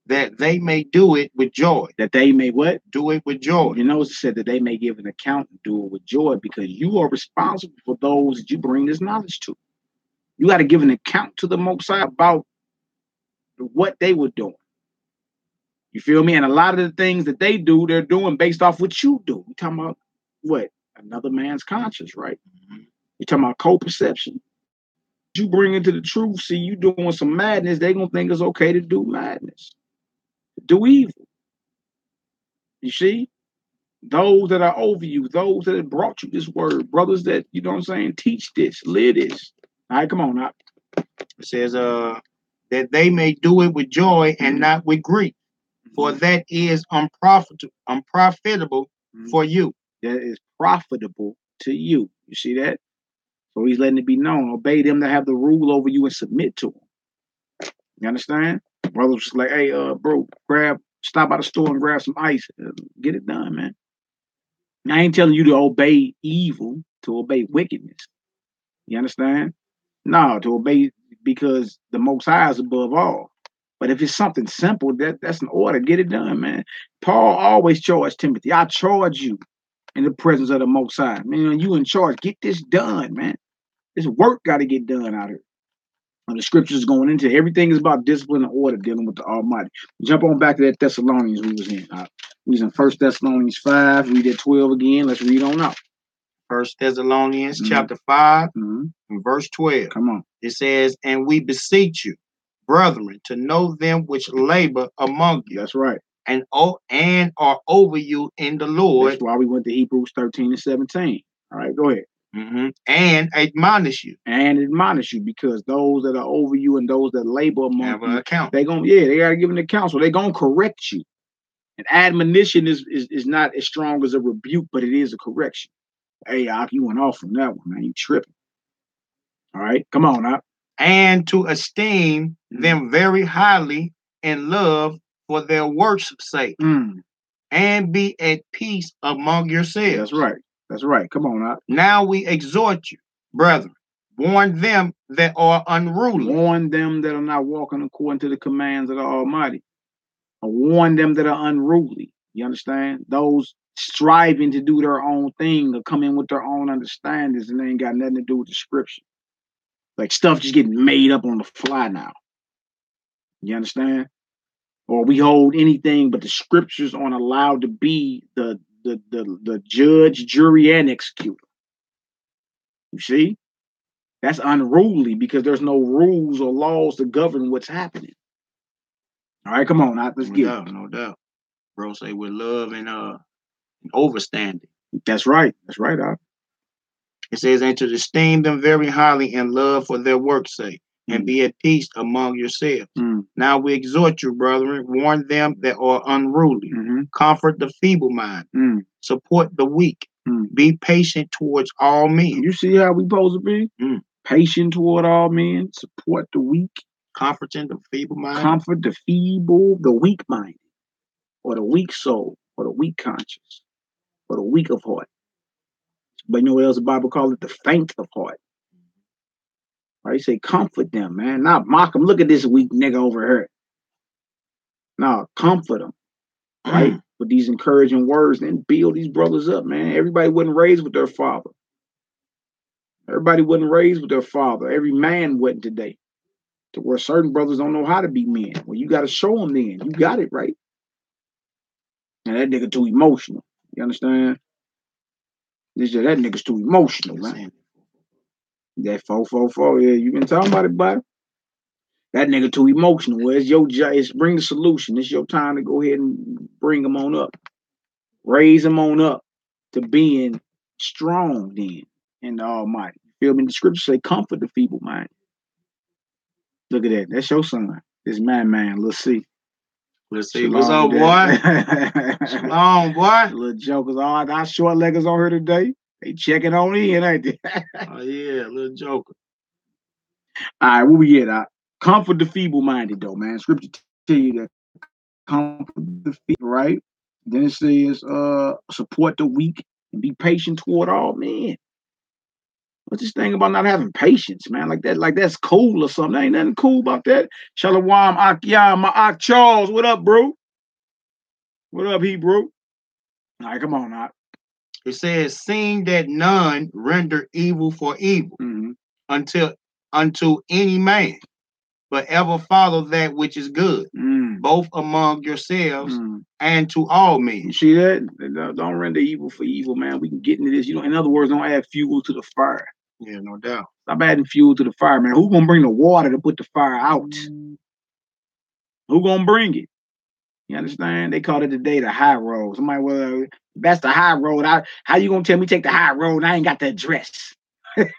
S2: that they may do it with joy.
S1: That they may what?
S2: Do it with joy.
S1: You know, it said that they may give an account and do it with joy, because you are responsible for those that you bring this knowledge to. You got to give an account to the Most High about what they were doing. You feel me? And a lot of the things that they do, they're doing based off what you do. You're talking about what? Another man's conscience, right? Mm-hmm. You're talking about co-perception. You bring into the truth, see you doing some madness, they're going to think it's okay to do madness, to do evil. You see? Those that are over you, those that have brought you this word, brothers that, you know what I'm saying, teach this, live this. All right, come on now.
S2: It says, that they may do it with joy and not with grief, for that is unprofitable for you.
S1: That is profitable to you. You see that? So he's letting it be known. Obey them that have the rule over you and submit to them. You understand? Brothers like, hey, bro, stop by the store and grab some ice. Get it done, man. I ain't telling you to obey evil, to obey wickedness. You understand? No, to obey because the Most High is above all. But if it's something simple, that's an order. Get it done, man. Paul always charged Timothy. I charge you in the presence of the Most High. Man, you in charge. Get this done, man. This work got to get done out here. And the scriptures going into everything is about discipline and order dealing with the Almighty. Jump on back to that Thessalonians we was in. We was in 1 Thessalonians 5. Read that 12 again. Let's read on out.
S2: 1 Thessalonians chapter 5 and verse 12.
S1: Come on.
S2: It says, and we beseech you, brethren, to know them which labor among you.
S1: That's right.
S2: And are over you in the Lord.
S1: That's why we went to Hebrews 13 and 17. All right, go ahead.
S2: And admonish you.
S1: And admonish you, because those that are over you and those that labor among you,
S2: account.
S1: They got to give an account. So they're going to correct you. And admonition is not as strong as a rebuke, but it is a correction. Hey, you went off from that one, man. You tripping. All right, come on now.
S2: And to esteem them very highly in love for their works' sake. And be at peace among yourselves.
S1: That's right. That's right. Come on now.
S2: Now we exhort you, brethren, warn them that are unruly.
S1: Warn them that are not walking according to the commands of the Almighty. Or warn them that are unruly. You understand? Those striving to do their own thing or come in with their own understandings, and they ain't got nothing to do with the scripture. Like stuff just getting made up on the fly now. You understand? Or we hold anything but the scriptures aren't allowed to be the judge, jury, and executor. You see? That's unruly because there's no rules or laws to govern what's happening. All right, come on, let's get it.
S2: No doubt. Bro say with love and overstanding.
S1: That's right. That's right, Doc.
S2: It says, and to esteem them very highly in love for their work's sake, and be at peace among yourselves. Now we exhort you, brethren, warn them that are unruly, comfort the feeble-minded, support the weak, be patient towards all men.
S1: You see how we supposed to be? Patient toward all men, support the weak,
S2: comforting the feeble-minded,
S1: comfort the feeble, the weak-minded, or the weak soul, or the weak conscience, or the weak of heart. But you know what else the Bible calls it? The faint of heart. Right? Say comfort them, man. Not mock them. Look at this weak nigga over here. No, comfort them. right? With these encouraging words, then build these brothers up, man. Everybody wasn't raised with their father. Everybody wasn't raised with their father. Every man wasn't today. To where certain brothers don't know how to be men. Well, you got to show them then. You got it, right? And that nigga too emotional. You understand? That nigga's too emotional, man. That 444, yeah, you been talking about it, buddy. That nigga too emotional. Well, it's your job. It's bring the solution. It's your time to go ahead and bring them on up. Raise them on up to being strong then in the Almighty. You feel me? The scriptures say, comfort the feeble mind. Look at that. That's your son. This man, let's see.
S2: Let's see. What's up, boy? Shalom, boy.
S1: Little jokers. All our short leggers on here today. They checking on in, ain't they?
S2: Oh, yeah, little joker.
S1: All right, where we at? Comfort the feeble-minded, though, man. Scripture tell you that comfort the feeble, right? Then it says, support the weak and be patient toward all men. What's this thing about not having patience, man? Like that's cool or something. Ain't nothing cool about that. Shalom, Akyam, my Ak Charles. What up, bro? What up, Hebrew? All right, come on, Ak.
S2: It says, seeing that none render evil for evil unto any man, but ever follow that which is good, both among yourselves and to all men.
S1: You see that? Don't render evil for evil, man. We can get into this. In other words, don't add fuel to the fire.
S2: Yeah, no doubt.
S1: Stop adding fuel to the fire, man. Who's gonna bring the water to put the fire out? Who gonna bring it? You understand? They call it today the high road. Somebody, well, that's the high road. How you gonna tell me take the high road and I ain't got the address? Like,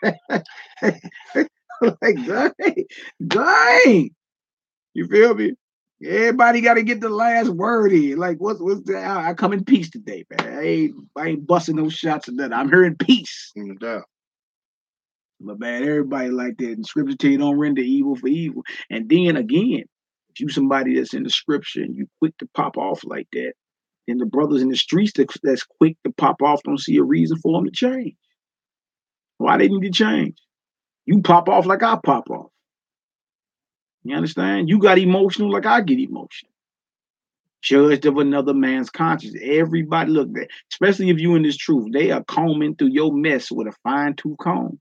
S1: dang. You feel me? Everybody got to get the last word in. Like, what's that? I come in peace today, man. I ain't busting no shots or nothing. I'm here in peace.
S2: No doubt.
S1: But man, everybody like that. And scripture tell you don't render evil for evil. And then again, if you somebody that's in the scripture and you quick to pop off like that, then the brothers in the streets that's quick to pop off don't see a reason for them to change. Why they need to change? You pop off like I pop off. You understand? You got emotional like I get emotional. Judged of another man's conscience. Everybody, look, especially if you in this truth, they are combing through your mess with a fine-tooth comb.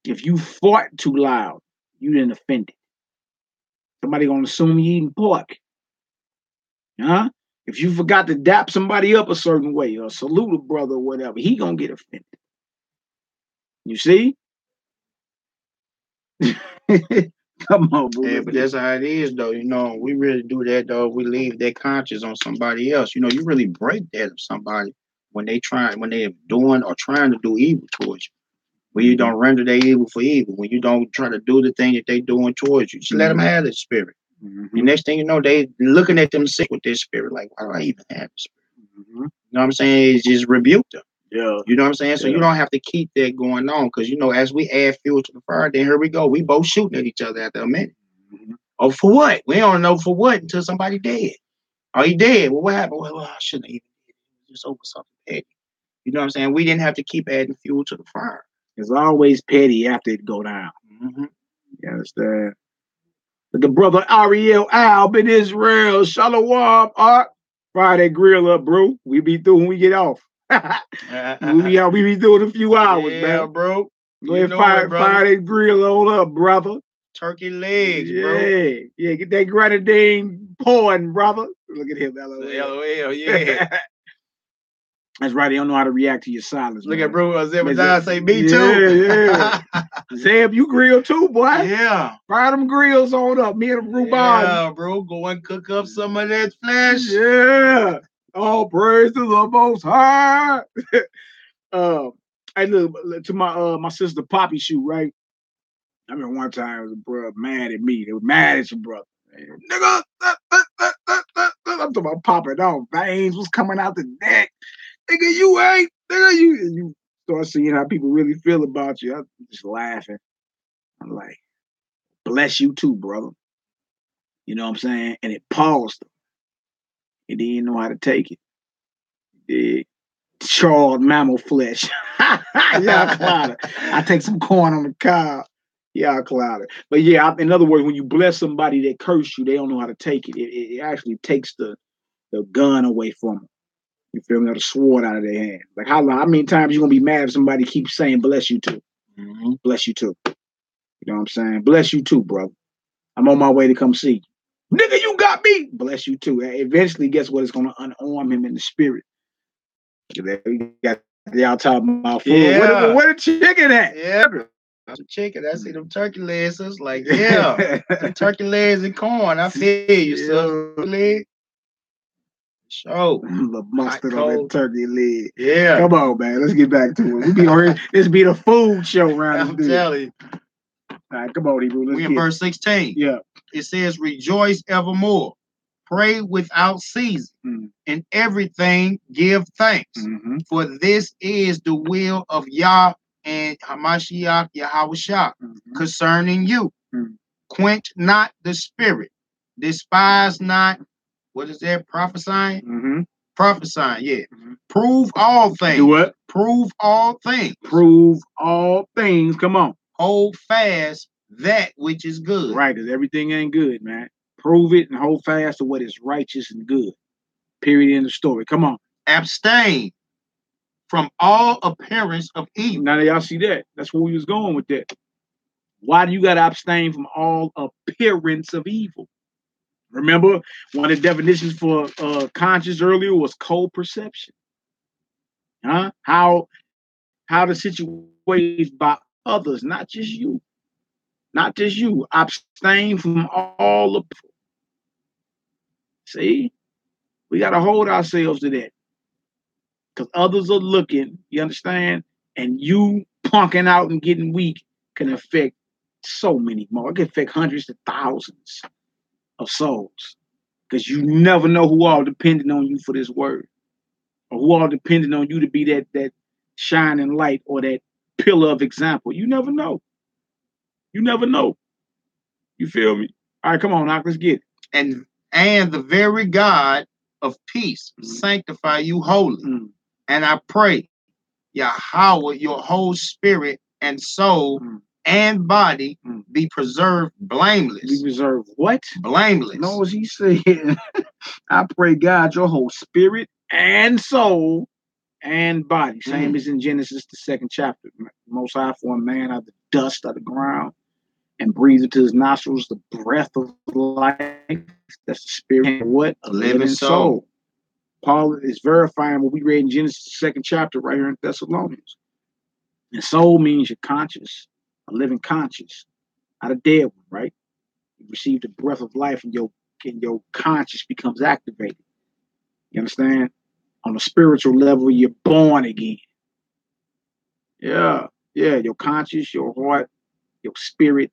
S1: If you fart too loud, you didn't offend it. Somebody gonna assume you eating pork. Huh? If you forgot to dap somebody up a certain way or salute a brother or whatever, he gonna get offended. You see? Come on, bro.
S2: Yeah, but that's how it is, though. We really do that, though. We leave that conscience on somebody else. You really break that of somebody when they're doing or trying to do evil towards you. When you don't render their evil for evil, when you don't try to do the thing that they're doing towards you, just let them have the spirit. The next thing you know, they looking at them sick with their spirit, like, why do I even have the spirit? You know what I'm saying? It's just rebuke them.
S1: Yeah.
S2: You know what I'm saying? So you don't have to keep that going on because, as we add fuel to the fire, then here we go. We both shooting at each other after a minute. Oh, for what? We don't know for what until somebody dead. Oh, he dead. Well, what happened? Well, I shouldn't even just over something petty. You know what I'm saying? We didn't have to keep adding fuel to the fire.
S1: It's always petty after it go down. You understand? But the brother Ariel Alb in Israel, Shalom, Art. Friday grill up, bro. We be through when we get off. we be doing a few hours, man.
S2: Bro.
S1: Go ahead, fire that grill on up, brother.
S2: Turkey legs,
S1: bro. Yeah, get that grenadine pouring, brother. Look at him, LOL.
S2: LOL, yeah.
S1: That's right. They don't know how to react to your silence.
S2: Look
S1: man.
S2: at bro Zebediah say me
S1: too. Yeah. Zeb, you grill too, boy.
S2: Yeah.
S1: Fire them grills on up. Me and Ruban.
S2: Yeah, bro. Go and cook up some of that flesh.
S1: Yeah. All praise to the Most High. I look to my sister Poppy shoot, right? I remember one time a brother mad at me. They were mad at your brother. Nigga, I'm talking about popping off. Veins was coming out the neck. Nigga, you ain't. Nigga, you start seeing how people really feel about you. I'm just laughing. I'm like, bless you too, brother. You know what I'm saying? And it paused him. He didn't know how to take it. It charred mammal flesh. Y'all clouded. I take some corn on the cob. Y'all clouded. But yeah, in other words, when you bless somebody that cursed you, they don't know how to take it. It actually takes the the gun away from them. You feel me? Or the sword out of their hand. Like how many times you gonna be mad if somebody keeps saying bless you too? Bless you too. You know what I'm saying? Bless you too, bro. I'm on my way to come see you. Nigga, you got me. Bless you too. Eventually, guess what? It's gonna unarm him in the spirit. Y'all talking about food.
S2: Yeah.
S1: Where the chicken at?
S2: Yeah. That's the chicken. I see them turkey legs. It's like, yeah. Them turkey legs and corn. I feel you, sis. Show.
S1: The mustard on that turkey leg.
S2: Yeah.
S1: Come on, man. Let's get back to it. We be on here. This be the food show around this.
S2: I'm telling you.
S1: All right, come on, Hebrew.
S2: We in verse 16.
S1: Yeah.
S2: It says, rejoice evermore. Pray without ceasing. In everything give thanks. For this is the will of Yah and Hamashiach Yahushua concerning you. Quench not the spirit. Despise not, what is that, prophesying? Prophesying, yeah. Prove all things.
S1: Do what?
S2: Prove all things.
S1: Prove all things. Come on.
S2: Hold fast that which is good.
S1: Right, because everything ain't good, man. Prove it and hold fast to what is righteous and good. Period. End of story. Come on.
S2: Abstain from all appearance of evil.
S1: Now y'all see that. That's where we was going with that. Why do you got to abstain from all appearance of evil? Remember, one of the definitions for conscience earlier was co-perception. Huh? How the situation by others, not just you. Not just you. Abstain from all of. See? We got to hold ourselves to that. Because others are looking, you understand? And you punking out and getting weak can affect so many more. It can affect hundreds of thousands of souls. Because you never know who all depending on you for this word. Or who all depending on you to be that shining light or that pillar of example. You never know. You never know. You feel me? All right, come on, now, let's get it.
S2: And the very God of peace sanctify you wholly. And I pray, Yahweh, your whole spirit and soul and body be preserved blameless.
S1: Be preserved what?
S2: Blameless.
S1: No, as he said, I pray God, your whole spirit and soul and body. Same as in Genesis, the 2nd chapter. Most High formed man out of the dust of the ground and breathed into his nostrils the breath of life. That's the spirit and what? A living soul. Paul is verifying what we read in Genesis, the 2nd chapter, right here in Thessalonians. And soul means your conscious, a living conscious, not a dead one, right? You receive the breath of life and your conscious becomes activated. You understand? On a spiritual level, you're born again. Yeah. Your conscious, your heart, your spirit.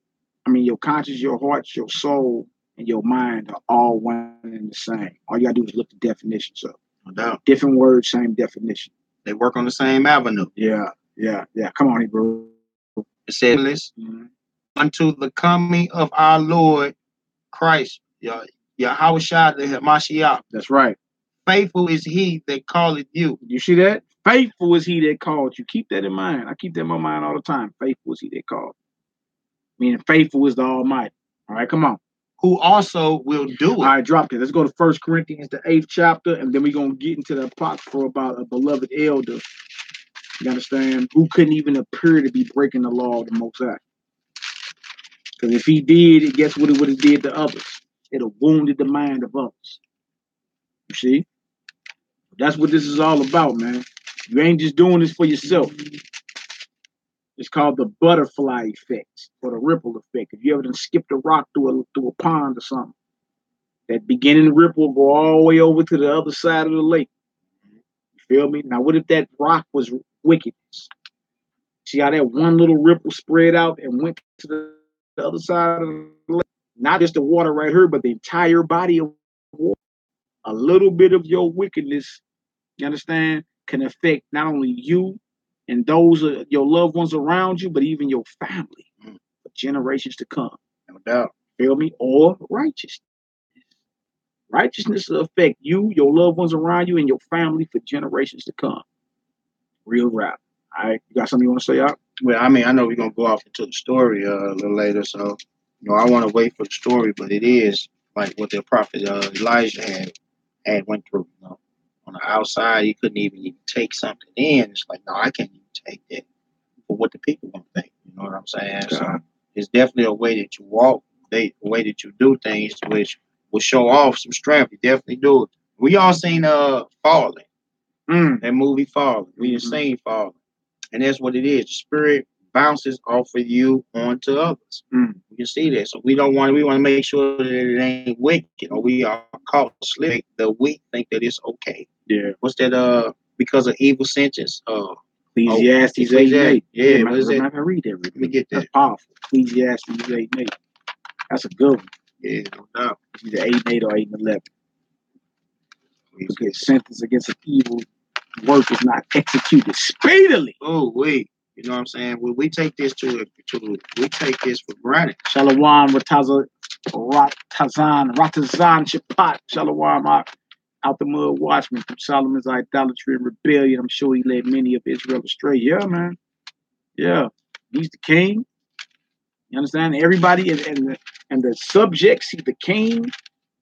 S1: Your conscious, your heart, your soul, and your mind are all one and the same. All you gotta do is look the definitions up.
S2: No doubt.
S1: Different words, same definition.
S2: They work on the same avenue.
S1: Yeah. Come on, bro.
S2: It says, unto the coming of our Lord Christ, Yahushua the Hamashiach.
S1: That's right.
S2: Faithful is he that calleth you.
S1: You see that? Faithful is he that called you. Keep that in mind. I keep that in my mind all the time. Faithful is he that called. Meaning faithful is the Almighty. All right, come on.
S2: Who also will do it.
S1: All right, drop it. Let's go to 1 Corinthians, the 8th chapter, and then we're going to get into the apocrypha about a beloved elder. You understand? Who couldn't even appear to be breaking the law of the Most High. Because if he did, guess what it would have did to others? It would have wounded the mind of others. You see? That's what this is all about, man. You ain't just doing this for yourself. It's called the butterfly effect or the ripple effect. If you ever done skipped a rock through a pond or something, that beginning ripple will go all the way over to the other side of the lake. You feel me? Now, what if that rock was wickedness? See how that one little ripple spread out and went to the other side of the lake? Not just the water right here, but the entire body of water. A little bit of your wickedness, you understand, can affect not only you and those of your loved ones around you, but even your family for generations to come.
S2: No doubt.
S1: Feel me? Or righteousness. Righteousness will affect you, your loved ones around you, and your family for generations to come. Real rap. All right. You got something you want to say out?
S2: Well, I know we're going to go off into the story a little later. So, I want to wait for the story, but it is like what the prophet Elijah had had went through. You know, on the outside, you couldn't even take something in. It's like, no, I can't even take that for what the people gonna think. You know what I'm saying? God. So it's definitely a way that you walk, a way that you do things, which will show off some strength. You definitely do it. We all seen Falling, that movie Falling. We just seen Falling, and that's what it is. The spirit bounces off of you onto others. You can see that. So we want to make sure that it ain't wicked, or we are caught slipping. The weak think that it's okay.
S1: Yeah.
S2: What's that? Because of evil sentence.
S1: Ecclesiastes 8:8.
S2: Yeah, what is it?
S1: I'm not gonna read that.
S2: Let me get that.
S1: That's powerful. Ecclesiastes 8:8. That's a good one.
S2: Yeah, no doubt.
S1: It's either 8:8 or 8:11. Because sentence against an evil work is not executed speedily.
S2: Oh wait. You know what I'm saying? Well, we take this we take this for granted.
S1: Shalom, Ratazan, Shapat, Shalom, out the mud watchman from Solomon's idolatry and rebellion. I'm sure he led many of Israel astray. Yeah, man. Yeah. He's the king. You understand? Everybody and the subjects, he's the king,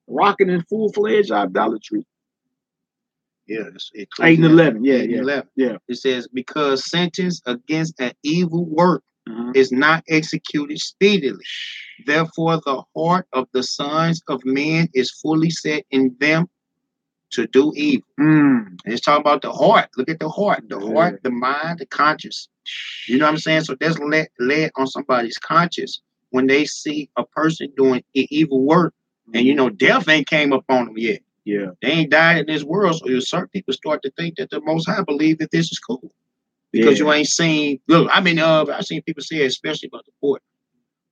S1: rocking in full-fledged idolatry.
S2: Yeah, it's
S1: 8 and 11. Yeah,
S2: 8 and 11.
S1: Yeah.
S2: It says, because sentence against an evil work is not executed speedily. Therefore, the heart of the sons of men is fully set in them to do evil. And it's talking about the heart. Look at the heart. The heart, the mind, the conscience. You know what I'm saying? So that's led on somebody's conscience when they see a person doing evil work, and you know, death ain't came up on them yet.
S1: Yeah,
S2: they ain't died in this world, so certain people start to think that the Most High believe that this is cool because you ain't seen. Look, I mean, I've seen people say, especially about the pork.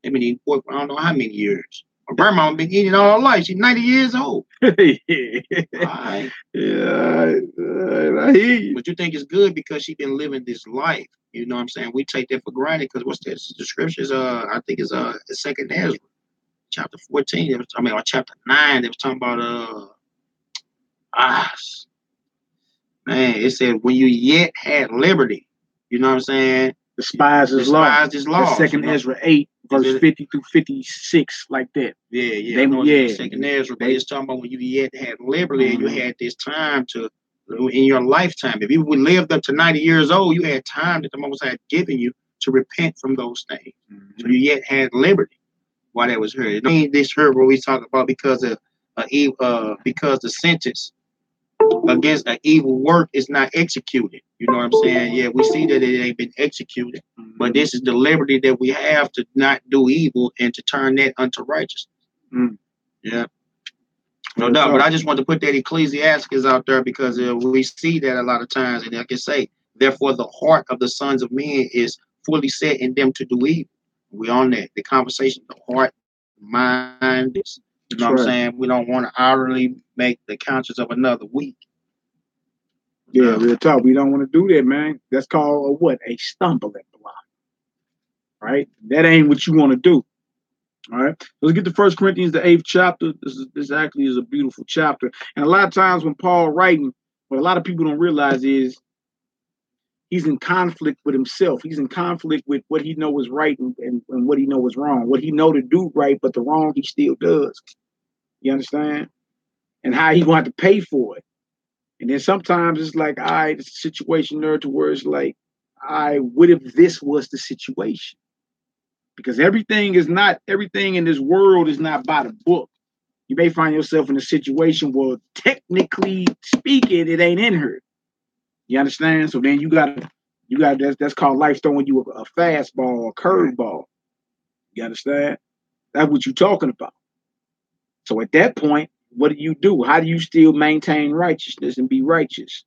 S2: They've been eating pork for I don't know how many years. My grandma been eating all her life. She's 90 years old.
S1: Right.
S2: Yeah,
S1: I hear you.
S2: But you think it's good because she been living this life. You know what I'm saying? We take that for granted because what's this? The scriptures, I think it's 2nd Ezra, chapter 14. Or chapter 9. They was talking about man, it said when you yet had liberty, you know what I'm saying?
S1: Despise his law.
S2: His law.
S1: That's 2nd Ezra 8, verse 50 through 56, like that.
S2: Yeah. 2nd Ezra, but it's talking about when you yet had liberty and you had this time to, in your lifetime. If you would live up to 90 years old, you had time that the Most High had given you to repent from those things. So you yet had liberty while that was heard. This heard what we talk about because the sentence against an evil work is not executed. You know what I'm saying? Yeah, we see that it ain't been executed, but this is the liberty that we have to not do evil and to turn that unto righteousness. Yeah, no doubt. But I just want to put that Ecclesiastes out there because we see that a lot of times, and like I say, therefore the heart of the sons of men is fully set in them to do evil. We on that. The conversation, the heart, mind. You know what I'm saying? We don't want to outwardly make the conscience of another weak.
S1: Yeah, real talk. We don't want to do that, man. That's called a stumbling block. Right? That ain't what you want to do. All right. Let's get to 1 Corinthians, the 8th chapter. This actually is a beautiful chapter. And a lot of times when Paul writing, what a lot of people don't realize is he's in conflict with himself. He's in conflict with what he know is right and what he know is wrong. What he know to do right, but the wrong he still does. You understand? And how he going to have to pay for it. And then sometimes it's like, all right, it's a situation there to where it's like, what if this was the situation? Because everything in this world is not by the book. You may find yourself in a situation where technically speaking, it ain't in her. You understand? So then you got that's called life throwing you a fastball, a curveball. You understand? That's what you're talking about. So at that point, what do? How do you still maintain righteousness and be righteous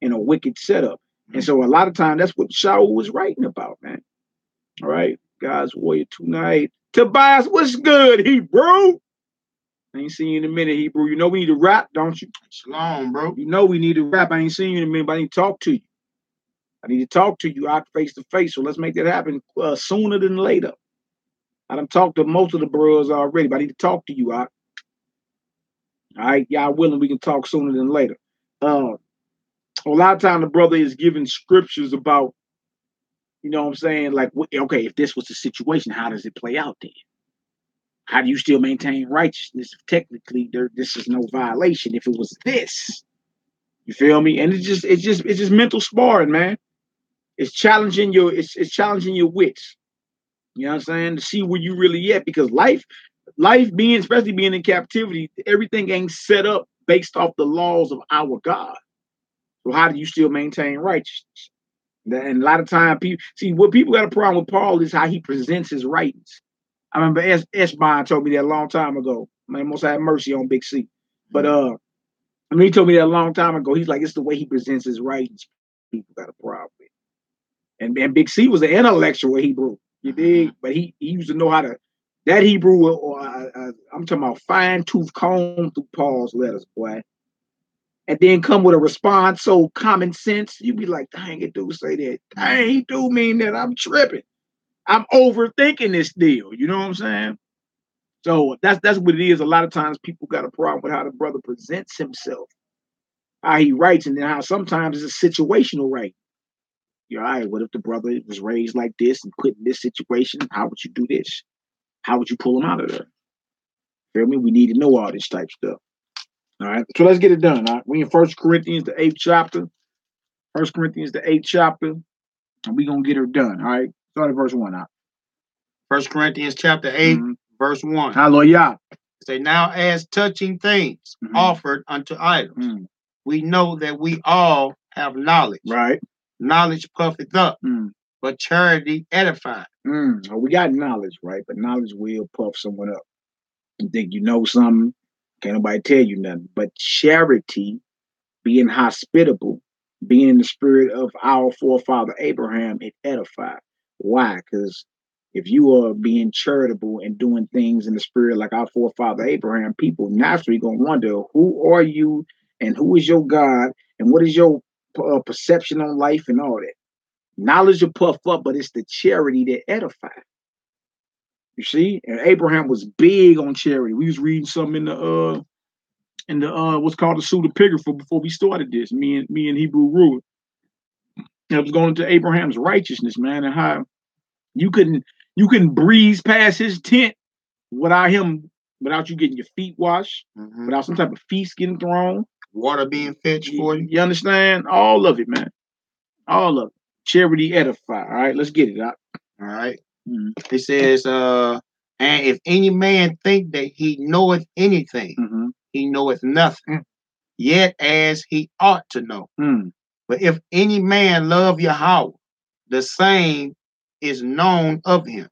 S1: in a wicked setup? And so a lot of times that's what Shaul was writing about, man. All right. God's Warrior 298. Tobias, what's good, Hebrew? I ain't seen you in a minute, Hebrew. You know we need to rap, don't you?
S2: Shalom, bro.
S1: You know we need to rap. I ain't seen you in a minute, but I need to talk to you. I need to talk to you out face to face. So let's make that happen sooner than later. I done talked to most of the bros already, but I need to talk to you out. All right, y'all willing, we can talk sooner than later. A lot of time the brother is giving scriptures about, you know what I'm saying? Like, okay, if this was the situation, how does it play out then? How do you still maintain righteousness if technically this is no violation? If it was this, you feel me? And it's just mental sparring, man. It's challenging your challenging your wits. You know what I'm saying? To see where you really at, because life being, especially being in captivity, everything ain't set up based off the laws of our God. So how do you still maintain righteousness? And a lot of time people see what people got a problem with Paul is how he presents his writings. I remember S-Bond told me that a long time ago. Man, most have mercy on Big C. But I mean, he told me that a long time ago. He's like, it's the way he presents his writings. People got a problem with. And Big C was an intellectual Hebrew, you dig? But he used to know how to, that Hebrew, I'm talking about fine tooth comb through Paul's letters, boy. And then come with a response so common sense. You be like, dang, it do say that. Dang, he do mean that. I'm tripping. I'm overthinking this deal. You know what I'm saying? So that's what it is. A lot of times people got a problem with how the brother presents himself, how he writes, and then how sometimes it's a situational writing. You're all right. What if the brother was raised like this and put in this situation? How would you do this? How would you pull him out of there? Feel me? We need to know all this type stuff. All right. So let's get it done. All right. We in 1 Corinthians, the 8th chapter. 1 Corinthians, the 8th chapter. And we're going to get her done. All right. Start at verse 1 out.
S2: 1 Corinthians chapter 8, verse 1.
S1: Hallelujah.
S2: Say, now as touching things offered unto idols, we know that we all have knowledge.
S1: Right.
S2: Knowledge puffeth up, but charity edifies.
S1: Oh, we got knowledge, right? But knowledge will puff someone up. You think you know something, can't nobody tell you nothing. But charity, being hospitable, being in the spirit of our forefather Abraham, it edified. Why? Because if you are being charitable and doing things in the spirit like our forefather Abraham, people naturally gonna wonder, who are you and who is your God and what is your perception on life and all that. Knowledge will puff up, but it's the charity that edifies. You see, and Abraham was big on charity. We was reading something in the what's called the pseudepigrapha before we started this. Me and Hebrew Ruler. It was going into Abraham's righteousness, man, and how you couldn't breeze past his tent without you getting your feet washed, without some type of feast getting thrown,
S2: water being fetched for you.
S1: You understand? All of it, man. All of it. Charity edify. All right, let's get it out.
S2: All right. It says, and if any man think that he knoweth anything, he knoweth nothing, yet as he ought to know. But if any man love Yahweh, the same is known of him.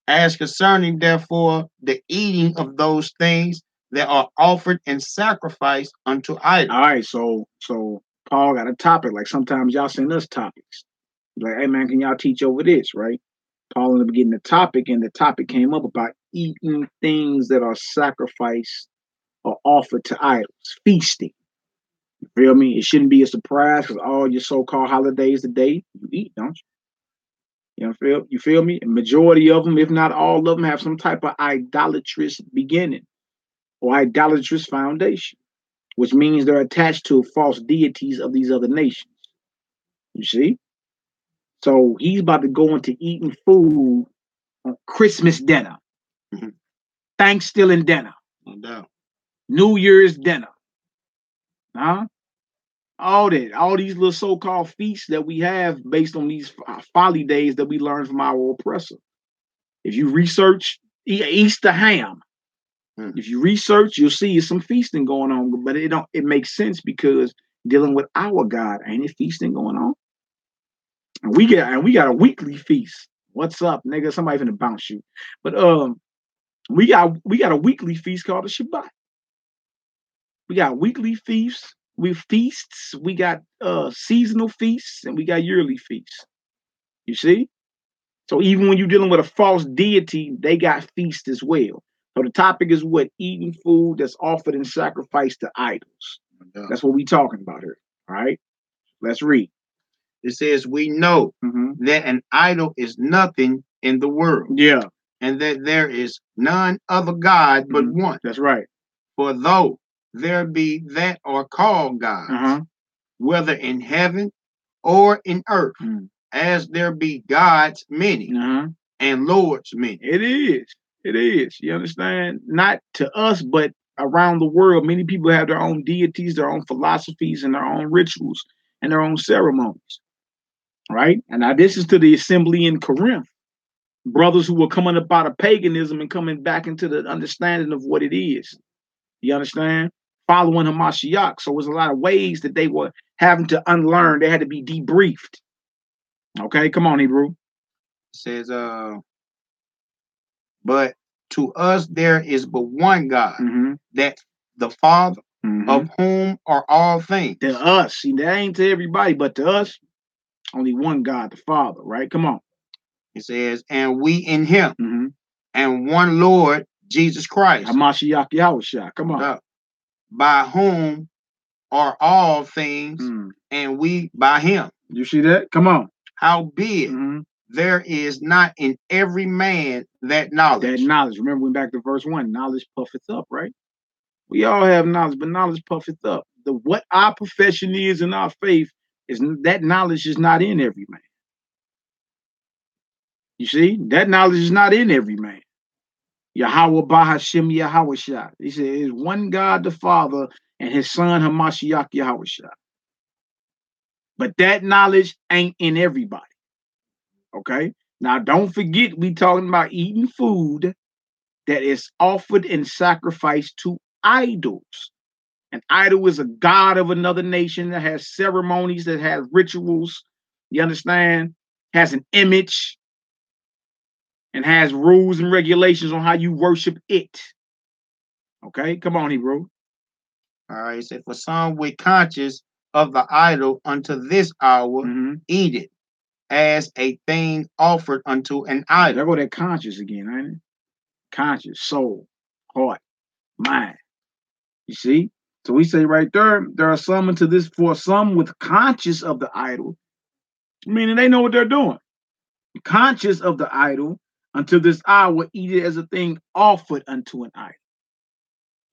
S2: As concerning, therefore, the eating of those things that are offered and sacrificed unto idols.
S1: All right, so Paul got a topic. Like sometimes y'all send us topics. Like, hey man, can y'all teach over this, right? Paul ended up getting the topic, and the topic came up about eating things that are sacrificed or offered to idols, feasting. You feel me? It shouldn't be a surprise because all your so-called holidays today, you eat, don't you? You feel me? And majority of them, if not all of them, have some type of idolatrous beginning or idolatrous foundation, which means they're attached to false deities of these other nations. You see? So he's about to go into eating food on Christmas dinner, Thanksgiving dinner,
S2: no doubt,
S1: New Year's dinner, all that, all these little so-called feasts that we have based on these folly days that we learned from our oppressor. If you research Easter ham, if you research, you'll see some feasting going on, but it makes sense because dealing with our God, ain't it feasting going on? And we got a weekly feast. What's up, nigga? Somebody finna bounce you. But we got a weekly feast called the Shabbat. We got weekly feasts. We got seasonal feasts, and we got yearly feasts. You see? So even when you're dealing with a false deity, they got feasts as well. So the topic is what? Eating food that's offered and sacrificed to idols. That's what we talking about here. All right? Let's read.
S2: It says, we know that an idol is nothing in the world.
S1: Yeah.
S2: And that there is none other God but one.
S1: That's right.
S2: For though there be that are called gods, whether in heaven or in earth, as there be gods many and lords many.
S1: It is. It is. You understand? Not to us, but around the world. Many people have their own deities, their own philosophies, and their own rituals and their own ceremonies. Right? And now this is to the assembly in Corinth. Brothers who were coming up out of paganism and coming back into the understanding of what it is. You understand? Following Hamashiach. So there's a lot of ways that they were having to unlearn. They had to be debriefed. Okay, come on, Hebrew.
S2: It says, but to us there is but one God, that the Father, of whom are all things.
S1: To us. See, that ain't to everybody, but to us, only one God, the Father, right? Come on.
S2: It says, and we in him, and one Lord, Jesus Christ.
S1: Hamashiach Yahushua. Come on.
S2: By whom are all things, and we by him.
S1: You see that? Come on.
S2: Howbeit, there is not in every man that knowledge.
S1: That knowledge. Remember, we back to verse 1. Knowledge puffeth up, right? We all have knowledge, but knowledge puffeth up. What our profession is in our faith is that knowledge is not in every man. You see? That knowledge is not in every man. Yahweh Bahashim Yahushua. He said, "Is one God the Father and his son Hamashiach Yahushua." But that knowledge ain't in everybody. Okay? Now, don't forget, we talking about eating food that is offered and sacrificed to idols. An idol is a god of another nation that has ceremonies, that has rituals. You understand? Has an image and has rules and regulations on how you worship it. Okay? Come on, Hebrew.
S2: All right. It said, for some with conscience of the idol unto this hour, eat it as a thing offered unto an idol.
S1: There go that conscience again, ain't it? Conscience, soul, heart, mind. You see? So we say right there are some unto this, for some with conscience of the idol, meaning they know what they're doing. Conscious of the idol until this hour, eat it as a thing offered unto an idol.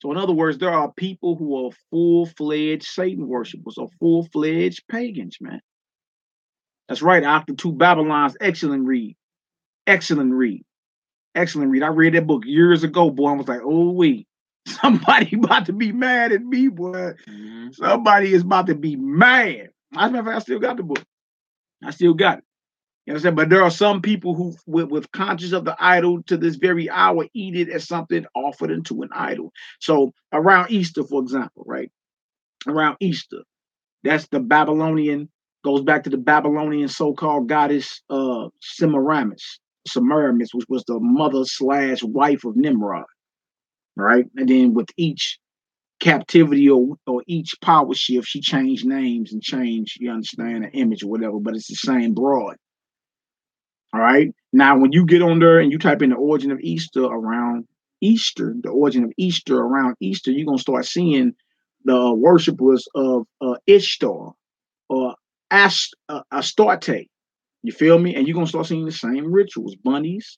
S1: So in other words, there are people who are full-fledged Satan worshipers or full-fledged pagans, man. That's right. After two Babylons, excellent read. Excellent read. Excellent read. I read that book years ago, boy. I was like, oh, wait. Somebody about to be mad at me, boy. Somebody is about to be mad. As a matter of fact, I still got the book. I still got it. You understand? But there are some people who, with conscience of the idol to this very hour, eat it as something offered unto an idol. So around Easter, for example, right? Around Easter, that's the Babylonian, goes back to the Babylonian so-called goddess Semiramis, which was the mother/wife of Nimrod, right? And then with each captivity or each power shift, she changed names and changed, you understand, an image or whatever, but it's the same broad. All right. Now, when you get on there and you type in the origin of Easter around Easter, the origin of Easter around Easter, you're going to start seeing the worshipers of Ishtar or Astarte. You feel me? And you're going to start seeing the same rituals, bunnies,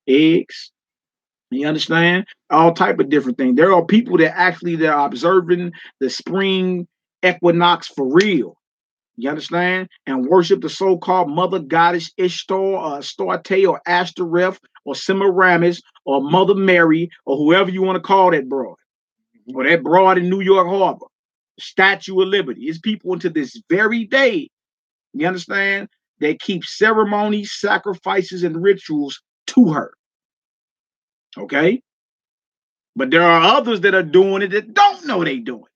S1: eggs. You understand? All type of different things. There are people that actually they're observing the spring equinox for real. You understand? And worship the so-called mother goddess Ishtar or Astarte or Ashtoreth or Semiramis or Mother Mary or whoever you want to call that broad. Or that broad in New York Harbor. Statue of Liberty. It's people unto this very day. You understand? They keep ceremonies, sacrifices, and rituals to her. Okay? But there are others that are doing it that don't know they doing it.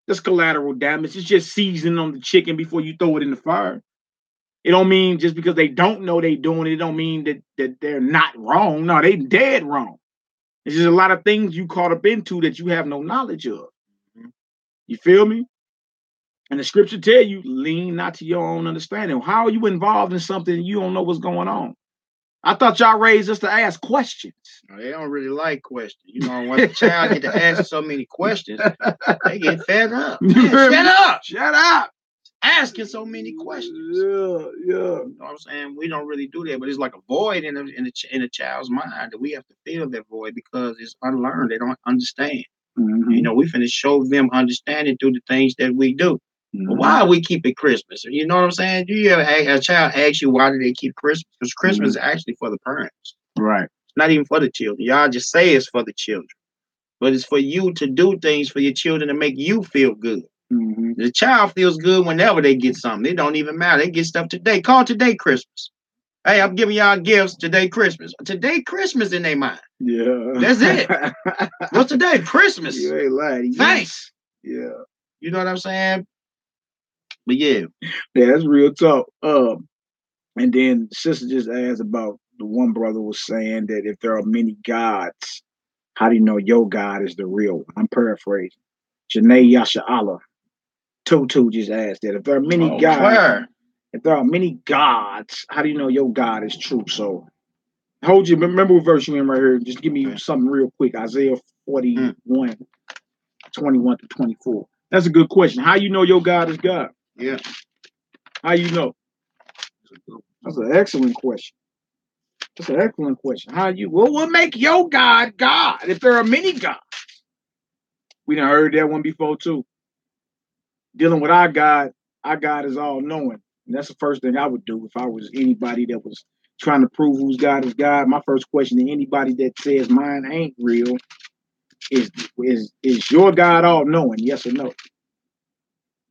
S1: That's collateral damage. It's just seasoning on the chicken before you throw it in the fire. It don't mean just because they don't know they doing it, it don't mean that they're not wrong. No, they dead wrong. There's just a lot of things you caught up into that you have no knowledge of. You feel me? And the scripture tell you, lean not to your own understanding. How are you involved in something and you don't know what's going on? I thought y'all raised us to ask questions.
S2: No, they don't really like questions. You know, when the child get to ask so many questions, they get fed up. Man, shut up!
S1: Shut up!
S2: Asking so many questions.
S1: Yeah.
S2: You know what I'm saying? We don't really do that, but it's like a void in a child's mind that we have to fill that void because it's unlearned. They don't understand. You know, we finna show them understanding through the things that we do. But why we keep it Christmas? You know what I'm saying? Do you ever a child ask you why do they keep Christmas? Because Christmas is actually for the parents.
S1: Right.
S2: It's not even for the children. Y'all just say it's for the children. But it's for you to do things for your children to make you feel good. The child feels good whenever they get something. It don't even matter. They get stuff today. Call today Christmas. Hey, I'm giving y'all gifts today Christmas. Today Christmas in their mind.
S1: Yeah.
S2: That's it. What's today? Christmas.
S1: You ain't lying.
S2: Thanks.
S1: Yeah.
S2: You know what I'm saying? But yeah.
S1: Yeah, that's real talk. And then sister just asked about the one brother was saying that if there are many gods, how do you know your God is the real one? I'm paraphrasing. Janae Yasha Allah. Tutu just asked that. If there are many gods, if there are many gods, how do you know your God is true? So hold you, remember what verse you in right here. Just give me something real quick. Isaiah 41, 21 to 24. That's a good question. How you know your God is God?
S2: Yeah.
S1: How you know? That's an excellent question. That's an excellent question. How you, well, what make your God God if there are many gods? We done heard that one before too. Dealing with our God is all knowing. And that's the first thing I would do if I was anybody that was trying to prove whose God is God. My first question to anybody that says mine ain't real is your God all knowing? Yes or no?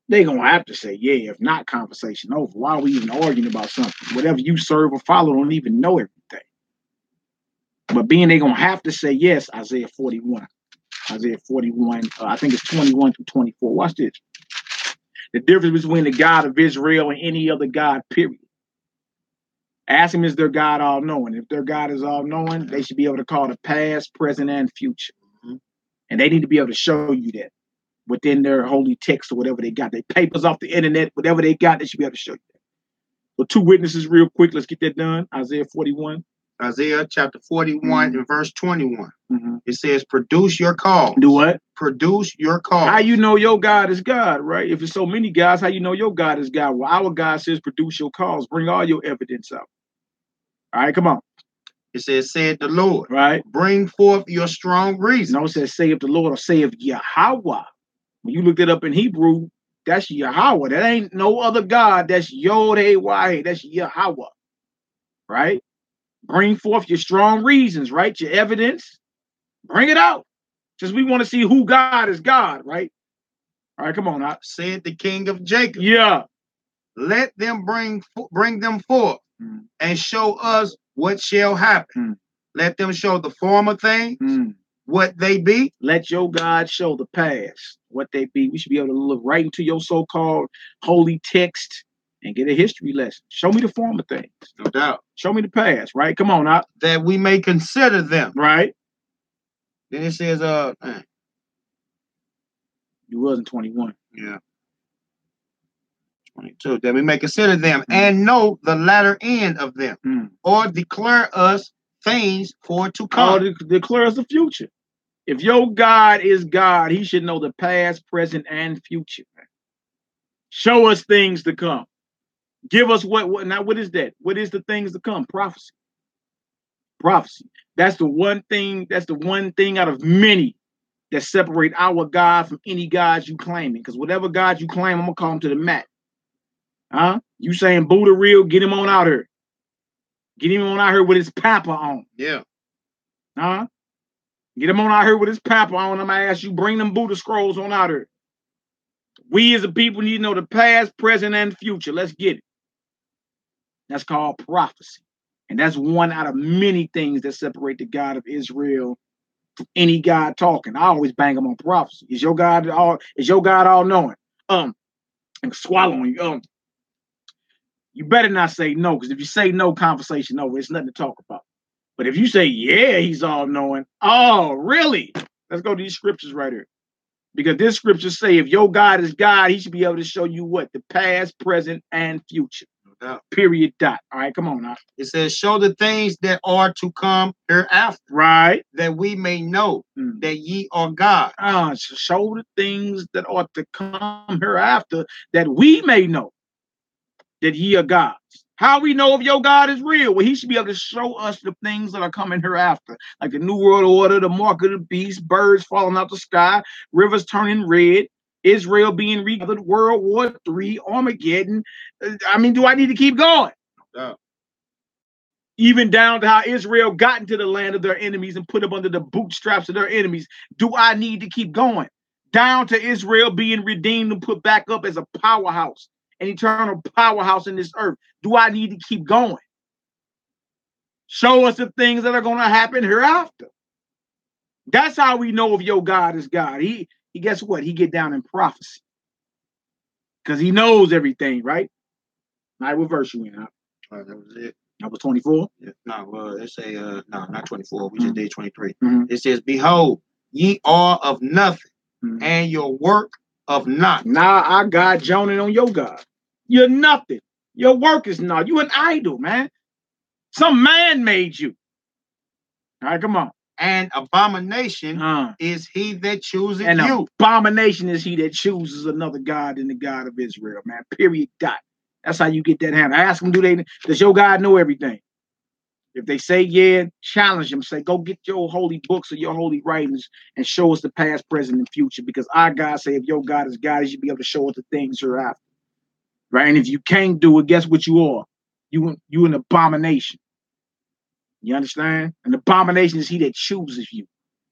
S1: They gonna have to say yeah. If not, conversation over. Why are we even arguing about something? Whatever you serve or follow don't even know everything. But being they gonna have to say yes, Isaiah 41. Isaiah 41, I think it's 21 to 24. Watch this. The difference between the God of Israel and any other God, period. Ask him, is their God all-knowing? If their God is all-knowing, they should be able to call the past, present, and future. And they need to be able to show you that within their holy text or whatever they got. Their papers off the internet, whatever they got, they should be able to show you that. So two witnesses real quick. Let's get that done. Isaiah 41.
S2: Isaiah chapter 41 and verse 21. It says, produce your cause.
S1: Do what?
S2: Produce your cause.
S1: How you know your God is God, right? If it's so many gods, how you know your God is God? Well, our God says, produce your cause. Bring all your evidence out. All right, come on.
S2: It says, saith the Lord.
S1: Right.
S2: Bring forth your strong reason.
S1: No, it says, say of the Lord or say of Yahweh. When you looked it up in Hebrew, that's Yahweh. That ain't no other God. That's Yod-Heh-Wah-Heh. That's Yahweh. Right? Bring forth your strong reasons, right? Your evidence. Bring it out. Just we want to see who God is God, right? All right, come on now.
S2: Said the King of Jacob.
S1: Yeah.
S2: Let them bring them forth and show us what shall happen. Let them show the former things, what they be.
S1: Let your God show the past, what they be. We should be able to look right into your so-called holy text and get a history lesson. Show me the former things.
S2: No doubt.
S1: Show me the past, right? Come on now.
S2: That we may consider them.
S1: Right.
S2: Then it says,
S1: you wasn't 21.
S2: Yeah. 22. That we may consider them and know the latter end of them, or declare us things for to come.
S1: Or declare us the future. If your God is God, he should know the past, present, and future. Show us things to come. Give us what now, what is that? What is the things to come? Prophecy. Prophecy. That's the one thing out of many that separate our God from any gods you claiming. Because whatever God you claim, I'm gonna call him to the mat. Huh? You saying Buddha real? Get him on out here. Get him on out here with his papa on.
S2: Yeah.
S1: Huh? Get him on out here with his papa on. I'm gonna ask you, bring them Buddha scrolls on out here. We as a people need to know the past, present, and future. Let's get it. That's called prophecy. And that's one out of many things that separate the God of Israel from any God talking. I always bang them on prophecy. Is your God all knowing? And swallowing. You better not say no, because if you say no, conversation over. It's nothing to talk about. But if you say, yeah, he's all knowing, oh, really? Let's go to these scriptures right here. Because this scripture say, if your God is God, he should be able to show you what? The past, present, and future. Period. Dot. All right, come on now.
S2: It says, show the things that are to come hereafter.
S1: Right.
S2: That we may know that ye are God.
S1: Show the things that are to come hereafter, that we may know that ye are gods. How we know if your God is real? Well, he should be able to show us the things that are coming hereafter, like the New World Order, the mark of the beast, birds falling out the sky, rivers turning red, Israel being regathered, World War III, Armageddon. I mean, do I need to keep going?
S2: No.
S1: even down to how Israel got into the land of their enemies and put them under the bootstraps of their enemies. Do I need to keep going? Down to Israel being redeemed and put back up as a powerhouse, an eternal powerhouse in this earth. Do I need to keep going? Show us the things that are going to happen hereafter. That's how we know if your God is God. He guess what? He get down in prophecy. Because he knows everything, right? All right, what verse you in? Huh?
S2: That was it.
S1: That was 24?
S2: Yeah. No, it say, no, not 24. We just did 23. It says, behold, ye are of nothing, and your work of naught.
S1: Now our God joining on your God. You're nothing. Your work is not. You an idol, man. Some man made you. All right, come on.
S2: And abomination is he that chooses
S1: and
S2: you.
S1: Abomination is he that chooses another God than the God of Israel, man. Period. Dot. That's how you get that handle. Ask them, does your God know everything? If they say yeah, challenge them. Say, go get your holy books or your holy writings and show us the past, present, and future. Because our God say, if your God is God, you should be able to show us the things hereafter. Right? And if you can't do it, guess what you are? You an abomination. You understand? An abomination is he that chooses you.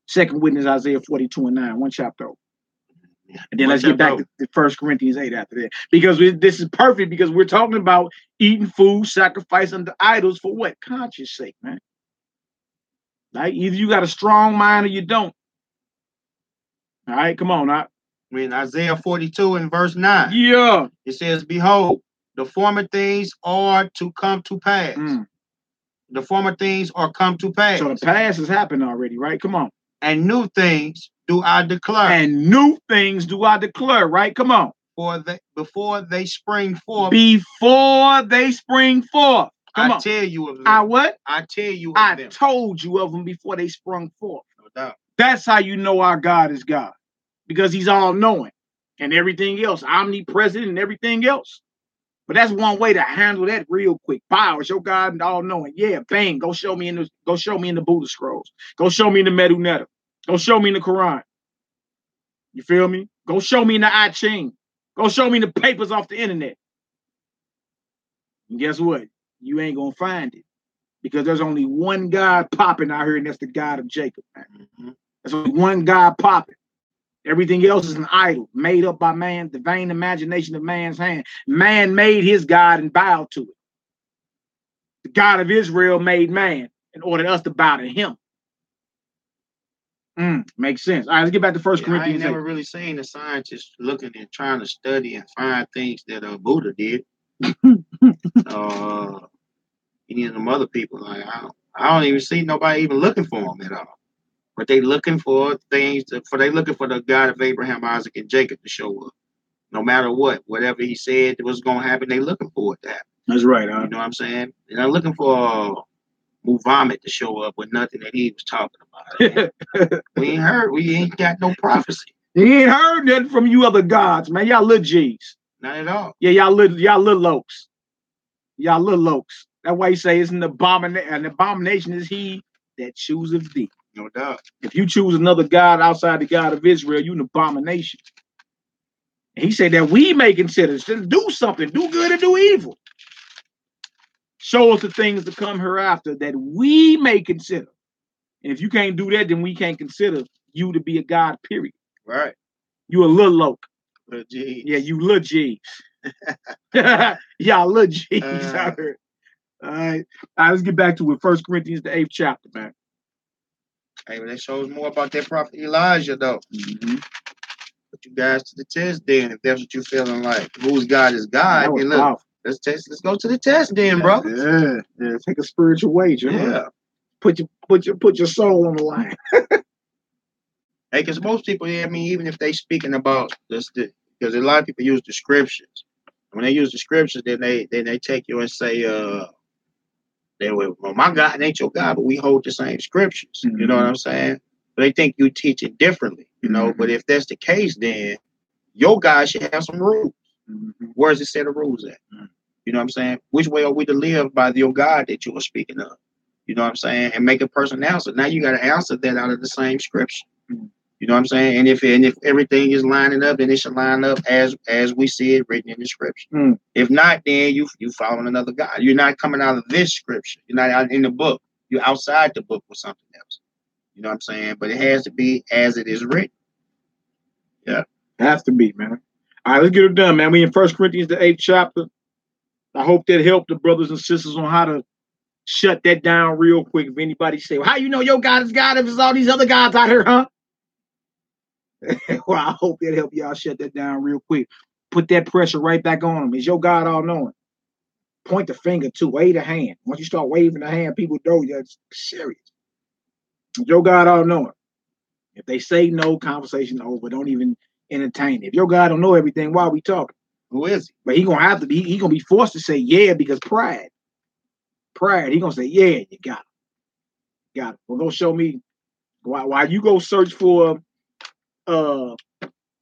S1: Second witness, Isaiah 42:9, one chapter. And then let's get back to 1 Corinthians 8 after that. Because this is perfect because we're talking about eating food, sacrifice unto idols for what? Conscience sake, man. Right? Either you got a strong mind or you don't. All right, come on now.
S2: In Isaiah 42 and verse 9.
S1: Yeah.
S2: It says, behold, the former things are to come to pass. The former things are come to pass.
S1: So the past has happened already, right? Come on.
S2: And new things do I declare.
S1: And new things do I declare, right? Come on.
S2: Before they spring forth.
S1: Before they spring forth. Come on.
S2: I tell you of them.
S1: I what?
S2: I tell you of them.
S1: I told you of them before they sprung forth.
S2: No doubt.
S1: That's how you know our God is God. Because he's all-knowing. And everything else. Omnipresent and everything else. But that's one way to handle that real quick. Power, your God and all-knowing. Yeah, bang. Go show me in the Buddha scrolls. Go show me in the Medu Netta. Go show me in the Quran. You feel me? Go show me in the I Ching. Go show me the papers off the internet. And guess what? You ain't gonna find it. Because there's only one God popping out here, and that's the God of Jacob, man. There's only one God popping. Everything else is an idol made up by man, the vain imagination of man's hand. Man made his God and bowed to it. The God of Israel made man and ordered us to bow to him. Makes sense. All right, let's get back to 1 Corinthians 8.
S2: I ain't never really seen the scientists looking and trying to study and find things that Buddha did. Any of them other people, like I don't even see nobody even looking for them at all. But they looking for things. They looking for the God of Abraham, Isaac, and Jacob to show up. No matter what, whatever he said was going to happen, they looking for it to happen.
S1: That's right.
S2: You know what I'm saying? They're not looking for Muhammad to show up with nothing that he was talking about. We ain't got no prophecy.
S1: You ain't heard nothing from you other gods, man. Y'all little G's.
S2: Not at all.
S1: Yeah, y'all little lokes. Y'all little lokes. That's why you say it's an abomination. An abomination is he that chooseth thee.
S2: No doubt.
S1: If you choose another God outside the God of Israel, you're an abomination. And he said that we may consider to do something, do good or do evil. Show us the things to come hereafter that we may consider. And if you can't do that, then we can't consider you to be a God, period.
S2: Right.
S1: You a little loke.
S2: Little G's.
S1: Yeah, you little G's. Y'all little G's out here. All right, let's get back to it. 1 Corinthians, the 8th chapter, man.
S2: Hey, that shows more about that prophet Elijah, though. Put you guys to the test then, if that's what you're feeling like. Whose God is God? And look, let's go to the test then, brother.
S1: Yeah. Take a spiritual wager.
S2: Yeah.
S1: Huh? Put your soul on the line.
S2: Hey, because most people, even if they speaking about this, because a lot of people use the scriptures. When they use the scriptures, then they take you and say, well, my God ain't your God, but we hold the same scriptures. You know what I'm saying? But they think you teach it differently, you know. But if that's the case, then your God should have some rules. Where's the set of rules at? You know what I'm saying? Which way are we to live by your God that you are speaking of? You know what I'm saying? And make a person answer. Now you got to answer that out of the same scripture. You know what I'm saying? And if everything is lining up, then it should line up as we see it written in the scripture. If not, then you following another God. You're not coming out of this scripture. You're not out in the book. You're outside the book with something else. You know what I'm saying? But it has to be as it is written. Yeah.
S1: It has to be, man. All right, let's get it done, man. We in 1 Corinthians, the 8th chapter. I hope that helped the brothers and sisters on how to shut that down real quick. If anybody say, well, how you know your God is God if there's all these other gods out here, huh? Well, I hope that helped y'all shut that down real quick. Put that pressure right back on them. Is your God all knowing? Point the finger too. Wave the hand. Once you start waving the hand, people know you're serious. Is your God all knowing? If they say no, conversation over. Don't even entertain it. If your God don't know everything, why are we talking?
S2: Who is he?
S1: But he gonna have to be. He gonna be forced to say yeah because pride. Pride. He gonna say yeah. You got it. Got it. Well, go show me. Why you go search for the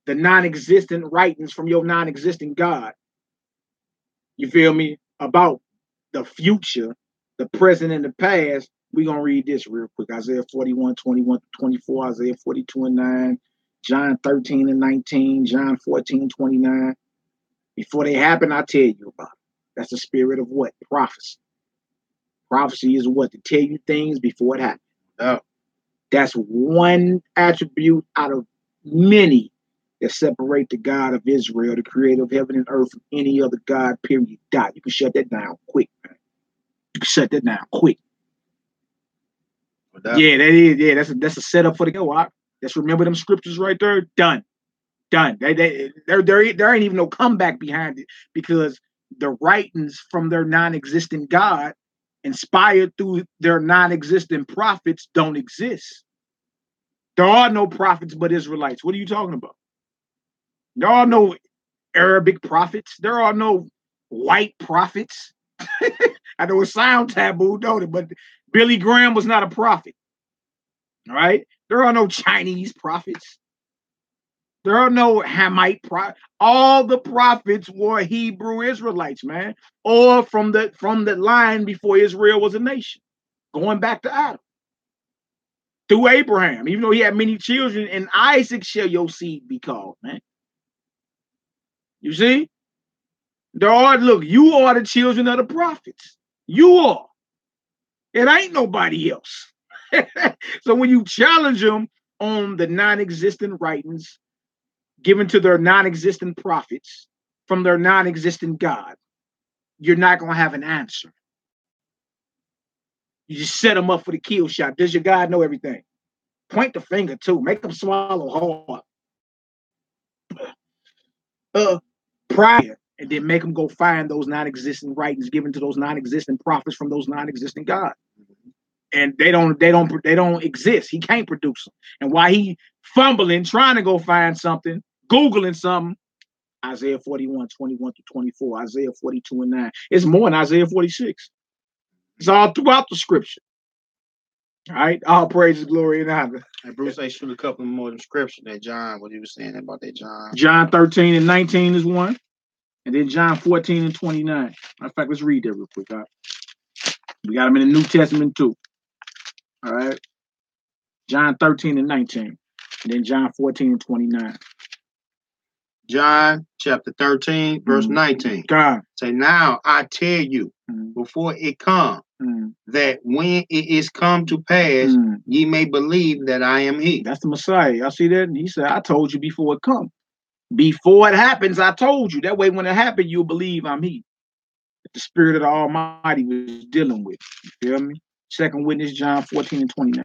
S1: non-existent writings from your non-existent God? You feel me? About the future, the present, and the past. We're gonna read this real quick. Isaiah 41, 21 to 24, Isaiah 42 and 9, John 13 and 19, John 14, 29. Before they happen, I tell you about it. That's the spirit of what? Prophecy. Prophecy is what? To tell you things before it happens. That's one attribute out of many that separate the God of Israel, the creator of heaven and earth, from any other God, period. Dot. You can shut that down quick, man. You can shut that down quick. Yeah, that is. Yeah, that's a setup for the go. Just remember them scriptures right there. Done. There ain't even no comeback behind it, because the writings from their non-existent God, inspired through their non-existent prophets, don't exist. There are no prophets but Israelites. What are you talking about? There are no Arabic prophets. There are no white prophets. I know it sounds taboo, don't it? But Billy Graham was not a prophet. All right? There are no Chinese prophets. There are no Hamite prophets. All the prophets were Hebrew Israelites, man, or from the line before Israel was a nation, going back to Adam. Through Abraham, even though he had many children, and Isaac shall your seed be called, man. You see? Look, you are the children of the prophets. You are. It ain't nobody else. So when you challenge them on the non-existent writings given to their non-existent prophets from their non-existent God, you're not going to have an answer. You just set them up for the kill shot. Does your God know everything? Point the finger too. Make them swallow hard. Prior, and then make them go find those non-existent writings given to those non-existent prophets from those non-existent gods. And they don't exist. He can't produce them. And while he fumbling, trying to go find something, Googling something, Isaiah 41, 21 to 24, Isaiah 42 and 9. It's more than Isaiah 46. It's all throughout the scripture. All right, all praise, glory, and honor.
S2: And Bruce, I shoot a couple more of them scriptures that John, what he was saying about that John.
S1: John 13 and 19 is one. And then John 14 and 29. Matter of fact, let's read that real quick. All right? We got them in the New Testament too. All right. John 13 and 19. And then John 14 and 29.
S2: John chapter 13, verse 19.
S1: God.
S2: Say, now I tell you, before it come, that when it is come to pass, ye may believe that I am he.
S1: That's the Messiah. Y'all see that? He said, I told you before it come. Before it happens, I told you. That way, when it happened, you'll believe I'm he. That the Spirit of the Almighty was dealing with. You feel me? Second witness, John 14 and 29.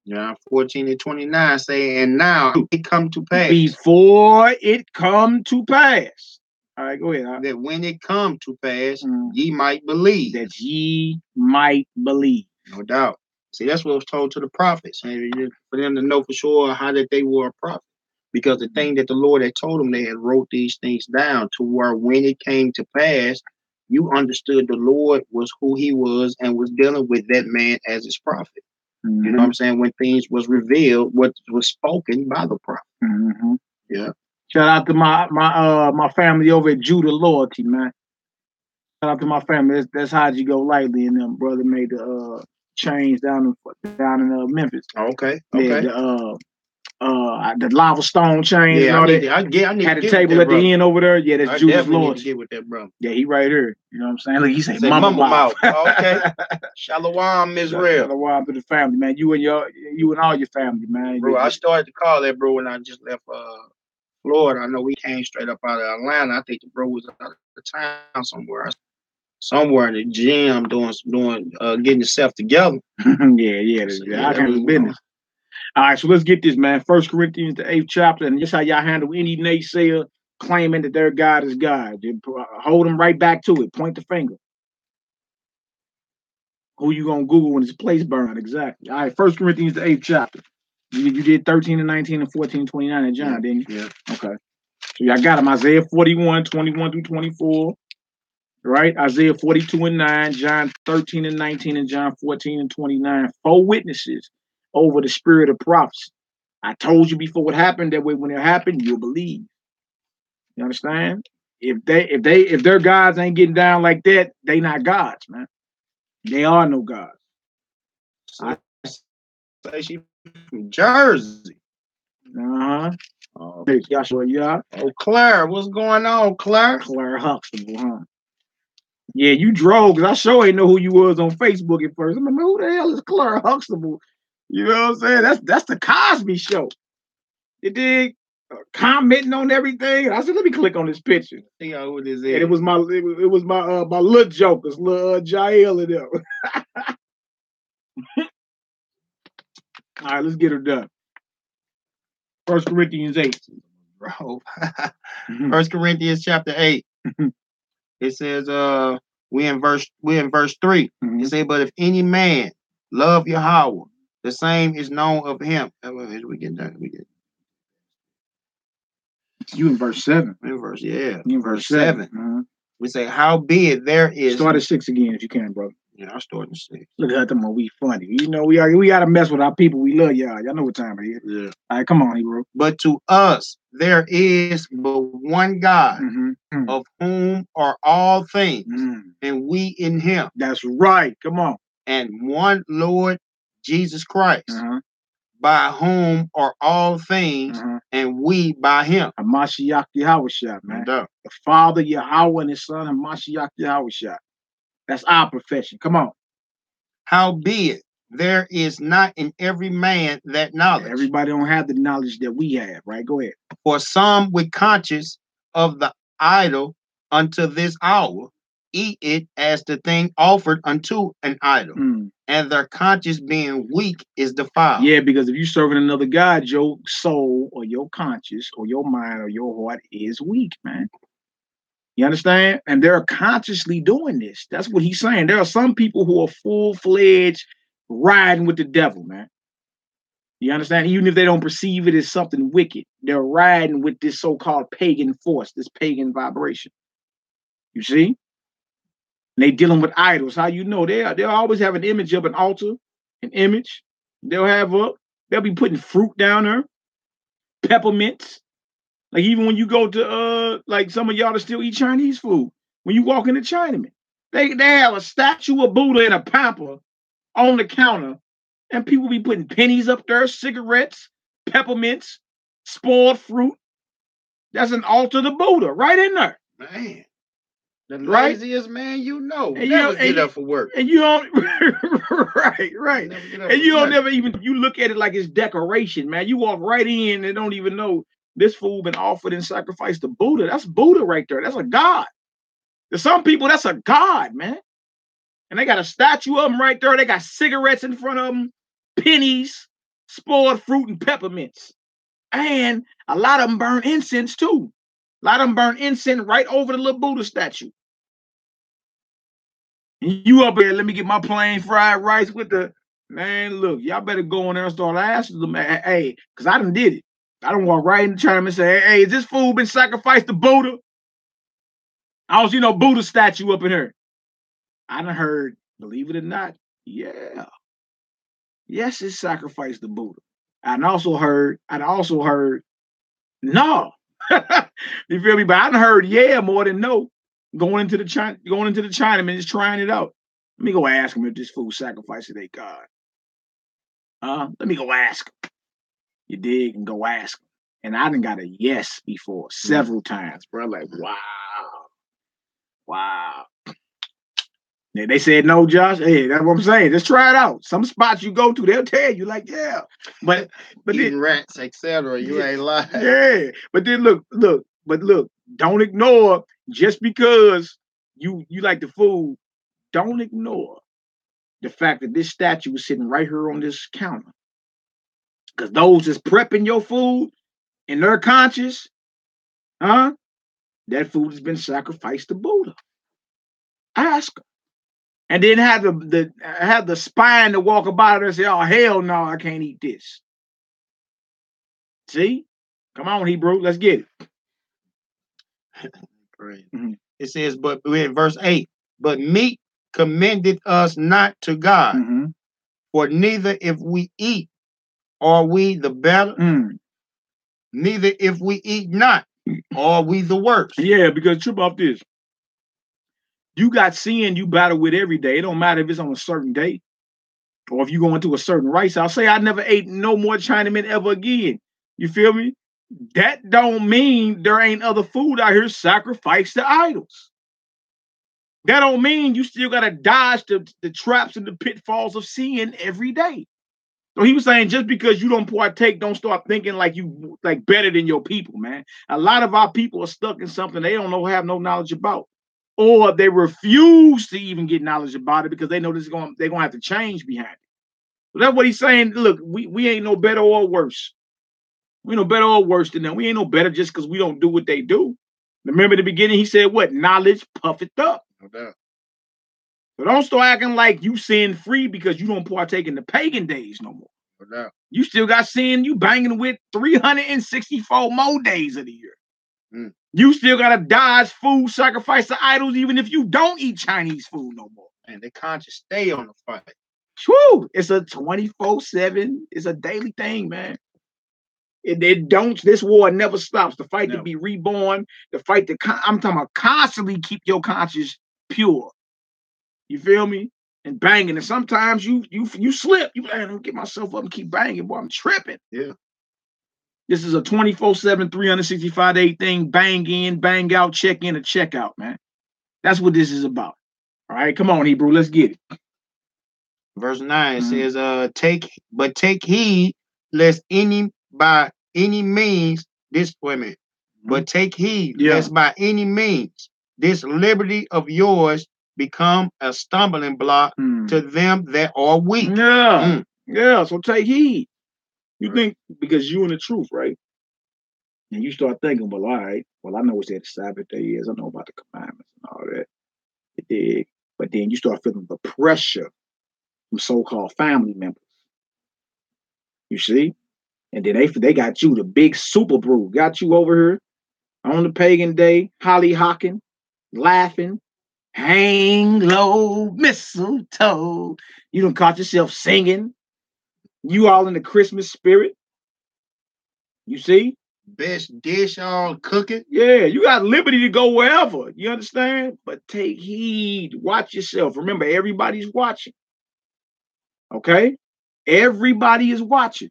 S2: John 14 and 29 say, and now it come to pass.
S1: Before it come to pass. All right, go ahead.
S2: That when it come to pass, ye might believe.
S1: That ye might believe.
S2: No doubt. See, that's what was told to the prophets. And for them to know for sure how that they were a prophet. Because the thing that the Lord had told them, they had wrote these things down to where when it came to pass, you understood the Lord was who he was and was dealing with that man as his prophet. You know what I'm saying? When things was revealed, what was spoken by the prophet. Yeah.
S1: Shout out to my family over at Judah Loyalty, man. Shout out to my family. That's Haji Go Lightly and them. Brother made the chains down in Memphis.
S2: Okay.
S1: Yeah, the lava stone chains.
S2: Yeah,
S1: and all
S2: I need
S1: had
S2: to
S1: a table at the end over there. Yeah, that's Judas Lord.
S2: Need to get with that brother.
S1: Yeah, he right here. You know what I'm saying? Look, he say
S2: Mama
S1: mouth.
S2: Okay. Shalom, Israel.
S1: Shalom to the family, man. You and all your family, man.
S2: Bro, I started to call that bro when I just left Florida. I know we came straight up out of Atlanta. I think the bro was out of town somewhere in the gym doing getting himself together.
S1: I handle business. All right, so let's get this, man. 1 Corinthians, the 8th chapter, and this is how y'all handle any naysayer claiming that their God is God. Hold them right back to it. Point the finger. Who you gonna Google when his place burned? Exactly. All right, 1 Corinthians, the 8th chapter. You did 13 and 19 and 14 and 29 in John, didn't you?
S2: Yeah.
S1: Okay. So y'all got them. Isaiah 41, 21 through 24. Right? Isaiah 42 and 9, John 13 and 19, and John 14 and 29. 4 witnesses over the spirit of prophecy. I told you before what happened, that way when it happened, you'll believe. You understand? If their gods ain't getting down like that, they not gods, man. They are no gods.
S2: I say she from Jersey.
S1: Hey, Joshua, yeah.
S2: Oh, Claire, what's going on, Claire?
S1: Claire Huxtable, huh? Yeah, you drove, because I sure ain't know who you was on Facebook at first. I'm like, who the hell is Claire Huxtable? You know what I'm saying? That's the Cosby Show. You dig? Commenting on everything. I said, let me click on this picture.
S2: See who this is.
S1: And it was my little jokers, little Jael and them. All right, let's get her done. 1 Corinthians 8.
S2: Bro. 1 Corinthians chapter 8. It says, we in verse 3. It says, but if any man love Yahweh, the same is known of him. As we get done,
S1: You in verse 7.
S2: You
S1: in verse 7.
S2: We say, howbeit there is.
S1: Start at 6 again if you can, bro.
S2: Yeah, I'll start at 6.
S1: Look at them, we funny. You know, we gotta mess with our people. We love y'all. Y'all know what time it is.
S2: Yeah.
S1: All right, come on, Hebrew.
S2: But to us there is but one God, of whom are all things, and we in him.
S1: That's right. Come on.
S2: And one Lord Jesus Christ, by whom are all things, and we by him.
S1: Hamashiach Yahushua, man. The Father Yahweh and his Son Hamashiach Yahushua. That's our profession. Come on.
S2: Howbeit there is not in every man that knowledge.
S1: Everybody don't have the knowledge that we have, right? Go ahead.
S2: For some with conscience of the idol unto this hour eat it as the thing offered unto an idol, and their conscience being weak is defiled.
S1: Yeah, because if you serving another God, your soul or your conscience or your mind or your heart is weak, man. You understand? And they're consciously doing this. That's what he's saying. There are some people who are full-fledged riding with the devil, man. You understand? Even if they don't perceive it as something wicked, they're riding with this so-called pagan force, this pagan vibration. You see? And they dealing with idols. How you know? They'll always have an image of an altar, an image. They'll be putting fruit down there, peppermints. Like even when you go to like some of y'all that still eat Chinese food, when you walk into Chinaman, they have a statue of Buddha and a pamper on the counter, and people be putting pennies up there, cigarettes, peppermints, spoiled fruit. That's an altar to Buddha right in there.
S2: Man. The laziest man you know.
S1: And
S2: never get up for work.
S1: And you don't right. And you don't never even you look at it like it's decoration, man. You walk right in and don't even know this food been offered and sacrificed to Buddha. That's Buddha right there. That's a god. To some people, that's a god, man. And they got a statue of him right there. They got cigarettes in front of them, pennies, spoiled fruit, and peppermints. And a lot of them burn incense too. A lot of them burn incense right over the little Buddha statue. And you up there, let me get my plain fried rice with the, man, look, y'all better go in there and start asking them, hey, because I done did it. I done walk right in the China and say, hey, is this food been sacrificed to Buddha? I don't see no Buddha statue up in here. I done heard, believe it or not, yeah. Yes, it's sacrificed to Buddha. I also heard, no. You feel me? But I done heard yeah more than no. Going into the Chinaman, just trying it out. Let me go ask them if this food sacrifices their God. Let me go ask them. You dig? And go ask them. And I done got a yes before several times, bro. Like, wow. They said no, Josh. Hey, that's what I'm saying. Just try it out. Some spots you go to, they'll tell you, like, yeah. But
S2: eating then, rats, etc. You ain't lying.
S1: Yeah. But then look, don't ignore just because you like the food, don't ignore the fact that this statue is sitting right here on this counter. Because those that's prepping your food and they're conscious, that food has been sacrificed to Buddha. Ask them. And then have the spine to walk about it and say, oh, hell no, I can't eat this. See? Come on, Hebrew, let's get it.
S2: It says, but in verse 8, but meat commendeth us not to God, for neither if we eat are we the better, neither if we eat not are we the worse.
S1: Yeah, because trip off this. You got sin you battle with every day. It don't matter if it's on a certain day or if you go into a certain rice. I'll say I never ate no more Chinamen ever again. You feel me? That don't mean there ain't other food out here sacrificed to idols. That don't mean you still got to dodge the traps and the pitfalls of sin every day. So he was saying just because you don't partake, don't start thinking like you like better than your people, man. A lot of our people are stuck in something they don't have no knowledge about. Or they refuse to even get knowledge about it because they know they're gonna have to change behind it. So that's what he's saying. Look, we ain't no better or worse. We ain't no better or worse than them. We ain't no better just because we don't do what they do. Remember the beginning, he said what? Knowledge puffeth up.
S2: No doubt.
S1: So don't start acting like you sin free because you don't partake in the pagan days no more.
S2: No doubt.
S1: You still got sin you banging with 364 more days of the year. You still got to dodge food, sacrifice to idols, even if you don't eat Chinese food no more.
S2: And they conscious stay on the fight.
S1: Whew, it's a 24/7. It's a daily thing, man. This war never stops. The fight to be reborn, the fight to, I'm talking about constantly keep your conscience pure. You feel me? And banging. And sometimes you slip. You like, I'm gonna get myself up and keep banging, boy. I'm tripping.
S2: Yeah.
S1: This is a 24/7, 365-day thing. Bang in, bang out, check in, and check out, man. That's what this is about. All right, come on, Hebrew, let's get it.
S2: Verse 9 says, take heed lest any by any means but take heed lest by any means this liberty of yours become a stumbling block to them that are weak.
S1: Yeah, so take heed. You think because you in the truth, right? And you start thinking, well, all right, well, I know what that Sabbath day is. I know about the commandments and all that. But then you start feeling the pressure from so-called family members. You see? And then they got you, the big super brew, got you over here on the pagan day, hollyhocking, laughing, hang low, mistletoe. You done caught yourself singing. You all in the Christmas spirit. You see?
S2: Best dish all cooking.
S1: Yeah, you got liberty to go wherever. You understand? But take heed. Watch yourself. Remember, everybody's watching. Okay? Everybody is watching.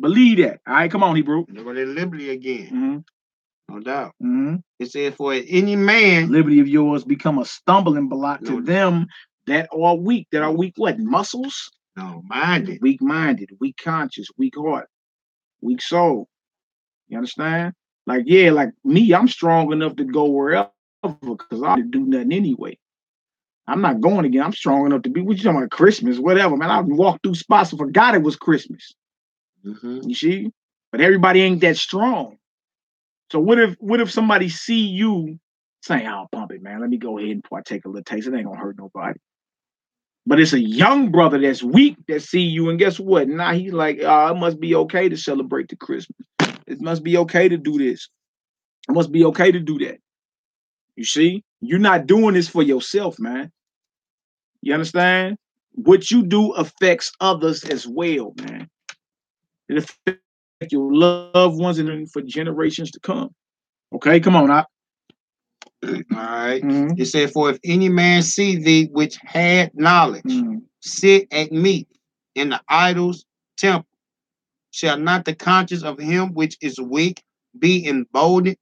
S1: Believe that. All right, come on, Hebrew.
S2: They're going to liberty again. No doubt. It says, for any man,
S1: liberty of yours become a stumbling block to them that are weak. That are weak what? Muscles?
S2: No, minded.
S1: Weak-minded, weak conscious, weak heart, weak soul. You understand? Like, yeah, like me, I'm strong enough to go wherever because I didn't do nothing anyway. I'm not going again. I'm strong enough to be, what you talking about, Christmas, whatever, man. I walked through spots and forgot it was Christmas. You see? But everybody ain't that strong. So what if somebody see you saying, I'll pump it, man. Let me go ahead and partake a little taste. It ain't gonna hurt nobody. But it's a young brother that's weak that see you, and guess what? Now he's like, it must be okay to celebrate the Christmas. It must be okay to do this. It must be okay to do that. You see? You're not doing this for yourself, man. You understand? What you do affects others as well, man. It affects your loved ones and for generations to come. Okay, come on,
S2: All right. It said, for if any man see thee which had knowledge, sit at meat in the idol's temple, shall not the conscience of him which is weak be emboldened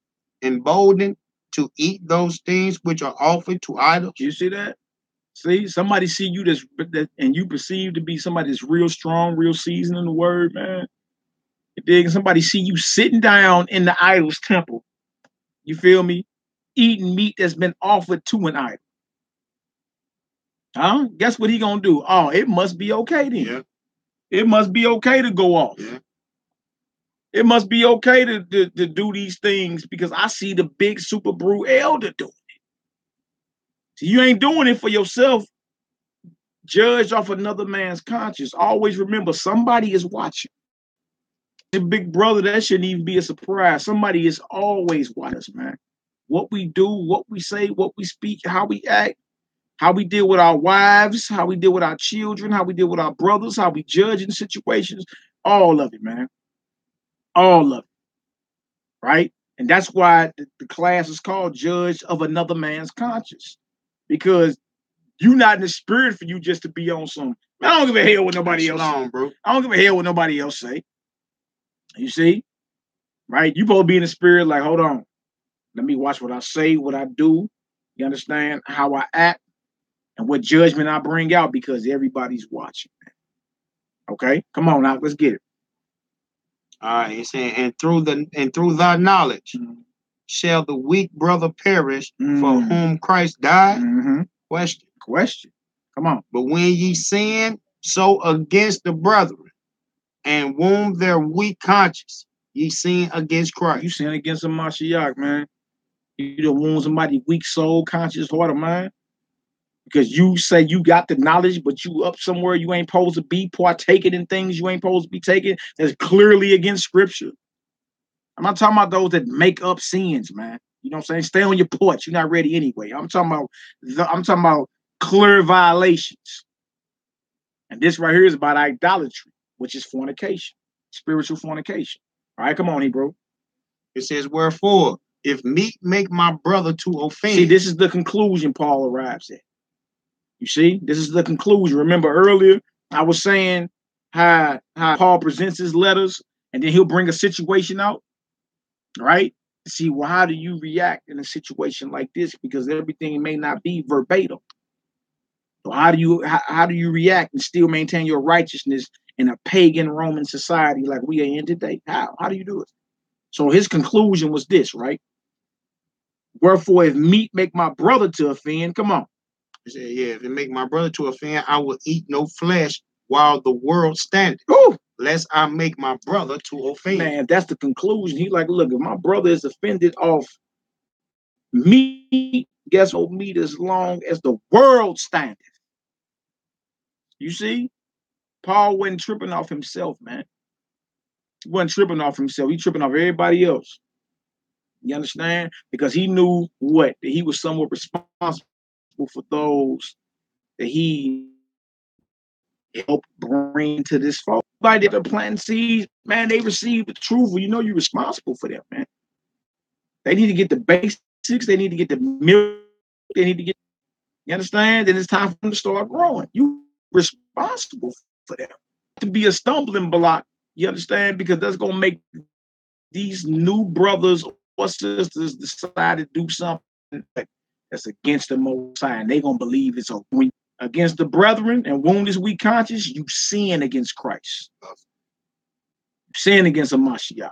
S2: to eat those things which are offered to idols?
S1: You see that? See, somebody see you and you perceive to be somebody that's real strong, real seasoned in the word, man. Somebody see you sitting down in the idol's temple. You feel me? Eating meat that's been offered to an idol. Huh? Guess what he gonna do? Oh, it must be okay then.
S2: Yeah.
S1: It must be okay to go off.
S2: Yeah.
S1: It must be okay to do these things because I see the big super brew elder doing it. So you ain't doing it for yourself. Judge off another man's conscience. Always remember, somebody is watching. The big brother, that shouldn't even be a surprise. Somebody is always watching us, man. What we do, what we say, what we speak, how we act, how we deal with our wives, how we deal with our children, how we deal with our brothers, how we judge in situations, all of it, man. All of it, right? And that's why the class is called Judge of Another Man's Conscience, because you're not in the spirit for you just to be on some, man, I don't give a hell what nobody else say.
S2: Bro.
S1: I don't give a hell what nobody else say. You see? Right? You supposed to be in the spirit like, hold on. Let me watch what I say, what I do. You understand? How I act and what judgment I bring out because everybody's watching. Okay? Come on now. Let's get it.
S2: All right. He's saying, and through thy knowledge shall the weak brother perish for whom Christ died?
S1: Question. Come on.
S2: But when ye sin so against the brethren and wound their weak conscience, ye sin against Christ.
S1: You sin against a Mashiach, man. You don't wound somebody weak soul, conscious, heart, or mind. Because you say you got the knowledge, but you up somewhere you ain't supposed to be, partaking in things you ain't supposed to be taking. That's clearly against scripture. I'm not talking about those that make up sins, man. You know what I'm saying? Stay on your porch. You're not ready anyway. I'm talking about clear violations. And this right here is about idolatry, which is fornication, spiritual fornication. All right, come on, Hebrew.
S2: It says, wherefore, if meat make my brother to offend.
S1: See, this is the conclusion Paul arrives at. You see, this is the conclusion. Remember earlier, I was saying how Paul presents his letters, and then he'll bring a situation out, right? See, well, how do you react in a situation like this? Because everything may not be verbatim. So how do you react and still maintain your righteousness in a pagan Roman society like we are in today? How do you do it? So his conclusion was this, right? Wherefore, if meat make my brother to offend, come on.
S2: He said, yeah, if it make my brother to offend, I will eat no flesh while the world standeth, lest I make my brother to offend.
S1: Man, that's the conclusion. He like, look, if my brother is offended off meat, guess what meat as long as the world standeth. You see? Paul wasn't tripping off himself, man. He wasn't tripping off himself. He tripping off everybody else. You understand? Because he knew what? That he was somewhat responsible for those that he helped bring to this fall. By the planting seeds, man, they received the truth. Well, you know you're responsible for them, man. They need to get the basics. They need to get the milk. They need to get, you understand? Then it's time for them to start growing. You responsible for them. To be a stumbling block, you understand? Because that's going to make these new brothers or sisters decide to do something that's against the Most High, and they're going to believe it's against the brethren and wound his weak conscience. You sin against Christ. Sin against a Mashiach.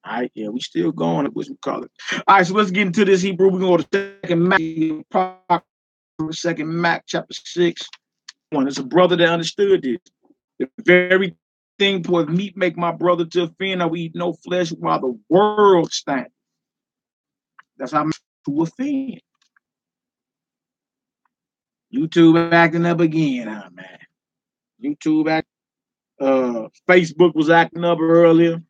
S1: All right, yeah, we still going. What we call it? All right, so let's get into this Hebrew. We're going to go to second Mac, chapter 6. It's a brother that understood this. The very thing for meat make my brother to offend. I will eat no flesh while the world stands. That's how to offend. YouTube acting up again, huh, man? YouTube Facebook was acting up earlier.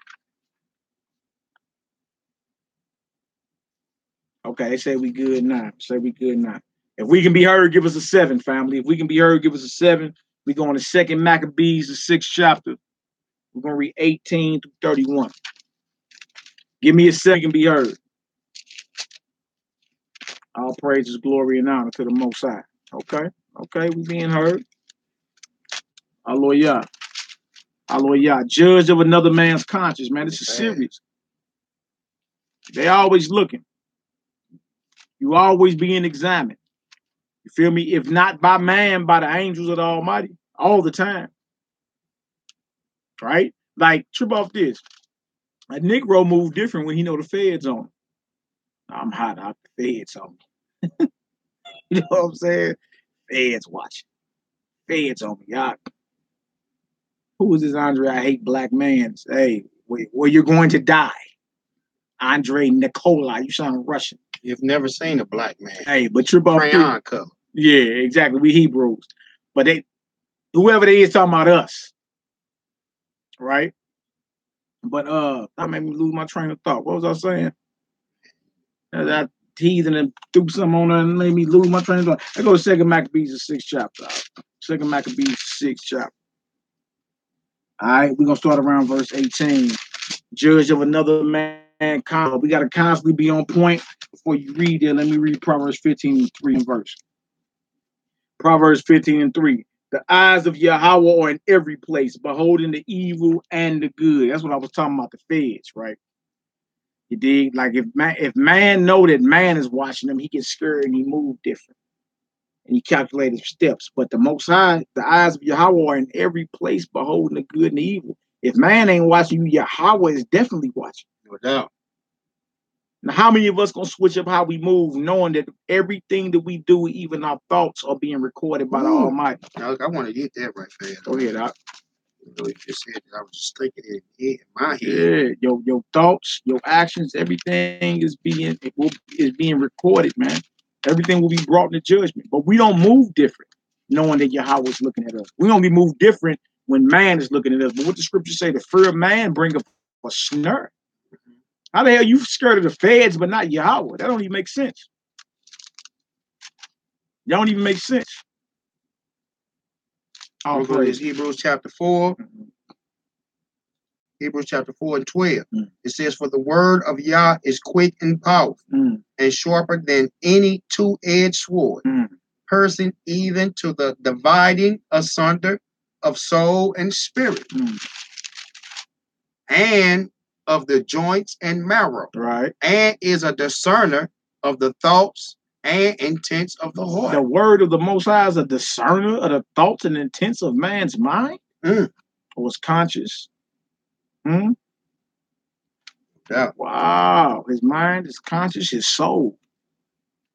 S1: Okay, they say we good now. If we can be heard, give us a 7, family. If we can be heard, give us a 7. We go on the second Maccabees, the 6th chapter. We're going to read 18 through 31. Give me a 7, can be heard. All praises, glory, and honor to the Most High. Okay. Okay, we being heard. Hallelujah. Hallelujah. Judge of another man's conscience, man. This is serious. They always looking. You always being examined. You feel me? If not by man, by the angels of the Almighty, all the time. Right? Like, trip off this. A Negro move different when he know the feds on him. I'm hot out the feds on me. You know what I'm saying? Feds watching. Feds on me. Y'all. Who is this Andre? I hate black man. Hey, where you're going to die. Andre Nikolai. You sound Russian.
S2: You've never seen a black man.
S1: Hey, but trip off
S2: crayon color.
S1: Yeah, exactly. We Hebrews. But whoever they is talking about us. Right? But that made me lose my train of thought. What was I saying? That teasing and threw something on her and made me lose my train of thought. I go to 2 Maccabees, the 6th chapter. 2 Maccabees, 6th chapter. All right, we're gonna start around verse 18. Judge of another man. We gotta constantly be on point before you read it. Let me read Proverbs 15:3 and verse. Proverbs 15:3. The eyes of Yahweh are in every place, beholding the evil and the good. That's what I was talking about, the feds, right? You dig? Like if man know that man is watching him, he gets scared and he move different. And he calculated steps. But the Most High, the eyes of Yahweh are in every place, beholding the good and the evil. If man ain't watching you, Yahweh is definitely watching.
S2: No doubt.
S1: Now, how many of us gonna switch up how we move, knowing that everything that we do, even our thoughts, are being recorded by the Almighty?
S2: I want to get that right fast.
S1: Go ahead, Doc.
S2: You know, you just said that. I was just thinking it in my head.
S1: Yeah, your thoughts, your actions, everything is being recorded, man. Everything will be brought into judgment. But we don't move different, knowing that Yahweh is looking at us. We only move different when man is looking at us. But what the scriptures say, the fear of man bringeth a snare. How the hell you scared of the feds but not Yahweh? That don't even make sense. That don't even make sense.
S2: We'll go to Hebrews chapter 4. Hebrews chapter 4 and 12. It says, for the word of Yah is quick and powerful, and sharper than any two-edged sword, piercing even to the dividing asunder of soul and spirit, and of the joints and marrow,
S1: right?
S2: And is a discerner of the thoughts and intents of the heart.
S1: The word of the Most High is a discerner of the thoughts and intents of man's mind, or his conscience.
S2: Yeah.
S1: Wow, his mind, his conscience, his soul.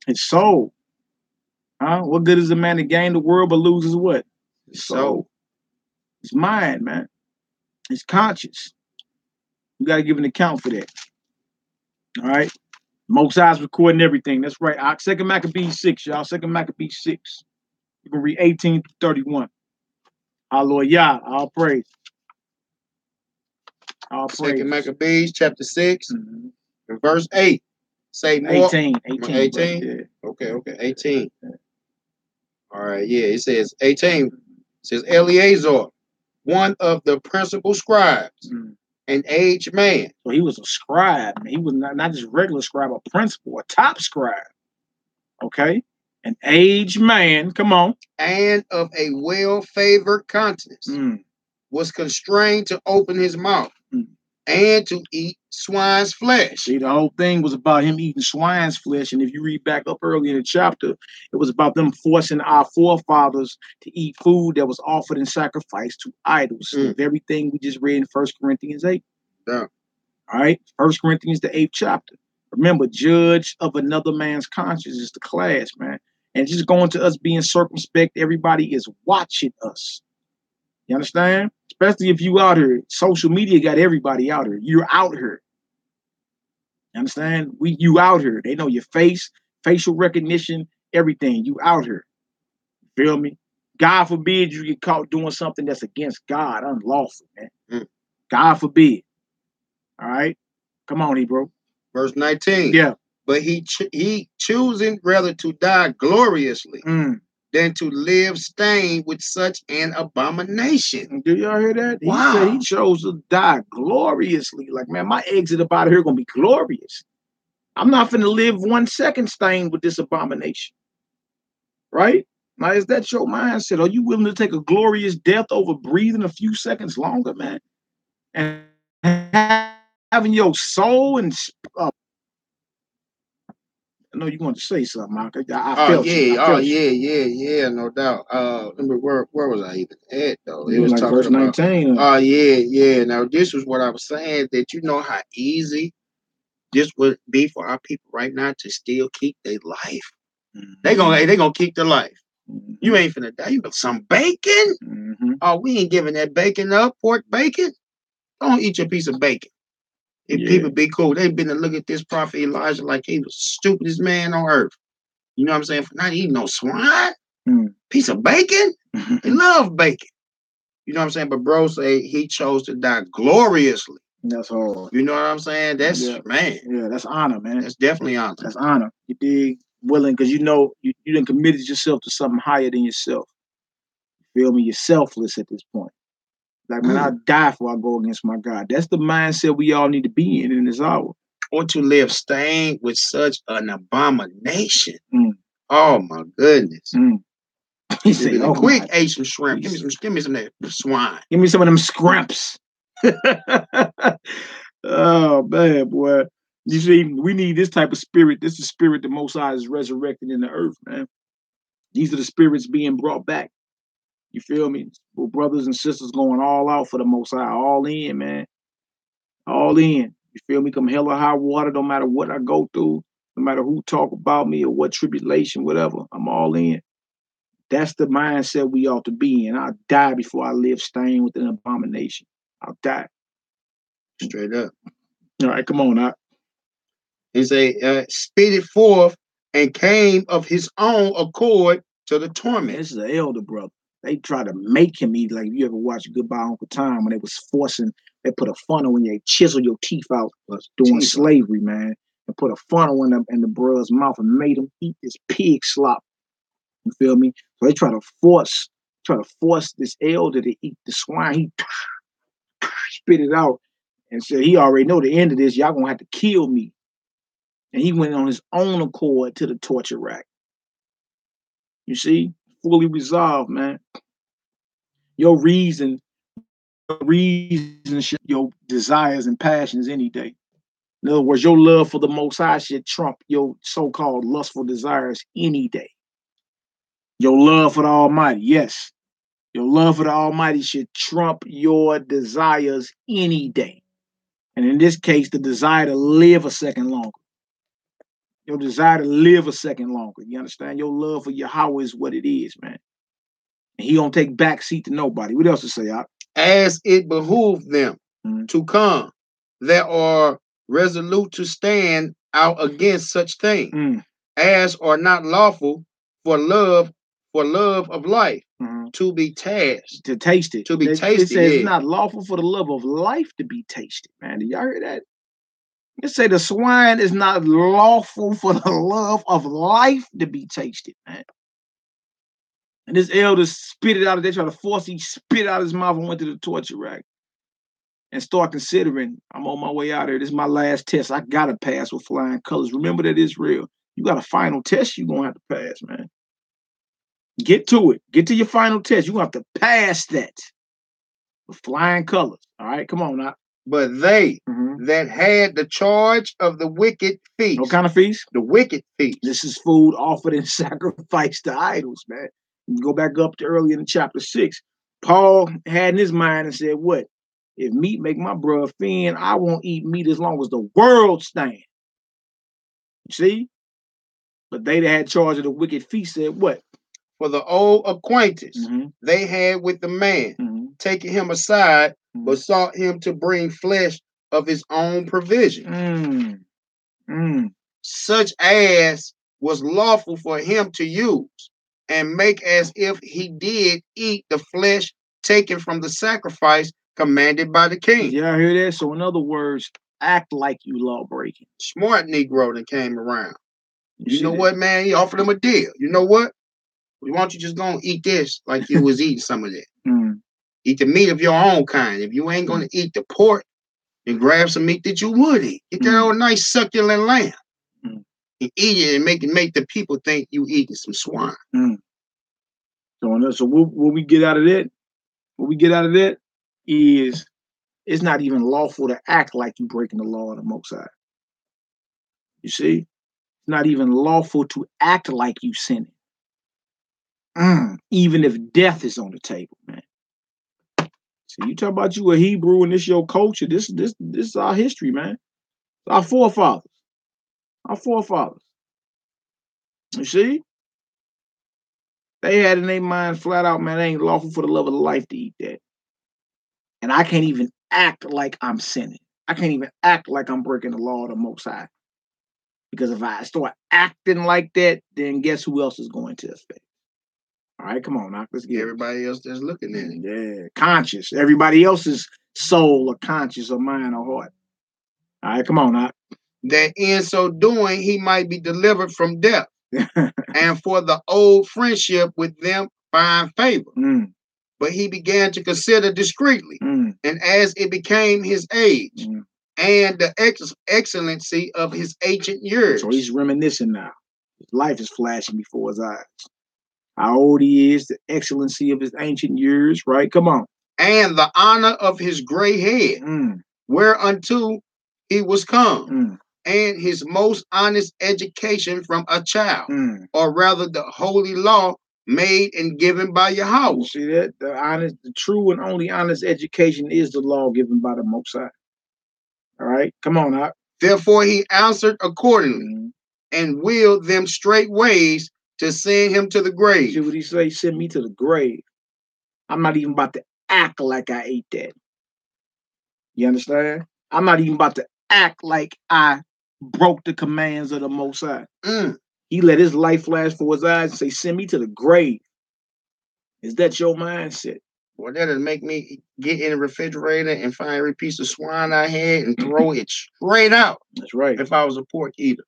S1: His soul. Huh? What good is a man to gain the world but loses what? His soul. His mind, man. His conscience. You got to give an account for that. All right. Most High's recording everything. That's right. 2 Maccabees 6, y'all. 2 Maccabees 6. You can read 18 to 31. Hallelujah. All praise. All praise.
S2: 2 Maccabees chapter 6 and verse 8. Say more.
S1: 18.
S2: 18? Yeah. Okay. 18. All right. Yeah. It says 18. It says Eleazar, one of the principal scribes, an aged man.
S1: So he was a scribe. He was not just a regular scribe, a principal, a top scribe. Okay. An aged man. Come on.
S2: And of a well-favored countenance. Was constrained to open his mouth and to eat swine's flesh.
S1: See, the whole thing was about him eating swine's flesh. And if you read back up early in the chapter, it was about them forcing our forefathers to eat food that was offered in sacrifice to idols. Of everything we just read in 1 Corinthians 8.
S2: Yeah.
S1: All right. 1 Corinthians, the 8th chapter. Remember, judge of another man's conscience is the class, man. And just going to us being circumspect, everybody is watching us. You understand? Especially if you out here. Social media got everybody out here. You're out here. You understand? You out here. They know your face, facial recognition, everything. You out here. Feel me? God forbid you get caught doing something that's against God, unlawful, man. God forbid. All right? Come on, Hebrew.
S2: Verse 19.
S1: Yeah.
S2: But he choosing rather to die gloriously than to live stained with such an abomination.
S1: Do y'all hear that?
S2: Wow.
S1: He said he chose to die gloriously. Like, man, my exit up out of here gonna be glorious. I'm not finna live 1 second stained with this abomination. Right? Now, is that your mindset? Are you willing to take a glorious death over breathing a few seconds longer, man? And having your soul and I know you want to say something, Mark. I felt you.
S2: Yeah, no doubt. Where was I even at though? It was
S1: like
S2: talking
S1: verse 19.
S2: About, yeah. Now this was what I was saying, that you know how easy this would be for our people right now to still keep their life. They gonna keep their life. You ain't finna die. You got some bacon? Oh, we ain't giving that bacon up, pork bacon. Don't eat your piece of bacon. If people be cool, they've been to look at this prophet Elijah like he was the stupidest man on earth. You know what I'm saying? For not eating no swine, piece of bacon. They love bacon. You know what I'm saying? But bro say he chose to die gloriously.
S1: That's hard.
S2: You know what I'm saying? That's man.
S1: Yeah, that's honor, man.
S2: That's definitely honor.
S1: That's honor. You dig? Willing, because you know you done committed yourself to something higher than yourself. You feel me? You're selfless at this point. Like, man, I'll die before I go against my God. That's the mindset we all need to be in this hour.
S2: Or to live stained with such an abomination. Oh my goodness.
S1: He said, "Oh,
S2: quick, ate some shrimp. Give me some of that swine.
S1: Give me some of them scrimps." Oh man, boy. You see, we need this type of spirit. This is the spirit the Most High is resurrecting in the earth, man. These are the spirits being brought back. You feel me? Well, brothers and sisters going all out for the Most High, all in, man. All in. You feel me? Come hell or high water, no matter what I go through, no matter who talk about me or what tribulation, whatever, I'm all in. That's the mindset we ought to be in. I'll die before I live stained with an abomination. I'll die.
S2: Straight up.
S1: All right, come on out.
S2: He say, spit it forth and came of his own accord to the torment.
S1: This is an elder brother. They try to make him eat. Like, if you ever watch Goodbye Uncle Tom, when they was forcing, they put a funnel in, they chisel your teeth out doing slavery, man, and put a funnel in the brother's mouth and made him eat this pig slop. You feel me? So they try to force this elder to eat the swine. He spit it out and said he already know the end of this. Y'all gonna have to kill me. And he went on his own accord to the torture rack. You see? Fully resolved, man. Your reason your desires and passions any day. In other words, your love for the Most High should trump your so-called lustful desires any day. Your love for the Almighty, yes. Your love for the Almighty should trump your desires any day. And in this case, the desire to live a second longer. Your desire to live a second longer. You understand? Your love for Yahweh is what it is, man. And he don't take backseat to nobody. What else to say, Op?
S2: As it behooved them to come, that are resolute to stand out against such things, as are not lawful for love of life to be tasked.
S1: To taste it.
S2: To be tasted.
S1: It says it's not lawful for the love of life to be tasted, man. Did y'all hear that? It say the swine is not lawful for the love of life to be tasted, man. And this elder spit it out. They try to force he spit out his mouth and went to the torture rack and start considering, I'm on my way out here. This is my last test. I gotta pass with flying colors. Remember that Israel. You got a final test you're gonna have to pass, man. Get to it. Get to your final test. You're gonna have to pass that with flying colors. All right, come on now.
S2: But they that had the charge of the wicked feast.
S1: What kind of feast?
S2: The wicked feast.
S1: This is food offered in sacrifice to idols, man. You go back up to earlier in chapter 6. Paul had in his mind and said, what? If meat make my brother offend, I won't eat meat as long as the world stand. You see? But they that had charge of the wicked feast said, what?
S2: For the old acquaintance they had with the man, taking him aside, besought him to bring flesh of his own provision, such as was lawful for him to use, and make as if he did eat the flesh taken from the sacrifice commanded by the king.
S1: Yeah, I hear that. So in other words, act like you law breaking.
S2: Smart Negro that came around. You know what, man? He offered him a deal. You know what? Why don't you just go and eat this like you was eating some of that? Eat the meat of your own kind. If you ain't going to eat the pork, then grab some meat that you would eat. Get that old nice succulent lamb. and eat it and make the people think you eating some swine.
S1: So what we get out of that? What we get out of that is it's not even lawful to act like you breaking the law of the Most High. You see, it's not even lawful to act like you sinning. Even if death is on the table, man. See, you talk about you a Hebrew and this your culture. This is our history, man. It's our forefathers. Our forefathers. You see? They had in their mind flat out, man, it ain't lawful for the love of life to eat that. And I can't even act like I'm sinning. I can't even act like I'm breaking the law of the Most High. Because if I start acting like that, then guess who else is going to affect? All right, come on, now. Let's get
S2: everybody else that's looking at it.
S1: Yeah, conscious. Everybody else's soul or conscious or mind or heart. All right, come on, now.
S2: That in so doing, he might be delivered from death. And for the old friendship with them, find favor. But he began to consider discreetly. And as it became his age and the excellency of his ancient years.
S1: So he's reminiscing now. His life is flashing before his eyes. How old he is, the excellency of his ancient years, right? Come on.
S2: And the honor of his gray head, whereunto he was come, and his most honest education from a child, or rather the holy law made and given by Yahweh.
S1: You see that? The true and only honest education is the law given by the Most High. All right, come on out.
S2: Therefore he answered accordingly, and willed them straight ways to send him to the grave.
S1: See what he say? Send me to the grave. I'm not even about to act like I ate that. You understand? I'm not even about to act like I broke the commands of the Most High. He let his life flash for his eyes and say, send me to the grave. Is that your mindset?
S2: Well, that'll make me get in the refrigerator and find every piece of swine I had and throw it straight out.
S1: That's right.
S2: If I was a pork eater.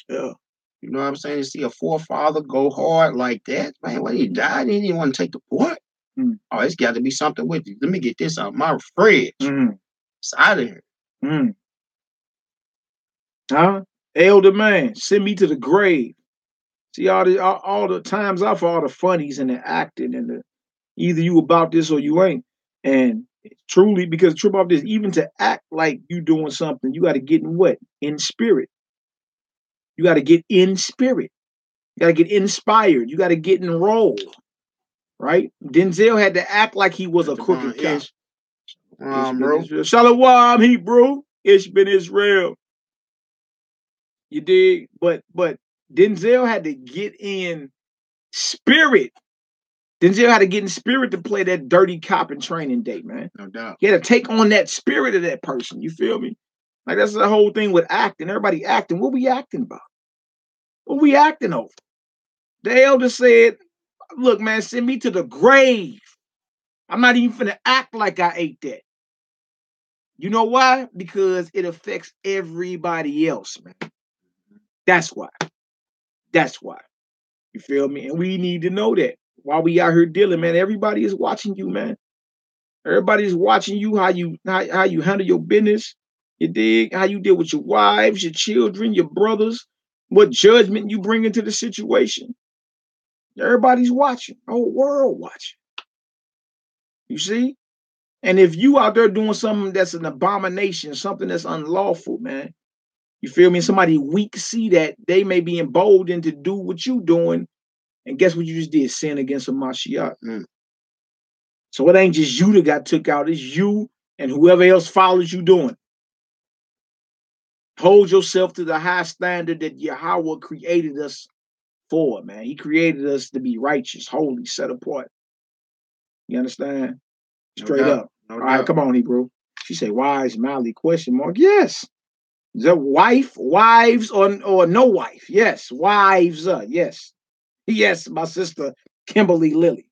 S1: Yeah.
S2: You know what I'm saying? To see a forefather go hard like that, man, when he died, he didn't want to take the pork. Oh, it's got to be something with you. Let me get this out of my fridge. It's out of here.
S1: Huh? Elder man, send me to the grave. See all the times I for all the funnies and the acting and the either you about this or you ain't. And truly, because true about this, even to act like you doing something, you got to get in what? In spirit. You got to get in spirit. You got to get inspired. You got to get enrolled. Right? Denzel had to act like he was a crooked cop.
S2: Bro.
S1: Shalom, Hebrew. It's been Israel. You dig? But Denzel had to get in spirit. Denzel had to get in spirit to play that dirty cop in Training Day, man.
S2: No doubt.
S1: He had to take on that spirit of that person. You feel me? Like that's the whole thing with acting. Everybody acting. What we acting about? What we acting over? The elder said, look, man, send me to the grave. I'm not even finna act like I ate that. You know why? Because it affects everybody else, man. That's why. That's why. You feel me? And we need to know that. While we out here dealing, man, everybody is watching you, man. Everybody's watching you, how you handle your business. You dig? How you deal with your wives, your children, your brothers, what judgment you bring into the situation. Everybody's watching. The whole world watching. You see? And if you out there doing something that's an abomination, something that's unlawful, man, you feel me? Somebody weak see that, they may be emboldened to do what you doing. And guess what you just did? Sin against a Mashiach. So it ain't just you that got took out. It's you and whoever else follows you doing. Hold yourself to the high standard that Yahweh created us for, man. He created us to be righteous, holy, set apart. You understand? Straight up. All right, come on, Hebrew. She say, wise, Mally, question mark. Yes. Is that wives, or no wife? Yes. Wives, yes. Yes, my sister, Kimberly Lilly.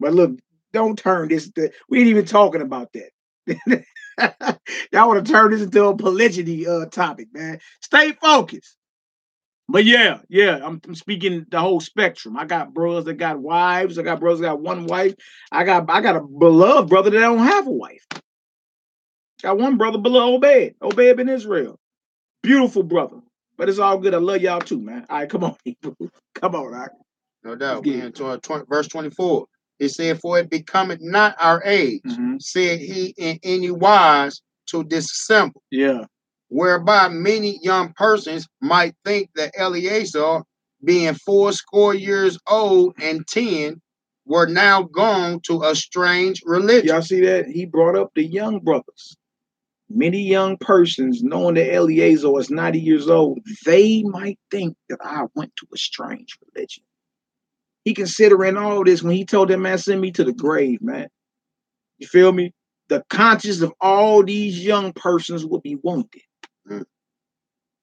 S1: But look, don't turn this. We ain't even talking about that. Y'all want to turn this into a polygyny topic, man. Stay focused. But yeah, I'm speaking the whole spectrum. I got brothers that got wives. I got brothers that got one wife. I got a beloved brother that don't have a wife. Got one brother below Obed ben Israel. Beautiful brother. But it's all good. I love y'all too, man. All right, come on, people. Come on, all right.
S2: No doubt. We into verse 24. It said, "For it becometh not our age," said he, "in any wise to dissemble."
S1: Yeah.
S2: Whereby many young persons might think that Eleazar, being 80 years old and 10, were now gone to a strange religion.
S1: Y'all see that? He brought up the young brothers. Many young persons, knowing that Eleazar is 90 years old, they might think that I went to a strange religion. He considering all this when he told that man, send me to the grave, man. You feel me? The conscience of all these young persons will be wounded.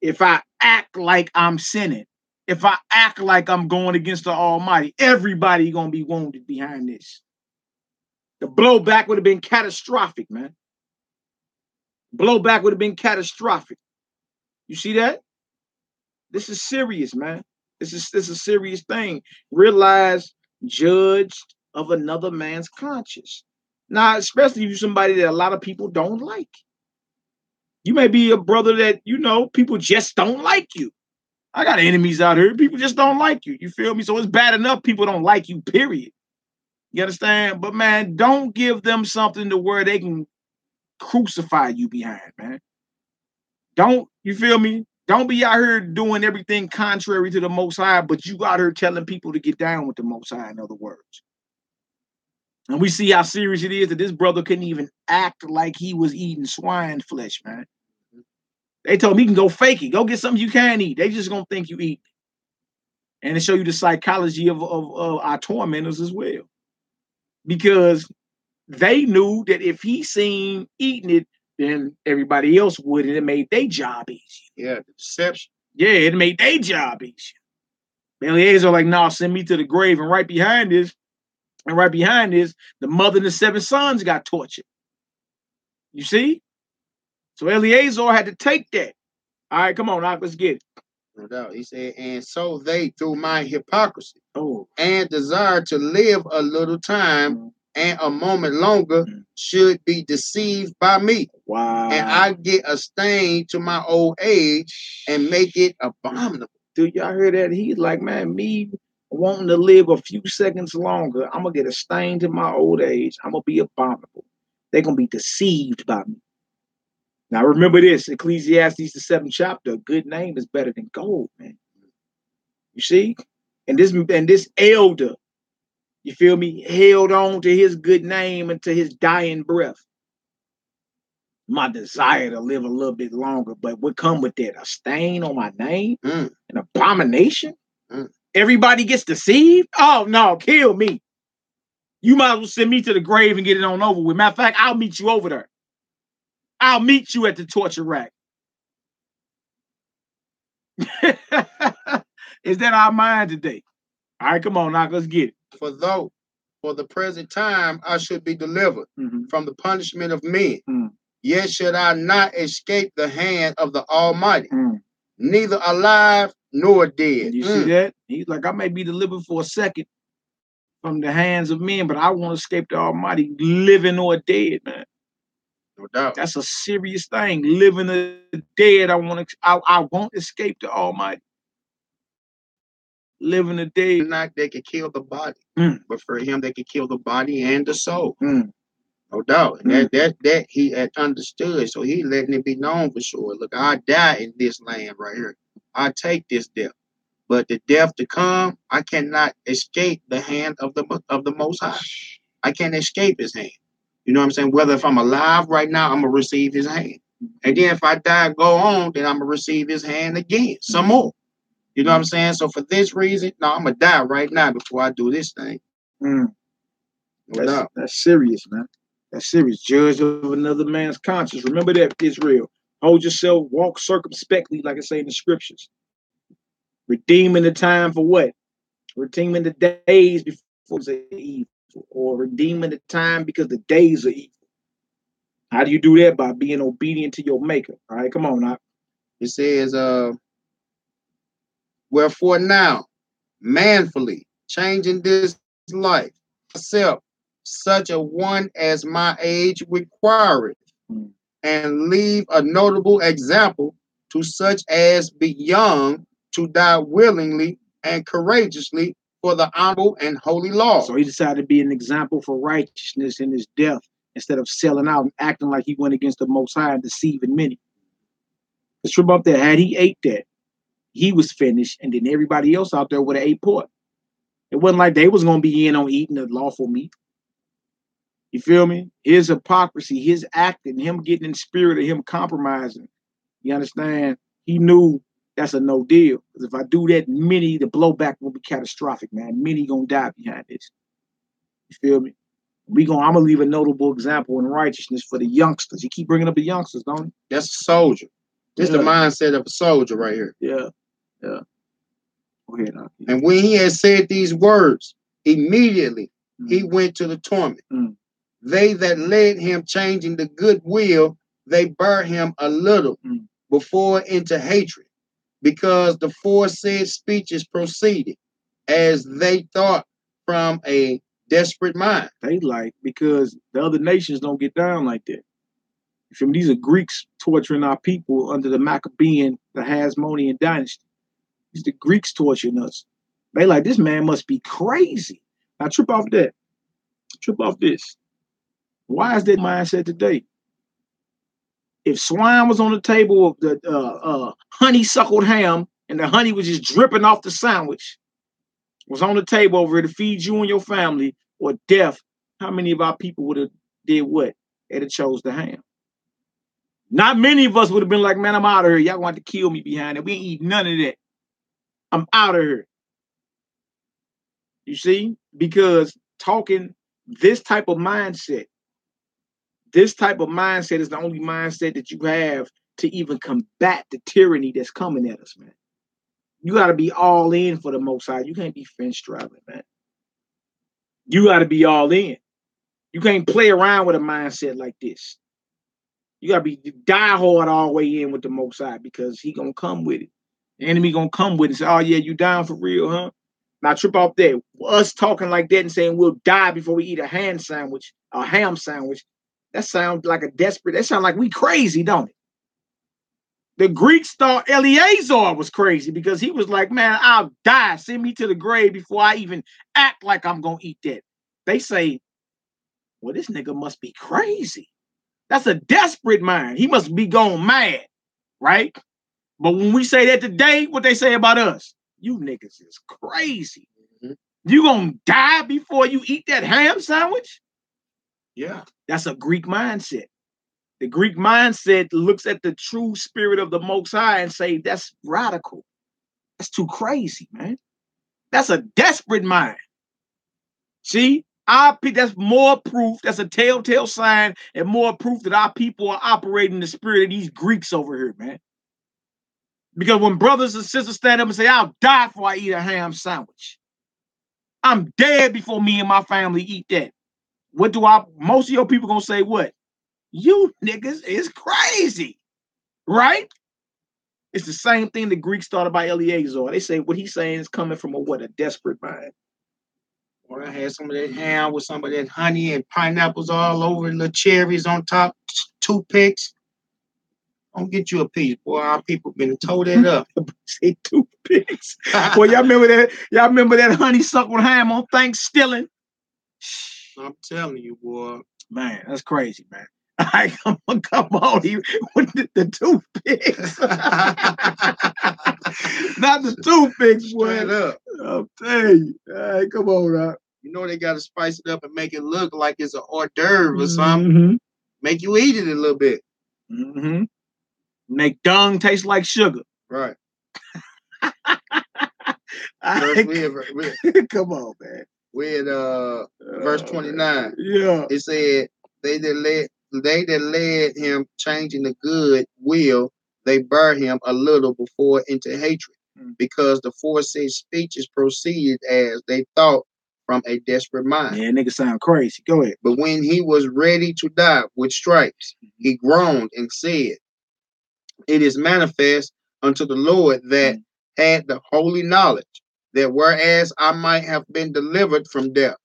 S1: If I act like I'm sinning, if I act like I'm going against the Almighty, everybody gonna be wounded behind this. The blowback would have been catastrophic, man. Blowback would have been catastrophic. You see that? This is serious, man. This is a serious thing. Realize, judged of another man's conscience. Now, especially if you're somebody that a lot of people don't like. You may be a brother that, you know, people just don't like you. I got enemies out here. People just don't like you. You feel me? So it's bad enough people don't like you, period. You understand? But, man, don't give them something to where they can crucify you behind, man. Don't, you feel me? Don't be out here doing everything contrary to the Most High, but you out here telling people to get down with the Most High, in other words. And we see how serious it is that this brother couldn't even act like he was eating swine flesh, man. They told him he can go fake it. Go get something you can eat. They just gonna think you eat. And to show you the psychology of our tormentors as well. Because they knew that if he seen eating it, then everybody else would, and it made their job easier.
S2: Yeah, the deception.
S1: Yeah, it made their job easier. Eleazar like, nah, send me to the grave. And right behind this, the mother and the 7 sons got tortured. You see? So Eleazar had to take that. All right, come on, let's get it.
S2: No doubt. He said, "And so they, through my hypocrisy, and desire to live a little time and a moment longer, should be deceived by me.
S1: Wow.
S2: And I get a stain to my old age and make it abominable."
S1: Dude, y'all hear that? He's like, man, me wanting to live a few seconds longer, I'm going to get a stain to my old age. I'm going to be abominable. They're going to be deceived by me. Now, remember this, Ecclesiastes, the 7th chapter, a good name is better than gold, man. You see? And this elder, you feel me, held on to his good name until his dying breath. My desire to live a little bit longer, but what come with that? A stain on my name? An abomination? Everybody gets deceived? Oh, no, kill me. You might as well send me to the grave and get it on over with. Matter of fact, I'll meet you over there. I'll meet you at the torture rack. Is that our mind today? All right, come on, now let's get it.
S2: For though, for the present time, I should be delivered from the punishment of men, yet should I not escape the hand of the Almighty, neither alive nor dead.
S1: You see that? He's like, I may be delivered for a second from the hands of men, but I won't escape the Almighty, living or dead, man.
S2: No doubt.
S1: That's a serious thing. Living or dead, I won't escape the Almighty. Living or dead.
S2: Not they could kill the body, but for him they could kill the body and the soul. No doubt. And that he had understood. So he letting it be known for sure. Look, I die in this land right here. I take this death. But the death to come, I cannot escape the hand of the Most High. I can't escape his hand. You know what I'm saying? Whether if I'm alive right now, I'm going to receive his hand. And then if I die, go on, then I'm going to receive his hand again, some more. You know what I'm saying? So for this reason, no, I'm going to die right now before I do this thing.
S1: No doubt. That's serious, man. That's serious. Judge of another man's conscience. Remember that, Israel. Hold yourself, walk circumspectly, like I say in the scriptures. Redeeming the time for what? Redeeming the days before the evil. Or redeeming the time because the days are evil. How do you do that? By being obedient to your maker. All right, come on now.
S2: It says, wherefore now, manfully, changing this life, myself, such a one as my age requireth, and leave a notable example to such as be young to die willingly and courageously for the honorable and holy law.
S1: So he decided to be an example for righteousness in his death instead of selling out and acting like he went against the Most High and deceiving many. The truth about that, had he ate that, he was finished, and then everybody else out there would have ate pork. It wasn't like they was going to be in on eating the lawful meat. You feel me? His hypocrisy, his acting, him getting in the spirit of him compromising. You understand? He knew that's a no deal. Because if I do that, many, the blowback will be catastrophic, man. Many gonna die behind this. You feel me? I'm gonna leave a notable example in righteousness for the youngsters. You keep bringing up the youngsters, don't you?
S2: That's a soldier. This is the mindset of a soldier right here.
S1: Yeah. Yeah. Go ahead,
S2: and when he had said these words, immediately he went to the torment. They that led him, changing the good will, they bare him a little before into hatred, because the foresaid speeches proceeded, as they thought, from a desperate mind.
S1: They like, because the other nations don't get down like that. You feel me? These are Greeks torturing our people under the Maccabean, the Hasmonean dynasty. These the Greeks torturing us. They like, this man must be crazy. Now trip off that. Trip off this. Why is that mindset today? If swine was on the table of the honeysuckled ham and the honey was just dripping off the sandwich, was on the table over to feed you and your family, or death, how many of our people would have did what? They'd have chose the ham. Not many of us would have been like, man, I'm out of here. Y'all want to kill me behind it. We ain't eat none of that. I'm out of here. You see? Because talking this type of mindset is the only mindset that you have to even combat the tyranny that's coming at us, man. You got to be all in for the Most High. You can't be fence traveling, man. You got to be all in. You can't play around with a mindset like this. You got to be die hard all the way in with the Most High, because he going to come with it. The enemy going to come with it and say, oh, yeah, you down for real, huh? Now, trip off there. Us talking like that and saying we'll die before we eat a ham sandwich, that sounds like a desperate, that sounds like we crazy, don't it? The Greeks thought Eleazar was crazy because he was like, man, I'll die. Send me to the grave before I even act like I'm going to eat that. They say, well, this nigga must be crazy. That's a desperate mind. He must be going mad, right? But when we say that today, what they say about us, you niggas is crazy. You gonna die before you eat that ham sandwich?
S2: Yeah.
S1: That's a Greek mindset. The Greek mindset looks at the true spirit of the Most High and say, that's radical. That's too crazy, man. That's a desperate mind. See, that's more proof. That's a telltale sign and more proof that our people are operating the spirit of these Greeks over here, man. Because when brothers and sisters stand up and say, I'll die before I eat a ham sandwich. I'm dead before me and my family eat that. Most of your people gonna say what? You niggas is crazy, right? It's the same thing the Greeks thought about Eleazar. They say what he's saying is coming from a desperate mind.
S2: Or I had some of that ham with some of that honey and pineapples all over, and the cherries on top, toothpicks. Don't get you a piece, boy. Our people been told that up.
S1: Say toothpicks. Boy, y'all remember that? Y'all remember that honeysuckle ham on Thanksgiving?
S2: I'm telling you, boy.
S1: Man, that's crazy, man. I come on here with the toothpicks. Not the toothpicks, boy.
S2: Straight up.
S1: I'll tell you. All right, come on, Rob.
S2: You know they got to spice it up and make it look like it's an hors d'oeuvre or something. Make you eat it a little bit.
S1: Make dung taste like sugar.
S2: Right.
S1: Come on, man.
S2: We're at verse 29.
S1: Yeah.
S2: It said, they that led him, changing the good will, they bare him a little before into hatred, because the foresaid speeches proceeded as they thought from a desperate mind.
S1: Yeah, nigga sound crazy. Go ahead.
S2: But when he was ready to die with stripes, he groaned and said, it is manifest unto the Lord that had the holy knowledge, that whereas I might have been delivered from death,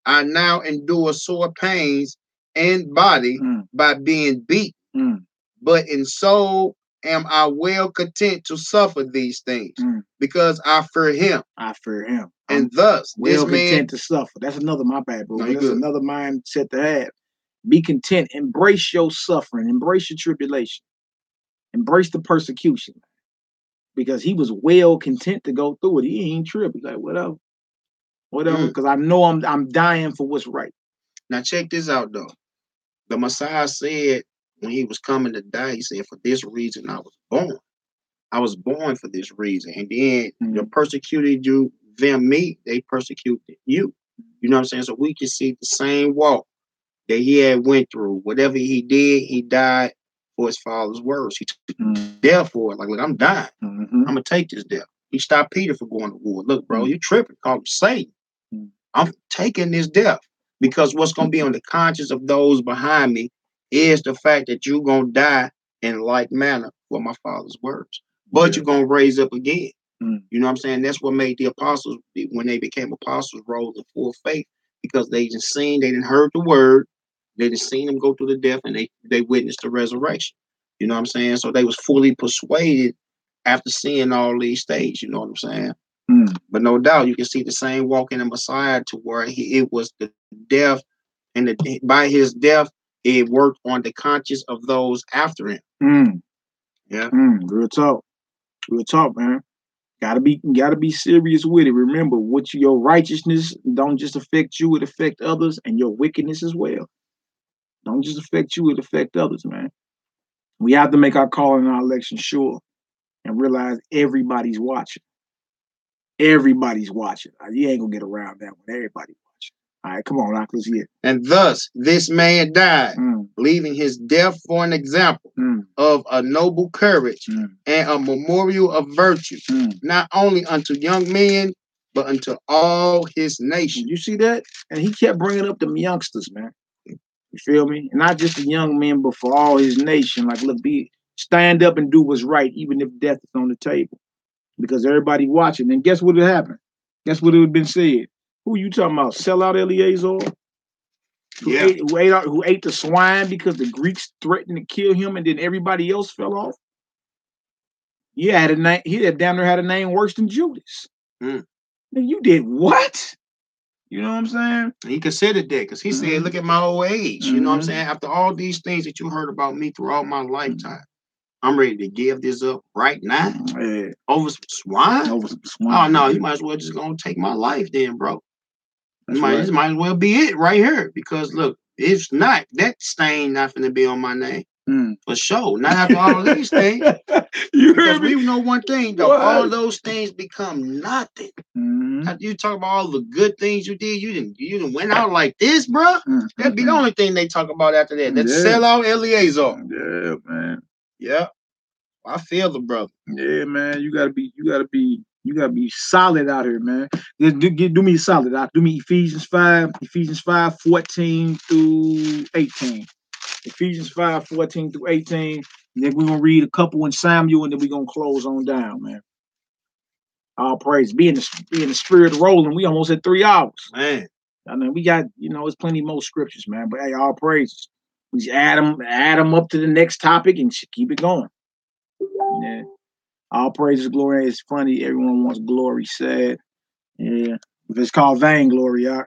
S2: I now endure sore pains and body by being beaten, but in soul am I well content to suffer these things, because I fear him.
S1: I fear him.
S2: And thus,
S1: well content to suffer. That's another, my bad, bro. That's another mindset to have. Be content. Embrace your suffering. Embrace your tribulation. Embrace the persecution. Because he was well content to go through it. He ain't tripping. He's like, whatever. Whatever. Because I know I'm dying for what's right.
S2: Now check this out, though. The Messiah said when he was coming to die, he said, for this reason I was born. I was born for this reason. And then the persecuted you, me, they persecuted you. You know what I'm saying? So we can see the same walk that he had went through. Whatever he did, he died for his father's words. He took death for it. Like, look, I'm dying. I'm going to take this death. He stopped Peter from going to war. Look, bro, you tripping. Call him Satan. I'm taking this death. Because what's going to be on the conscience of those behind me is the fact that you're going to die in like manner for my father's words. But you're going to raise up again. You know what I'm saying? That's what made the apostles, when they became apostles, rose in full faith. Because they just seen, they didn't heard the word. They just seen them go through the death, and they witnessed the resurrection. You know what I'm saying? So they was fully persuaded after seeing all these things. You know what I'm saying? But no doubt, you can see the same walk in the Messiah, to where it was the death, and by his death, it worked on the conscience of those after him. Yeah.
S1: Real talk. Real talk, man. Gotta be serious with it. Remember, your righteousness don't just affect you, it affect others, and your wickedness as well. Don't just affect you, it affect others, man. We have to make our call in our election sure and realize everybody's watching. Everybody's watching. You ain't gonna get around that when everybody's watching. All right, come on, let's hear it.
S2: And thus, this man died, leaving his death for an example of a noble courage and a memorial of virtue, not only unto young men, but unto all his nation.
S1: You see that? And he kept bringing up them youngsters, man. You feel me? And not just the young men, but for all his nation. Like, look, stand up and do what's right, even if death is on the table. Because everybody watching. And guess what would happen? Guess what would have been said? Who you talking about? Sellout Eleazar? Who ate the swine because the Greeks threatened to kill him, and then everybody else fell off? He had down there had a name worse than Judas. You did what? You know what I'm saying?
S2: He considered that, because he said, look at my old age. You know what I'm saying? After all these things that you heard about me throughout my lifetime, I'm ready to give this up right now. Over some swine?
S1: Over some swine.
S2: Oh, no, you might as well just go take my life then, bro. This might as well be it right here. Because, look, it's not. That stain not going to be on my name. For sure. Not after all of these things. Because we know one thing, though. What? All those things become nothing. After you talk about all the good things you did, you didn't went out like this, bro. That'd be the only thing they talk about after that. Let's sell out Eleazar.
S1: Yeah, man.
S2: Yeah. I feel the brother.
S1: Yeah, man. You gotta be solid out here, man. Do me solid. Do me Ephesians 5, 14 through 18. Ephesians 5, 14 through 18. And then we're gonna read a couple in Samuel, and then we're gonna close on down, man. All praise. Be in the spirit rolling. We almost at 3 hours.
S2: Man.
S1: I mean, we got, it's plenty more scriptures, man. But hey, all praises. We just add them up to the next topic and keep it going. Yeah. All praises, glory. It's funny. Everyone wants glory said. Yeah. If it's called vainglory, all right.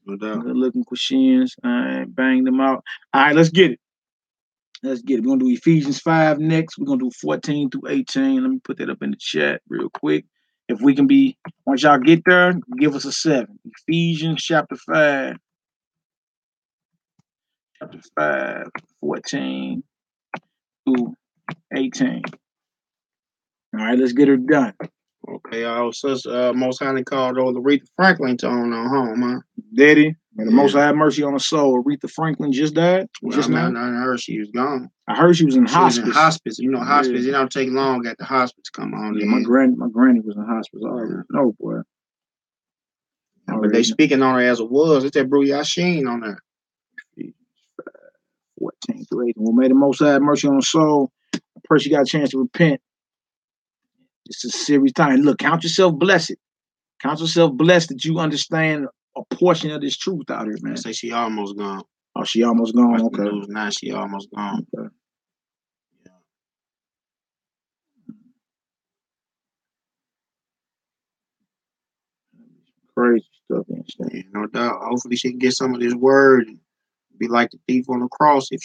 S2: No doubt.
S1: Good looking questions. All right. Bang them out. All right, let's get it. We're going to do Ephesians 5 next. We're going to do 14 through 18. Let me put that up in the chat real quick. If we can once y'all get there, give us a 7. Ephesians chapter 5. Chapter 5, 14 through 18. All right, let's get her done.
S2: Okay, Most High called old Aretha Franklin to on home, huh?
S1: Did he? May the Most High have mercy on her soul. Aretha Franklin just died?
S2: Just now? I heard she was gone.
S1: I heard she was in hospice.
S2: Hospice. You know, hospice, it don't take long at the hospice come on.
S1: Yeah, my granny was in hospice. I already know, boy.
S2: But they speaking on her as it was. It's that Bru Yashin on there.
S1: 14 through 18. Well, may the Most High have mercy on her soul. A person got a chance to repent. It's a serious time. Look, count yourself blessed. Count yourself blessed that you understand a portion of this truth out here, man.
S2: I say she almost gone.
S1: Oh, she almost gone. Okay.
S2: Now she almost gone. Okay.
S1: crazy stuff.
S2: Yeah, no doubt. Hopefully she can get some of this word and be like the thief on the cross if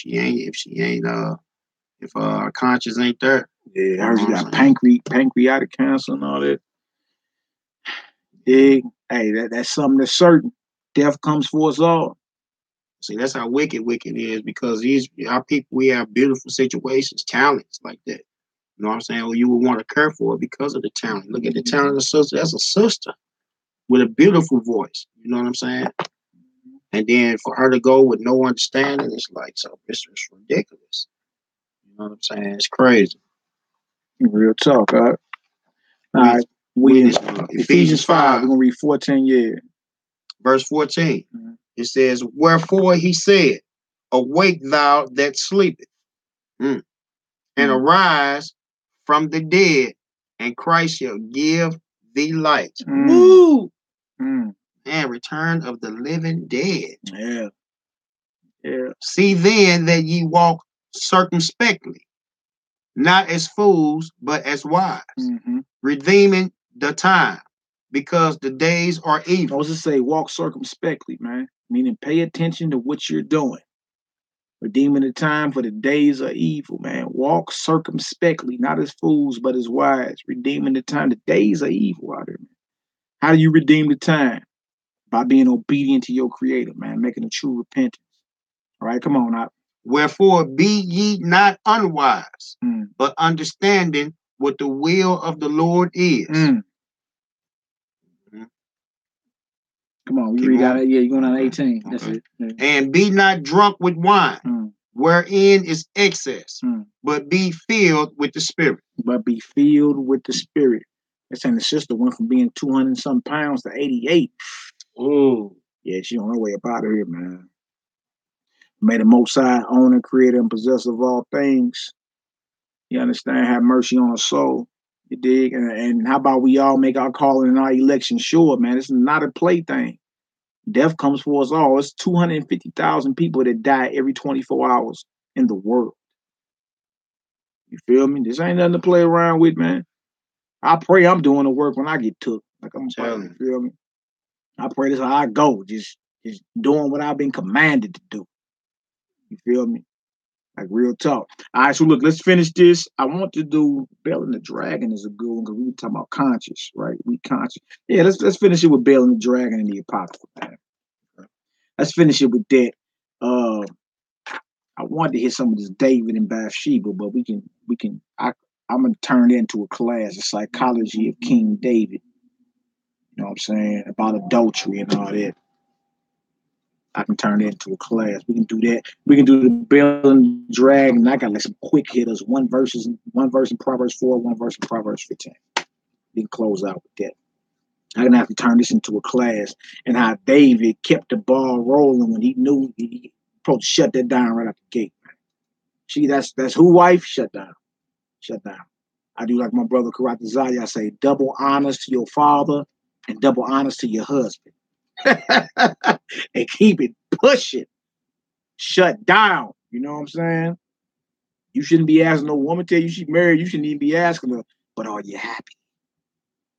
S2: her conscience ain't there.
S1: Yeah, I heard she got pancreatic cancer and all that. Yeah, hey, that's something that's certain. Death comes for us all.
S2: See, that's how wicked is, because our people, we have beautiful situations, talents like that. You know what I'm saying? Well, you would want to care for it because of the talent. Look at the talent of the sister. That's a sister with a beautiful voice. You know what I'm saying? And then for her to go with no understanding, it's like, so it's ridiculous. You know what I'm saying? It's crazy.
S1: Real talk, all right? All right. We in Ephesians 5. We're going to read 14, yeah.
S2: Verse 14. Mm-hmm. It says, wherefore he said, awake thou that sleepeth, and arise from the dead, and Christ shall give thee light. Woo! And return of the living dead.
S1: Yeah. Yeah.
S2: See then that ye walk circumspectly, not as fools, but as wise, redeeming the time, because the days are evil.
S1: What's it say? Walk circumspectly, man. Meaning pay attention to what you're doing. Redeeming the time, for the days are evil, man. Walk circumspectly, not as fools, but as wise. Redeeming the time. The days are evil out there, man. How do you redeem the time? By being obedient to your Creator, man. Making a true repentance. All right, come on out.
S2: Wherefore be ye not unwise, but understanding what the will of the Lord is.
S1: Come on, we read out. Yeah, you're going on 18.
S2: Okay.
S1: That's it. Yeah.
S2: And be not drunk with wine, wherein is excess, but be filled with the Spirit.
S1: But be filled with the Spirit. That's saying the sister went from being 200 and some pounds to 88.
S2: Oh,
S1: yeah, she on her way up out of here, man. May the Most High, owner, creator, and possessor of all things, you understand, have mercy on her soul. You dig? And how about we all make our calling and our election sure, man? This is not a plaything. Death comes for us all. It's 250,000 people that die every 24 hours in the world. You feel me? This ain't nothing to play around with, man. I pray I'm doing the work when I get took. Like I'm telling you, feel me? I pray this is how I go. Just doing what I've been commanded to do. You feel me? Like real talk. All right, so look, let's finish this. I want to do Bell and the Dragon is a good one because we were talking about conscious, right? We conscious. Yeah, let's finish it with Bell and the Dragon and the Apocrypha, man. Let's finish it with that. I wanted to hear some of this David and Bathsheba, but I'm gonna turn it into a class, a psychology of King David. You know what I'm saying? About adultery and all that. I can turn it into a class. We can do that. We can do the Bell and Dragon. I got like some quick hitters. One verse in Proverbs 4, one verse in Proverbs 15. We can close out with that. I'm gonna have to turn this into a class, and how David kept the ball rolling when he knew he supposed to shut that down right out the gate. That's who wife? Shut down. Shut down. I do like my brother Karatazaya. I say double honors to your father and double honors to your husband. And keep it pushing. Shut down. You know what I'm saying? You shouldn't be asking no woman tell you she's married. You shouldn't even be asking her, but are you happy?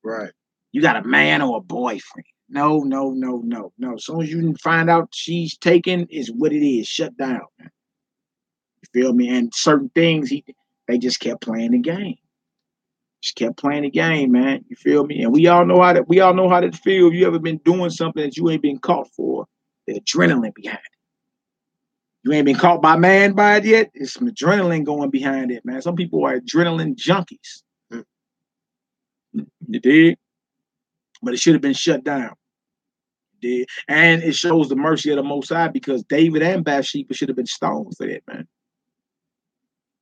S2: Right.
S1: You got a man or a boyfriend? No. As soon as you find out she's taken, is what it is. Shut down. Man. You feel me? And certain things, they just kept playing the game. Just kept playing the game, man. You feel me? And we all know how that feel. If you ever been doing something that you ain't been caught for, the adrenaline behind it. You ain't been caught by it yet. There's some adrenaline going behind it, man. Some people are adrenaline junkies. You dig? But it should have been shut down. You dig? And it shows the mercy of the Most High, because David and Bathsheba should have been stoned for that, man.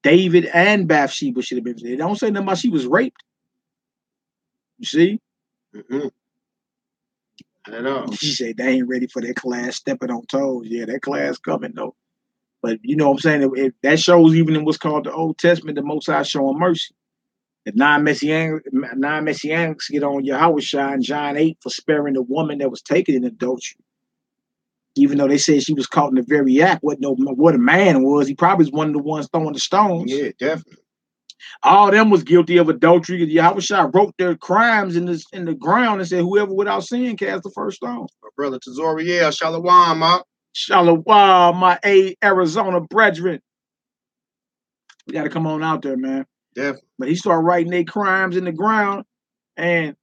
S1: David and Bathsheba should have been. They don't say nothing about she was raped. You see?
S2: I know.
S1: She said they ain't ready for that class stepping on toes. Yeah, that class coming though. But you know what I'm saying? That shows even in what's called the Old Testament, the Most High showing mercy. The non-messianics get on Yahushua in John 8 for sparing the woman that was taken in adultery. Even though they said she was caught in the very act, what a man was. He probably was one of the ones throwing the stones.
S2: Yeah, definitely.
S1: All them was guilty of adultery. Yahushua wrote their crimes in the ground and said, whoever without sin cast the first stone.
S2: My brother Tazoriel, Shalom,
S1: Shalom, my Arizona brethren. We got to come on out there, man.
S2: Definitely.
S1: But he started writing their crimes in the ground, and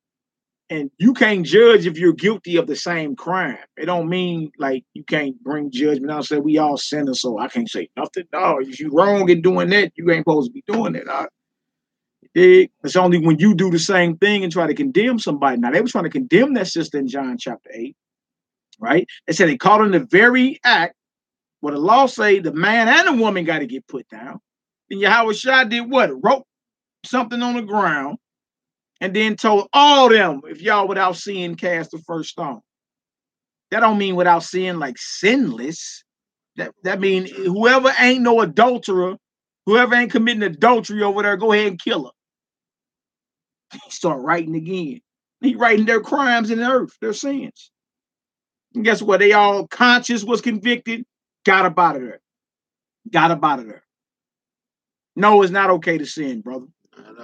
S1: you can't judge if you're guilty of the same crime. It don't mean like you can't bring judgment out and say we all sinners, so I can't say nothing. No, if you wrong in doing that, you ain't supposed to be doing it. It's only when you do the same thing and try to condemn somebody. Now, they was trying to condemn that sister in John chapter 8, right? They said they caught in the very act where the law say the man and the woman got to get put down. And Yahushua did what? Wrote something on the ground and then told all them, if y'all without sin cast the first stone. That don't mean without sin like sinless. That mean whoever ain't no adulterer, whoever ain't committing adultery over there, go ahead and kill her. He start writing again. He writing their crimes in the earth, their sins. And guess what? They all conscious was convicted, got up out of there. Got up out of there. No, it's not okay to sin, brother.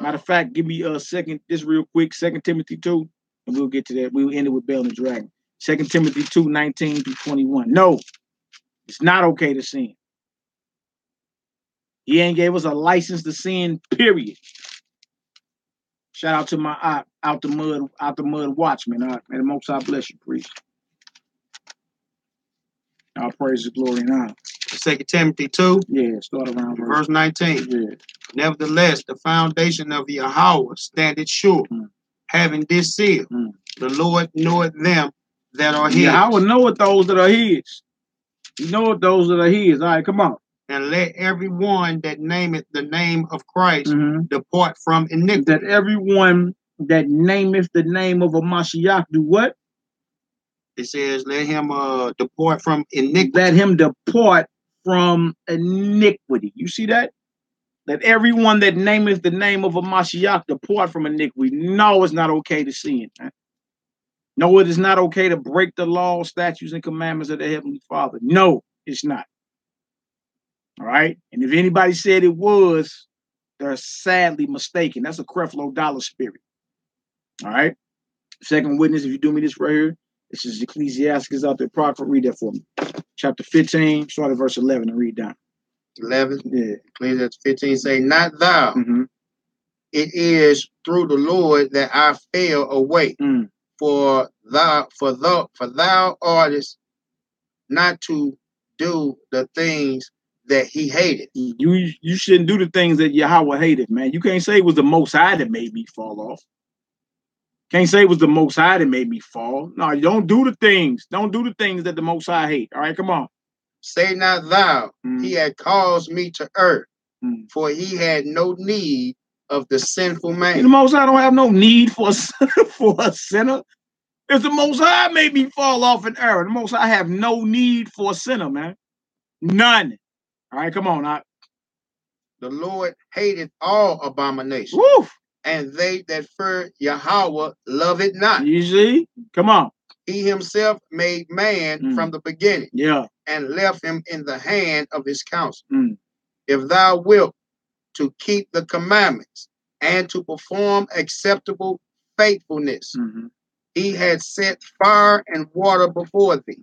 S1: Matter of fact, give me a second, just real quick, 2 Timothy 2, and we'll get to that. We'll end it with Bell and the Dragon. 2 Timothy 2, 19 through 21. No, it's not okay to sin. He ain't gave us a license to sin, period. Shout out to my out the mud watchman. May the Most High bless you, priest. All praise the glory and honor.
S2: 2 Timothy 2.
S1: Yeah, start around
S2: verse 19.
S1: Yeah.
S2: Nevertheless, the foundation of Yahweh standeth sure, having this seal. The Lord knoweth them that are his.
S1: Yahweh knoweth those that are his. He knoweth those that are his. All right, come on.
S2: And let everyone that nameth the name of Christ depart from iniquity.
S1: That everyone that nameth the name of a Mashiach do what?
S2: It says, let him depart from iniquity.
S1: Let him depart from iniquity. You see that? That everyone that nameth the name of a Mashiach depart from iniquity. No, it's not okay to sin. Man. No, it is not okay to break the law, statutes, and commandments of the Heavenly Father. No, it's not. All right. And if anybody said it was, they're sadly mistaken. That's a Creflo Dollar spirit. All right. Second witness, if you do me this right here, this is Ecclesiastes out there. Prophet, read that for me. Chapter 15, start at verse 11 and read down.
S2: 11?
S1: Yeah.
S2: Ecclesiastes 15 say, not thou. It is through the Lord that I fell away. For thou artist not to do the things that he hated.
S1: You shouldn't do the things that Yahweh hated, man. You can't say it was the Most High that made me fall off. Can't say it was the Most High that made me fall. No, you don't do the things. Don't do the things that the Most High hate. All right, come on.
S2: Say not thou, he had caused me to err, for he had no need of the sinful man.
S1: The Most High don't have no need for a sinner. If the Most High made me fall off in error, the Most High have no need for a sinner, man. None. All right, come on.
S2: The Lord hated all abominations.
S1: Woo!
S2: And they that fear Yahweh love it not.
S1: You see? Come on.
S2: He himself made man from the beginning.
S1: Yeah.
S2: And left him in the hand of his counsel. If thou wilt to keep the commandments and to perform acceptable faithfulness, he had set fire and water before thee.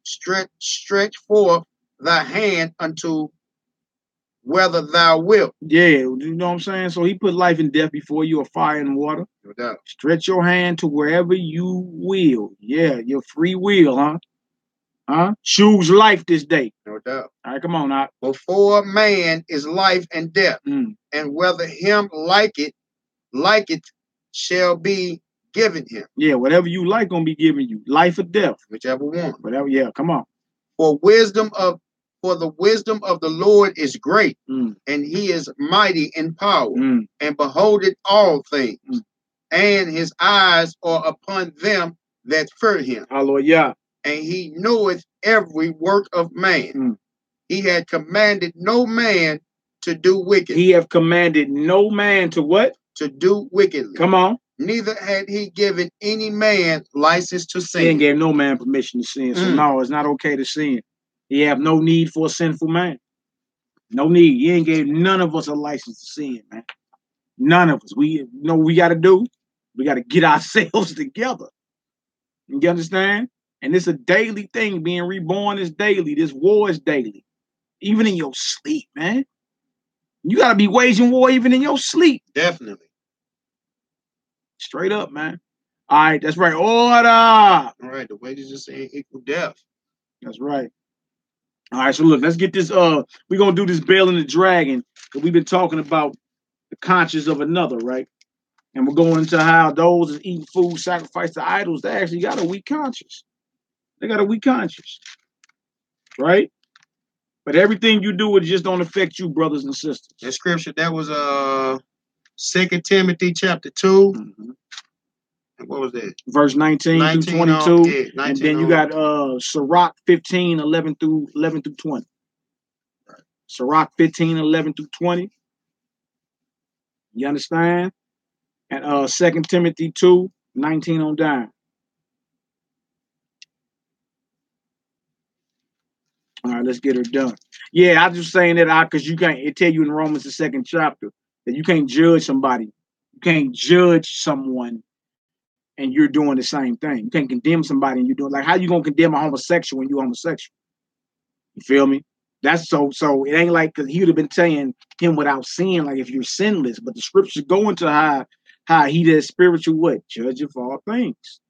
S2: Stretch forth thy hand unto whether thou wilt.
S1: Yeah, you know what I'm saying? So he put life and death before you, or fire and water.
S2: No doubt.
S1: Stretch your hand to wherever you will. Yeah, your free will, huh? Choose life this day.
S2: No doubt.
S1: All right, come on now.
S2: Before man is life and death, and whether him like it shall be given him.
S1: Yeah, whatever you like gonna be given you. Life or death.
S2: Whichever one.
S1: Whatever, yeah, come on.
S2: For the wisdom of the Lord is great, and he is mighty in power, and beholdeth all things, and his eyes are upon them that fear him.
S1: Hallelujah.
S2: And he knoweth every work of man. He had commanded no man to do wickedly.
S1: He have commanded no man to what?
S2: To do wickedly.
S1: Come on.
S2: Neither had he given any man license to sin.
S1: He ain't gave no man permission to sin. So no, it's not okay to sin. He have no need for a sinful man. No need. He ain't gave none of us a license to sin, man. None of us. We know what we got to do. We got to get ourselves together. You understand? And it's a daily thing. Being reborn is daily. This war is daily. Even in your sleep, man. You got to be waging war even in your sleep.
S2: Definitely.
S1: Straight up, man. All right, that's right. Order.
S2: All right, the wages is saying equal death.
S1: That's right. All right, so look, let's get this. We're gonna do this Baal and the Dragon, because we've been talking about the conscience of another, right? And we're going into how those that eat food sacrificed to idols, they actually got a weak conscience. They got a weak conscience, right? But everything you do, it just don't affect you, brothers and sisters.
S2: That scripture, that was 2 Timothy chapter 2.
S1: Mm-hmm.
S2: And what was that?
S1: Verse 19 through 22. Yeah, and then you got Sirach 15, 11 through 20. Right. Sirach 15, 11 through 20. You understand? And 2 Timothy 2, 19 on down. All right, let's get her done. Yeah, I'm just saying that because you can't, it tell you in Romans the 2nd chapter that you can't judge somebody. You can't judge someone and you're doing the same thing. You can't condemn somebody and you're doing, like, how you gonna condemn a homosexual when you're homosexual? You feel me? That's so it ain't like, because he would have been saying him without sin, like if you're sinless, but the scriptures go into how he that spiritual what? Judge of all things.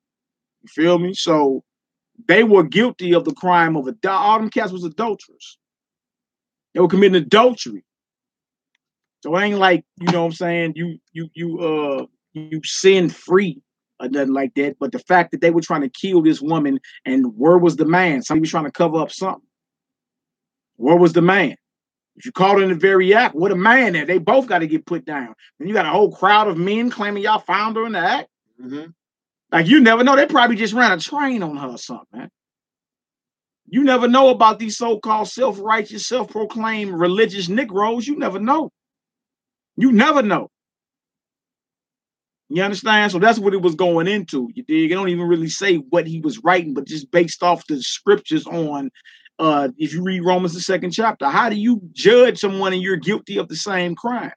S1: You feel me? So they were guilty of the crime of all them cats was adulterers. They were committing adultery. So it ain't like, you know what I'm saying, you sin free or nothing like that. But the fact that they were trying to kill this woman, and where was the man? Somebody was trying to cover up something. Where was the man? If you caught in the very act, what a man there. They both got to get put down. And you got a whole crowd of men claiming y'all found her in the act. Mm-hmm. Like, you never know. They probably just ran a train on her or something, man. You never know about these so-called self-righteous, self-proclaimed religious Negroes. You never know. You never know. You understand? So that's what it was going into. You dig? It don't even really say what he was writing, but just based off the scriptures on, if you read Romans the 2nd chapter, how do you judge someone and you're guilty of the same crime?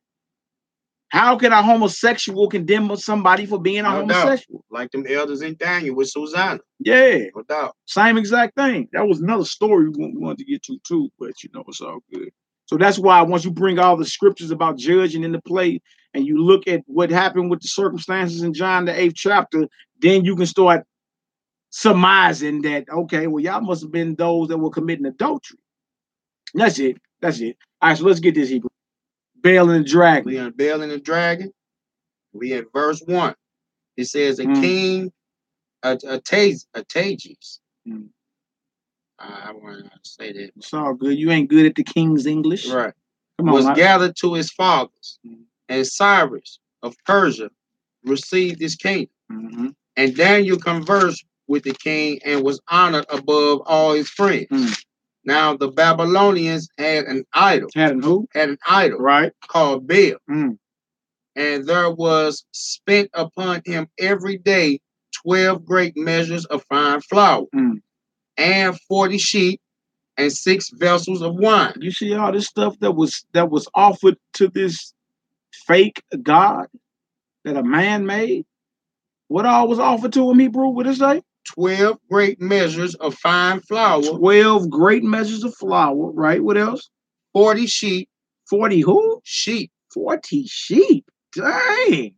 S1: How can a homosexual condemn somebody for being a homosexual?
S2: Doubt. Like them elders in Daniel with Susanna.
S1: Yeah.
S2: No doubt.
S1: Same exact thing. That was another story we wanted to get to too, but you know, it's all good. So that's why once you bring all the scriptures about judging into play and you look at what happened with the circumstances in John the 8th chapter, then you can start surmising that, okay, well, y'all must have been those that were committing adultery. That's it. That's it. All right, so let's get this, Hebrew. Baal and the Dragon.
S2: We in Baal and the Dragon. We in verse 1. It says a king, Atages. I want to say that.
S1: It's all good. You ain't good at the king's English.
S2: Right. Come on, was gathered to his fathers. And Cyrus of Persia received his kingdom. And Daniel conversed with the king and was honored above all his friends. Now the Babylonians had an idol.
S1: Had an who?
S2: Had an idol.
S1: Right.
S2: Called Baal. And there was spent upon him every day 12 great measures of fine flour. And 40 sheep and 6 vessels of wine.
S1: You see all this stuff that was offered to this fake god that a man made? What all was offered to him, Hebrew? What did it say?
S2: 12 great measures of fine flour.
S1: 12 great measures of flour, right? What else?
S2: 40 sheep.
S1: 40 who?
S2: Sheep.
S1: 40 sheep. Dang.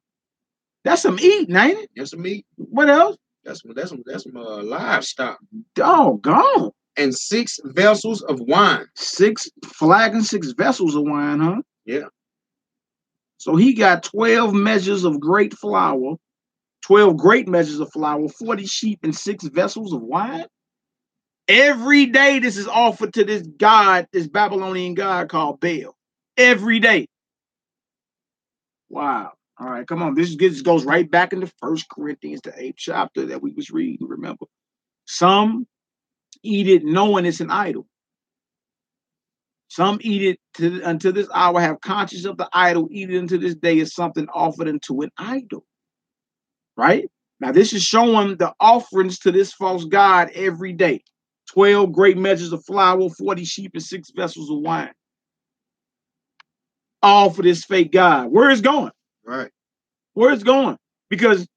S1: That's some eating, ain't it?
S2: That's some meat.
S1: What else?
S2: That's some livestock.
S1: Doggone.
S2: And 6 vessels of wine.
S1: 6 flagons, 6 vessels of wine, huh?
S2: Yeah.
S1: So he got 12 measures of great flour, 12 great measures of flour, 40 sheep, and 6 vessels of wine. Every day this is offered to this god, this Babylonian god called Baal. Every day. Wow. All right, come on. This goes right back into 1 Corinthians, the 8th chapter that we was reading, remember. Some eat it knowing it's an idol. Some eat it until this hour, have conscience of the idol, eat it until this day is something offered unto an idol. Right? Now, this is showing the offerings to this false god every day. 12 great measures of flour, 40 sheep, and 6 vessels of wine. All for this fake god. Where is it going?
S2: Right.
S1: Where it's going? Because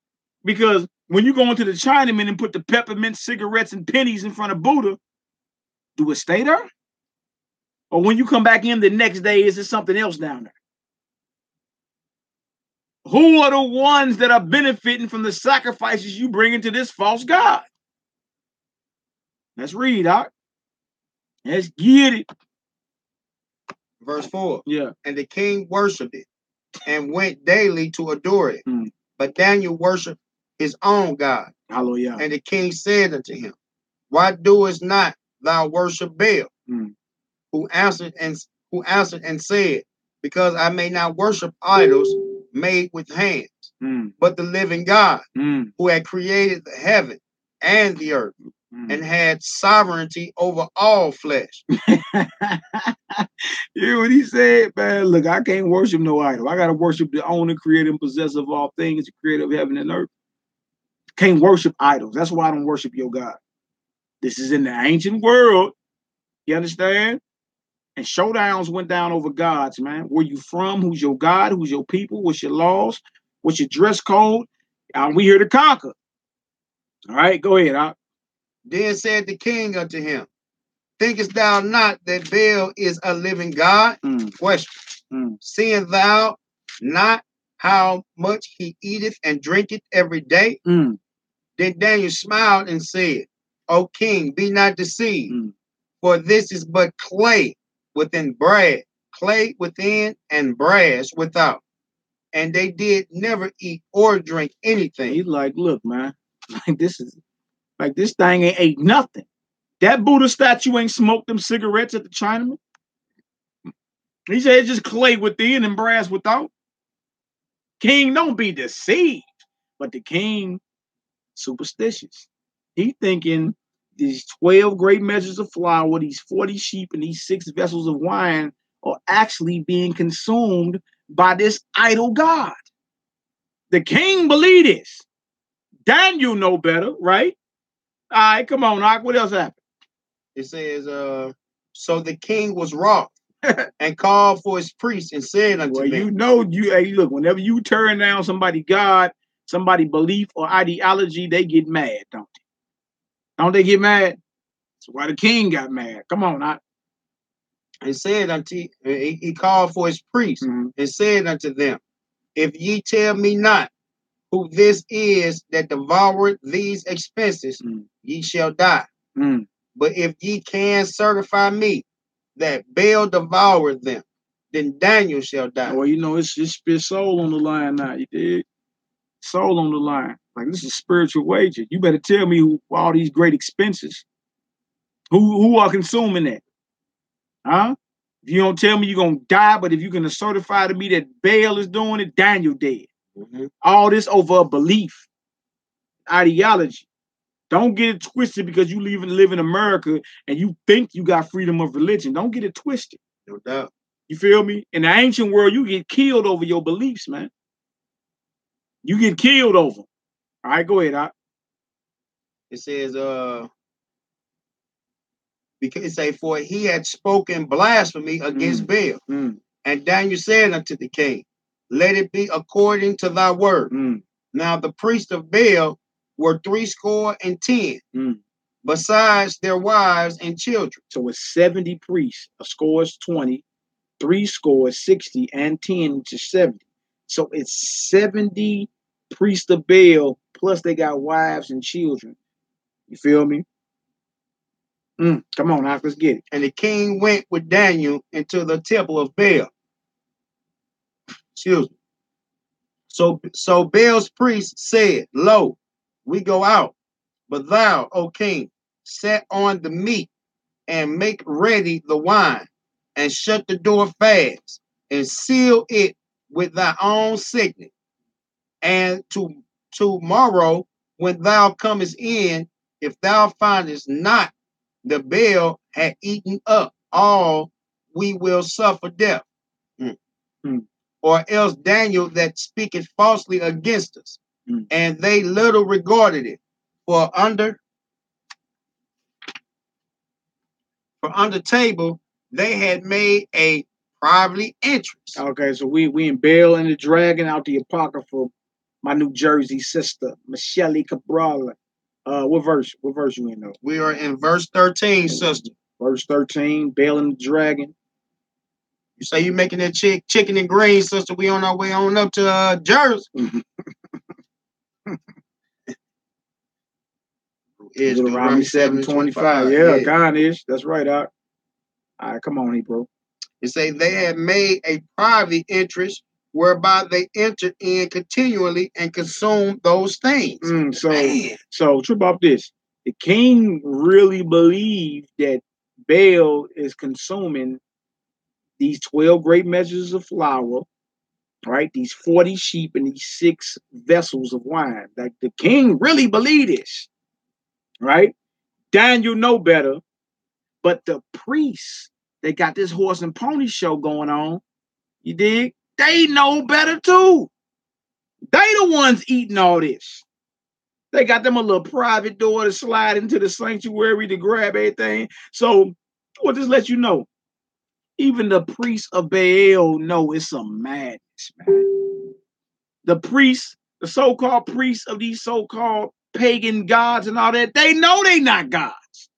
S1: when you go into the Chinaman and put the peppermint cigarettes and pennies in front of Buddha, do it stay there? Or when you come back in the next day, is there something else down there? Who are the ones that are benefiting from the sacrifices you bring into this false god? Let's read, Doc. Let's get it.
S2: Verse 4.
S1: Yeah.
S2: And the king worshipped it and went daily to adore it. But Daniel worshipped his own God.
S1: Hallelujah.
S2: And the king said unto him, why doest not thou worship Baal? Who answered and said, because I may not worship idols made with hands, but the living God, who had created the heaven and the earth, and had sovereignty over all flesh.
S1: You hear what he said, man? Look, I can't worship no idol. I got to worship the owner, creator, and possessor of all things, the creator of heaven and earth. Can't worship idols. That's why I don't worship your God. This is in the ancient world. You understand? And showdowns went down over gods, man. Where you from? Who's your God? Who's your people? What's your laws? What's your dress code? We here to conquer. All right, go ahead.
S2: Then said the king unto him, thinkest thou not that Baal is a living God? Question. Seeing thou not how much he eateth and drinketh every day? Then Daniel smiled and said, O king, be not deceived, for this is but clay within brass, clay within and brass without. And they did never eat or drink anything.
S1: He's like, look, man, this thing ain't ate nothing. That Buddha statue ain't smoked them cigarettes at the Chinaman. He said it's just clay within and brass without. King, don't be deceived. But the king, superstitious. He thinking these 12 great measures of flour, these 40 sheep, and these 6 vessels of wine are actually being consumed by this idol god. The king believe this. Daniel know better, right? All right, come on, Ak. What else happened?
S2: It says, so the king was wroth and called for his priests and said unto them.
S1: You know, hey, look, whenever you turn down somebody God, somebody belief or ideology, they get mad, don't they? Don't they get mad? That's why the king got mad. Come on, Ak.
S2: And said unto, he called for his priests and said unto them, if ye tell me not who this is that devoured these expenses, ye shall die. But if ye can certify me that Baal devoured them, then Daniel shall die.
S1: Well, you know, it's soul on the line now, you dig? Soul on the line. Like, this is spiritual wager. You better tell me who all these great expenses. Who are consuming that? Huh? If you don't tell me you're going to die, but if you're going to certify to me that Baal is doing it, Daniel dead. All this over a belief, ideology. Don't get it twisted because you live in America and you think you got freedom of religion. Don't get it twisted.
S2: No doubt.
S1: You feel me? In the ancient world, you get killed over your beliefs, man. You get killed over. All right, go ahead, Doc.
S2: It says, because it say, for he had spoken blasphemy against Baal. And Daniel said unto the king, let it be according to thy word. Now the priests of Baal were 70, besides their wives and children.
S1: So it's 70 priests. A score is 20, 3 scores 60, and 10 to 70. So it's 70 priests of Baal, plus they got wives and children. You feel me? Come on, Doc, let's get it.
S2: And the king went with Daniel into the temple of Baal. Excuse me. So Baal's priest said, lo, we go out, but thou, O king, set on the meat and make ready the wine and shut the door fast and seal it with thy own signet. And tomorrow, when thou comest in, if thou findest not the Baal had eaten up all, we will suffer death. Or else Daniel that speaketh falsely against us. And they little regarded it, for under table they had made a privately interest.
S1: Okay, so we in Baal and the Dragon out the Apocrypha. My New Jersey sister, Michelle Cabral. What verse? What verse you in though?
S2: We are in verse 13, sister.
S1: Verse 13, Baal and the Dragon.
S2: You say you making that chicken and greens, sister. We on our way on up to Jersey.
S1: Deuteronomy 7:25. Yeah, God is. That's right, Doc. All right, come on, Hebrew.
S2: It say they had made a private interest whereby they entered in continually and consumed those things.
S1: So trip off this. The king really believed that Baal is consuming these 12 great measures of flour, right? These 40 sheep and these 6 vessels of wine. Like the king really believed this, right? Daniel know better, but the priests, they got this horse and pony show going on. You dig? They know better too. They the ones eating all this. They got them a little private door to slide into the sanctuary to grab everything. So what this lets you know, even the priests of Baal know it's some madness, man. The priests, the so-called priests of these so-called pagan gods and all that, they know they not gods,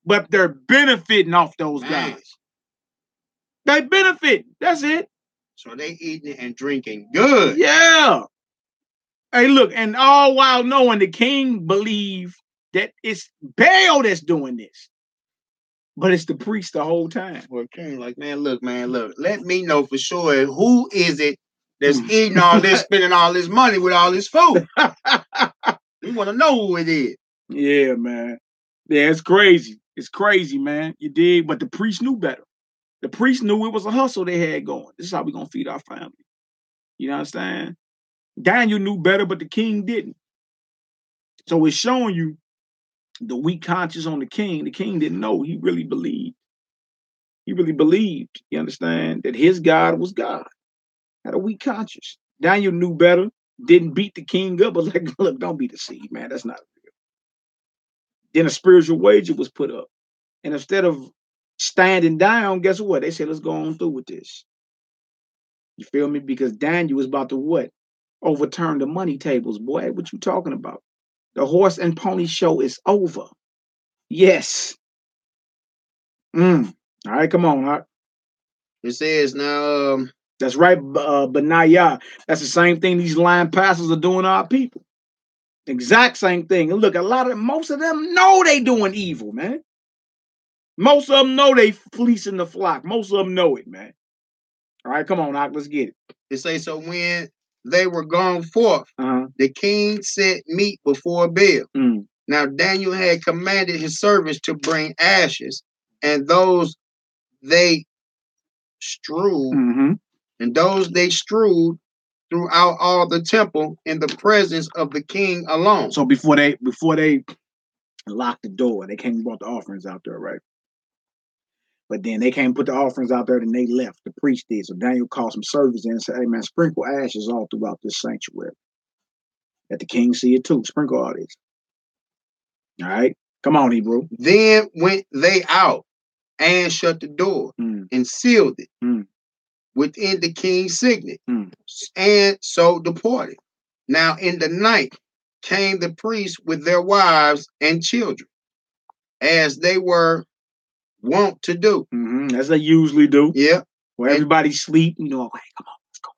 S1: but they're benefiting off those gods. They benefit. That's it.
S2: So they eating and drinking good.
S1: Yeah. Hey, look, and all while knowing the king believed that it's Baal that's doing this. But it's the priest the whole time.
S2: Well, king like, man, look. Let me know for sure who is it that's eating all this, spending all this money with all this food. We want to know who it is.
S1: Yeah, man. Yeah, it's crazy. It's crazy, man. You dig? But the priest knew better. The priest knew it was a hustle they had going. This is how we're going to feed our family. You understand? Daniel knew better, but the king didn't. So it's showing you the weak conscience on the king. The king didn't know. He really believed. He really believed, you understand, that his God was God. Had a weak conscience. Daniel knew better, didn't beat the king up, but like, look, don't be deceived, man. That's not real. Then a spiritual wager was put up. And instead of standing down, guess what? They said, let's go on through with this. You feel me? Because Daniel was about to what? Overturn the money tables, boy. What you talking about? The horse and pony show is over. Yes. All right, come on, Hawk.
S2: It says now,
S1: that's right, Benaiah. That's the same thing these lying pastors are doing to our people. Exact same thing. And look, most of them know they doing evil, man. Most of them know they fleecing the flock. Most of them know it, man. All right, come on, Hawk, let's get it.
S2: It says, so when they were gone forth, the king set meat before Baal. Now Daniel had commanded his servants to bring ashes, and those they strewed, throughout all the temple in the presence of the king alone.
S1: So before they locked the door, they came and brought the offerings out there, right? But then they came and put the offerings out there, and they left. The priest did. So Daniel called some servants in and said, hey, man, sprinkle ashes all throughout this sanctuary. Let the king see it too. Sprinkle all this. All right? Come on, Hebrew.
S2: Then went they out and shut the door and sealed it within the king's signet, and so departed. Now in the night came the priests with their wives and children, as they were wont to do.
S1: As they usually do.
S2: Yeah.
S1: Where everybody sleep, you know, hey, come on, let's go.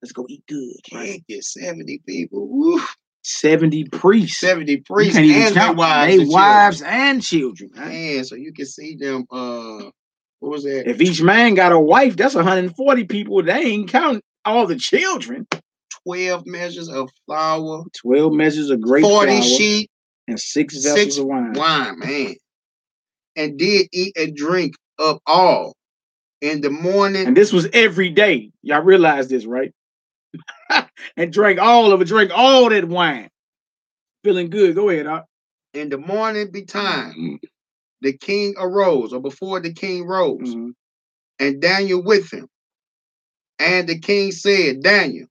S1: Let's go eat good.
S2: Right? Get 70 people. Woo.
S1: 70 priests.
S2: 70 priests
S1: and their wives and children.
S2: Man, so you can see them, what was that?
S1: If each man got a wife, that's 140 people. They ain't counting all the children.
S2: 12 measures of flour.
S1: 12 measures of grape
S2: 40
S1: flour.
S2: sheep.
S1: And 6 vessels of wine.
S2: Man. And did eat and drink of all in the morning.
S1: And this was every day. Y'all realize this, right? And drank all of it, drank all that wine. Feeling good. Go ahead, Doc.
S2: In the morning betime, the king arose, or before the king rose, and Daniel with him. And the king said, Daniel,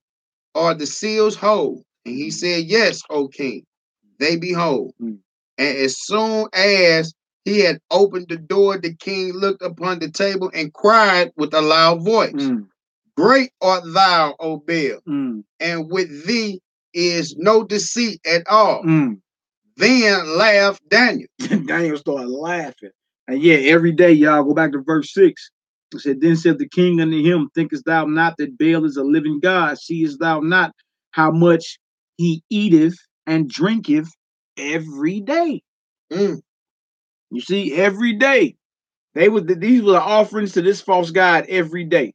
S2: are the seals whole? And he said, yes, O king, they be whole. And as soon as he had opened the door, the king looked upon the table and cried with a loud voice, Great art thou, O Baal, and with thee is no deceit at all. Then laughed Daniel.
S1: Daniel started laughing. And yeah, every day, y'all go back to verse 6. It said, Then said the king unto him, Thinkest thou not that Baal is a living God? Seest thou not how much he eateth and drinketh every day? You see, every day. These were the offerings to this false god every day.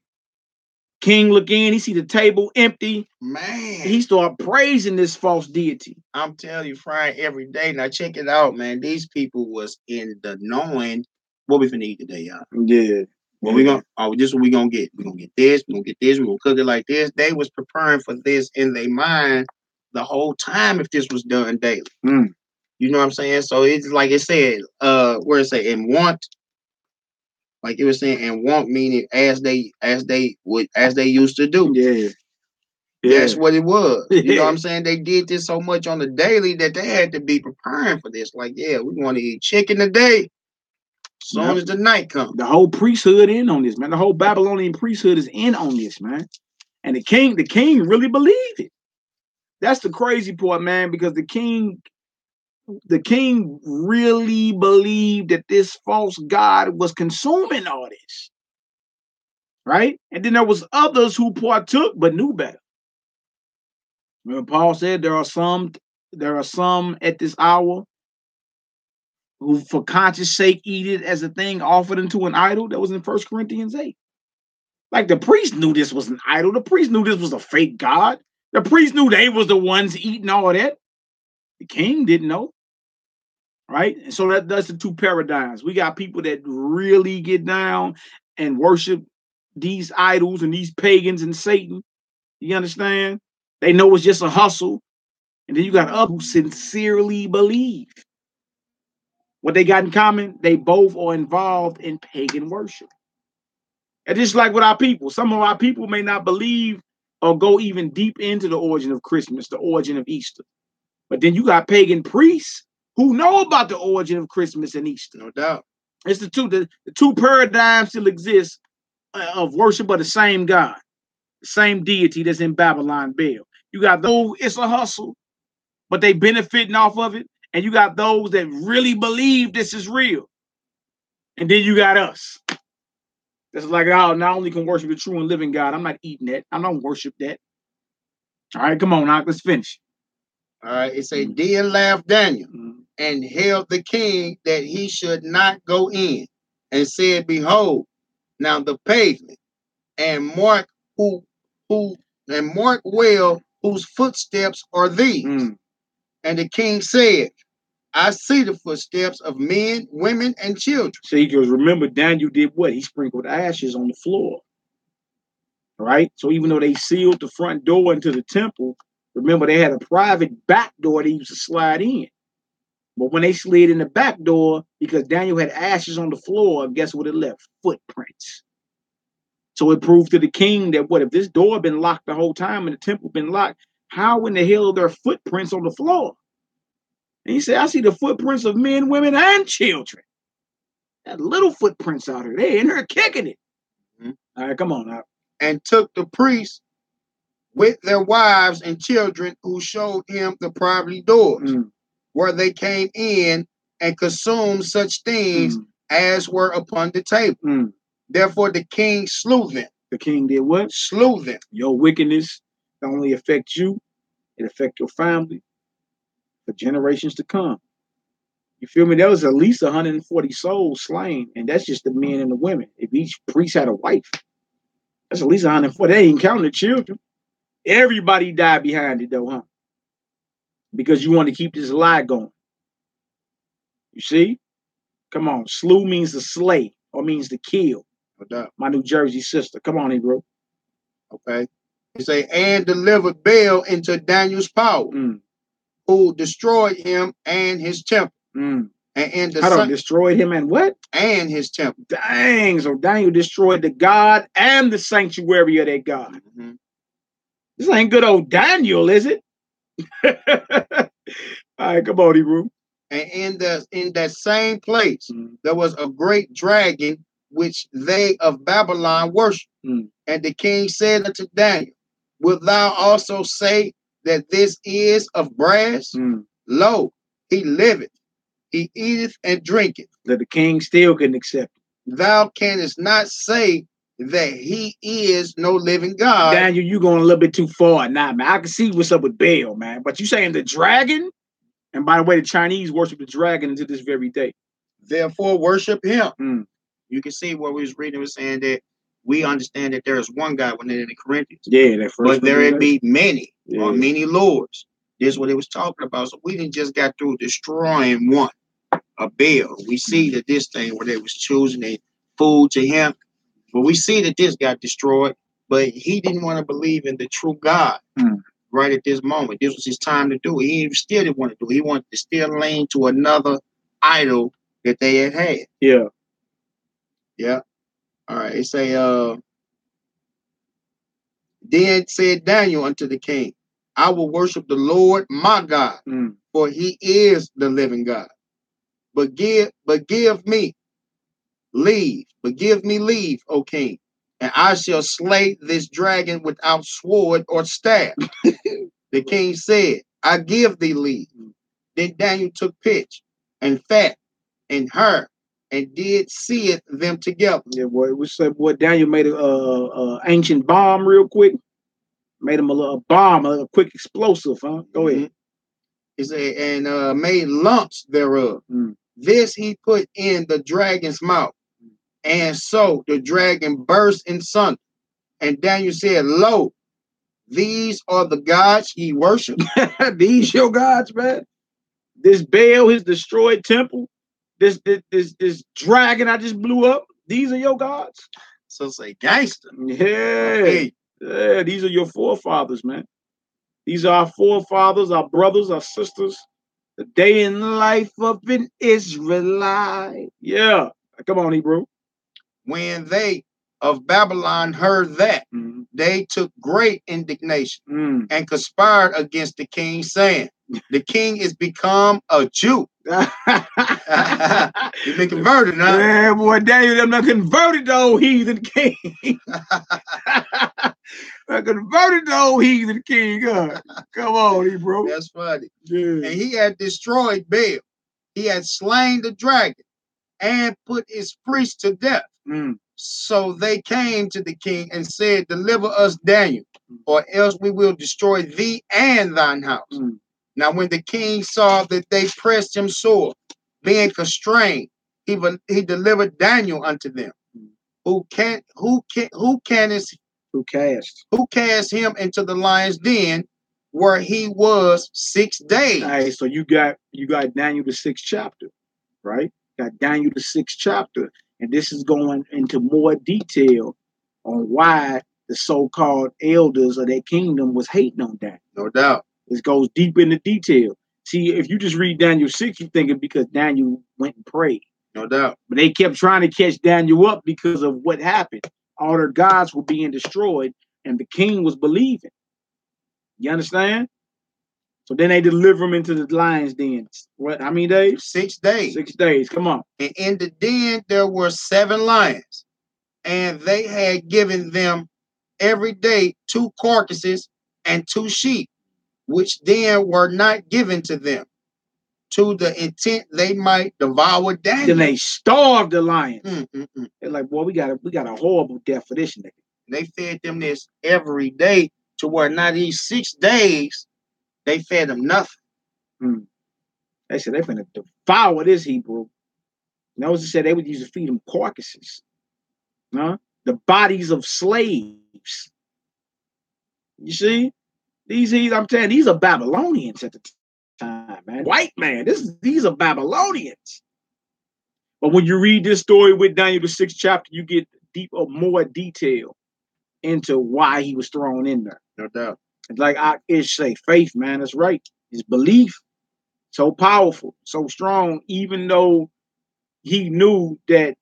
S1: King look in, he see the table empty.
S2: Man.
S1: He start praising this false deity.
S2: I'm telling you, Friday, every day. Now check it out, man. These people was in the knowing what we finna eat today, y'all.
S1: Yeah.
S2: What we gonna this is what we gonna get. We're gonna get this, we're gonna get this, we're gonna cook it like this. They was preparing for this in their mind the whole time if this was done daily. You know what I'm saying? So it's like it said, where it say and want. Like it was saying, and want meaning as they used to do.
S1: Yeah.
S2: That's what it was. You know what I'm saying? They did this so much on the daily that they had to be preparing for this. Like, yeah, we want to eat chicken today. As soon as the night comes.
S1: The whole priesthood in on this, man. The whole Babylonian priesthood is in on this, man. And the king really believed it. That's the crazy part, man, because the king really believed that this false god was consuming all this. Right? And then there was others who partook but knew better. Remember Paul said there are some at this hour who for conscience sake eat it as a thing offered unto an idol. That was in 1 Corinthians 8. Like the priest knew this was an idol. The priest knew this was a fake god. The priest knew they was the ones eating all that. The king didn't know. Right? And so that's the two paradigms. We got people that really get down and worship these idols and these pagans and Satan. You understand? They know it's just a hustle. And then you got others who sincerely believe. What they got in common, they both are involved in pagan worship. And just like with our people, some of our people may not believe or go even deep into the origin of Christmas, the origin of Easter. But then you got pagan priests who know about the origin of Christmas and Easter.
S2: No doubt.
S1: It's the two paradigms still exist of worship of the same God, the same deity that's in Babylon, Baal. You got those, it's a hustle, but they benefiting off of it. And you got those that really believe this is real. And then you got us. That's like, oh, not only can worship the true and living God, I'm not eating that. I don't worship that. All right, come on, now, let's finish.
S2: All right, it say, Then laughed Daniel and held the king that he should not go in, and said, Behold, now the pavement, and mark well whose footsteps are these. And the king said, I see the footsteps of men, women, and children.
S1: See, because remember, Daniel did what? He sprinkled ashes on the floor. Right? So even though they sealed the front door into the temple, remember they had a private back door they used to slide in. But when they slid in the back door, because Daniel had ashes on the floor, guess what it left? Footprints. So it proved to the king that what if this door had been locked the whole time and the temple been locked, how in the hell are there footprints on the floor? And he said, I see the footprints of men, women, and children. That little footprints out here. They in here kicking it. All right, come on now.
S2: And took the priests with their wives and children who showed him the private doors, where they came in and consumed such things as were upon the table. Therefore the king slew them.
S1: The king did what?
S2: Slew them.
S1: Your wickedness not only affect you, it affect your family for generations to come. You feel me? There was at least 140 souls slain, and that's just the men and the women. If each priest had a wife, that's at least 140. They ain't counting the children. Everybody died behind it, though, huh? Because you want to keep this lie going. You see? Come on. Slew means to slay or means to kill. My New Jersey sister. Come on, Hebrew.
S2: Okay. You say, and delivered Baal into Daniel's power, who destroyed him and his temple. And in the
S1: destroyed him and what?
S2: And his temple.
S1: Dang. So Daniel destroyed the God and the sanctuary of that God. This ain't good old Daniel, is it? All right, come on, Hebrew.
S2: And in that same place, there was a great dragon, which they of Babylon worship. And the king said unto Daniel, wilt thou also say that this is of brass? Lo, he liveth, he eateth and drinketh.
S1: That the king still couldn't accept it.
S2: Thou canst not say that he is no living God.
S1: Daniel, you going a little bit too far now, man. I can see what's up with Baal, man. But you saying the dragon? And by the way, the Chinese worship the dragon until this very day.
S2: Therefore, worship him. You can see what we was reading was saying that we understand that there is one God when they're in the Corinthians.
S1: Yeah, that first.
S2: But there be many or many lords. This is what it was talking about. So we didn't just got through destroying one, a Baal. We see that this thing where they was choosing a food to him. But we see that this got destroyed. But he didn't want to believe in the true God. Right at this moment. This was his time to do it. He still didn't want to do it. He wanted to still lean to another idol that they had.
S1: Yeah.
S2: Yeah. All right. It say, then said Daniel unto the king, I will worship the Lord my God, for he is the living God. But give me leave, O king, and I shall slay this dragon without sword or staff. The king said, I give thee leave. Then Daniel took pitch and fat and her and did seeth them together.
S1: Yeah, boy, it was boy, Daniel made a ancient bomb real quick. Made him a little bomb, a quick explosive, huh? Go ahead.
S2: He said, and made lumps thereof. This he put in the dragon's mouth. And so the dragon burst in sunder. And Daniel said, lo, these are the gods ye worship.
S1: These your gods, man. This Baal, his destroyed temple, this dragon I just blew up. These are your gods.
S2: So say gangster.
S1: Yeah. Okay. Yeah, these are your forefathers, man. These are our forefathers, our brothers, our sisters. The day in the life of an Israelite. Yeah. Come on, Hebrew.
S2: When they of Babylon heard that, they took great indignation and conspired against the king, saying, the king is become a Jew. You've been converted, huh?
S1: Yeah, boy, Daniel, them not converted the old heathen king. I converted the old heathen king. Come on, bro.
S2: That's funny.
S1: Yeah.
S2: And he had destroyed Baal. He had slain the dragon and put his priests to death. So they came to the king and said, deliver us Daniel, or else we will destroy thee and thine house. Now, when the king saw that they pressed him sore, being constrained, he delivered Daniel unto them. Who cast him into the lion's den, where he was 6 days.
S1: All right, so you got Daniel the 6th chapter, right? Got Daniel the 6th chapter, and this is going into more detail on why the so-called elders of their kingdom was hating on Daniel.
S2: No doubt.
S1: This goes deep into detail. See, if you just read Daniel 6, you're thinking because Daniel went and prayed.
S2: No doubt.
S1: But they kept trying to catch Daniel up because of what happened. All their gods were being destroyed, and the king was believing. You understand? So then they deliver him into the lion's den. What? How many days?
S2: 6 days.
S1: 6 days. Come on.
S2: And in the den there were 7 lions, and they had given them every day 2 carcasses and 2 sheep, which then were not given to them, to the intent they might devour Daniel.
S1: Then they starved the lions. They're like, boy, we got a horrible death for this nigga.
S2: They fed them this every day, to where not these 6 days they fed them nothing.
S1: They said they're gonna devour this Hebrew. Notice it said they would use to feed them carcasses, huh? The bodies of slaves. You see, I'm telling you, these are Babylonians at the time, man. White man, these are Babylonians. But when you read this story with Daniel the 6th chapter, you get more detail into why he was thrown in there.
S2: No doubt.
S1: It's like Ish say, faith, man. That's right. His belief, so powerful, so strong, even though he knew that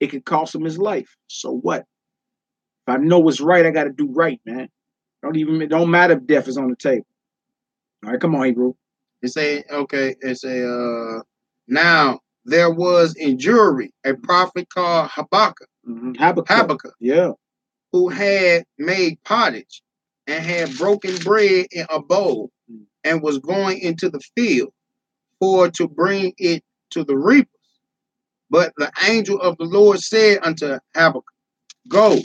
S1: it could cost him his life. So what? If I know what's right, I got to do right, man. It don't matter if death is on the table. All right, come on, Hebrew.
S2: It say, okay, it say, now there was in Jewry a prophet called Habakkuk. Habakkuk.
S1: Yeah.
S2: Who had made pottage and had broken bread in a bowl and was going into the field for to bring it to the reapers. But the angel of the Lord said unto Habakkuk, go,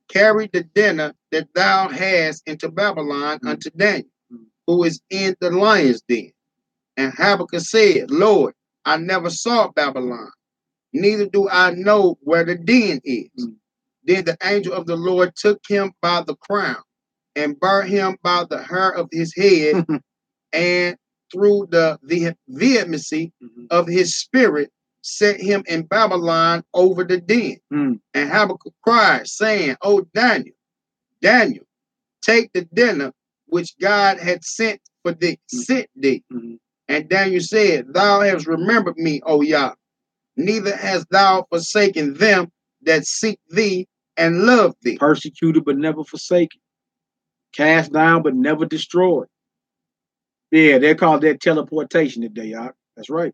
S2: carry the dinner that thou hast into Babylon unto Daniel, who is in the lion's den. And Habakkuk said, Lord, I never saw Babylon, neither do I know where the den is. Then the angel of the Lord took him by the crown and bare him by the hair of his head, and through the vehemency of his spirit set him in Babylon over the den. And Habakkuk cried, saying, O Daniel, Daniel, take the dinner which God had sent for thee, sent thee. And Daniel said, Thou hast remembered me, O Yah, neither hast thou forsaken them that seek thee and love thee.
S1: Persecuted but never forsaken. Cast down but never destroyed. Yeah, they call that teleportation today, y'all. That's right.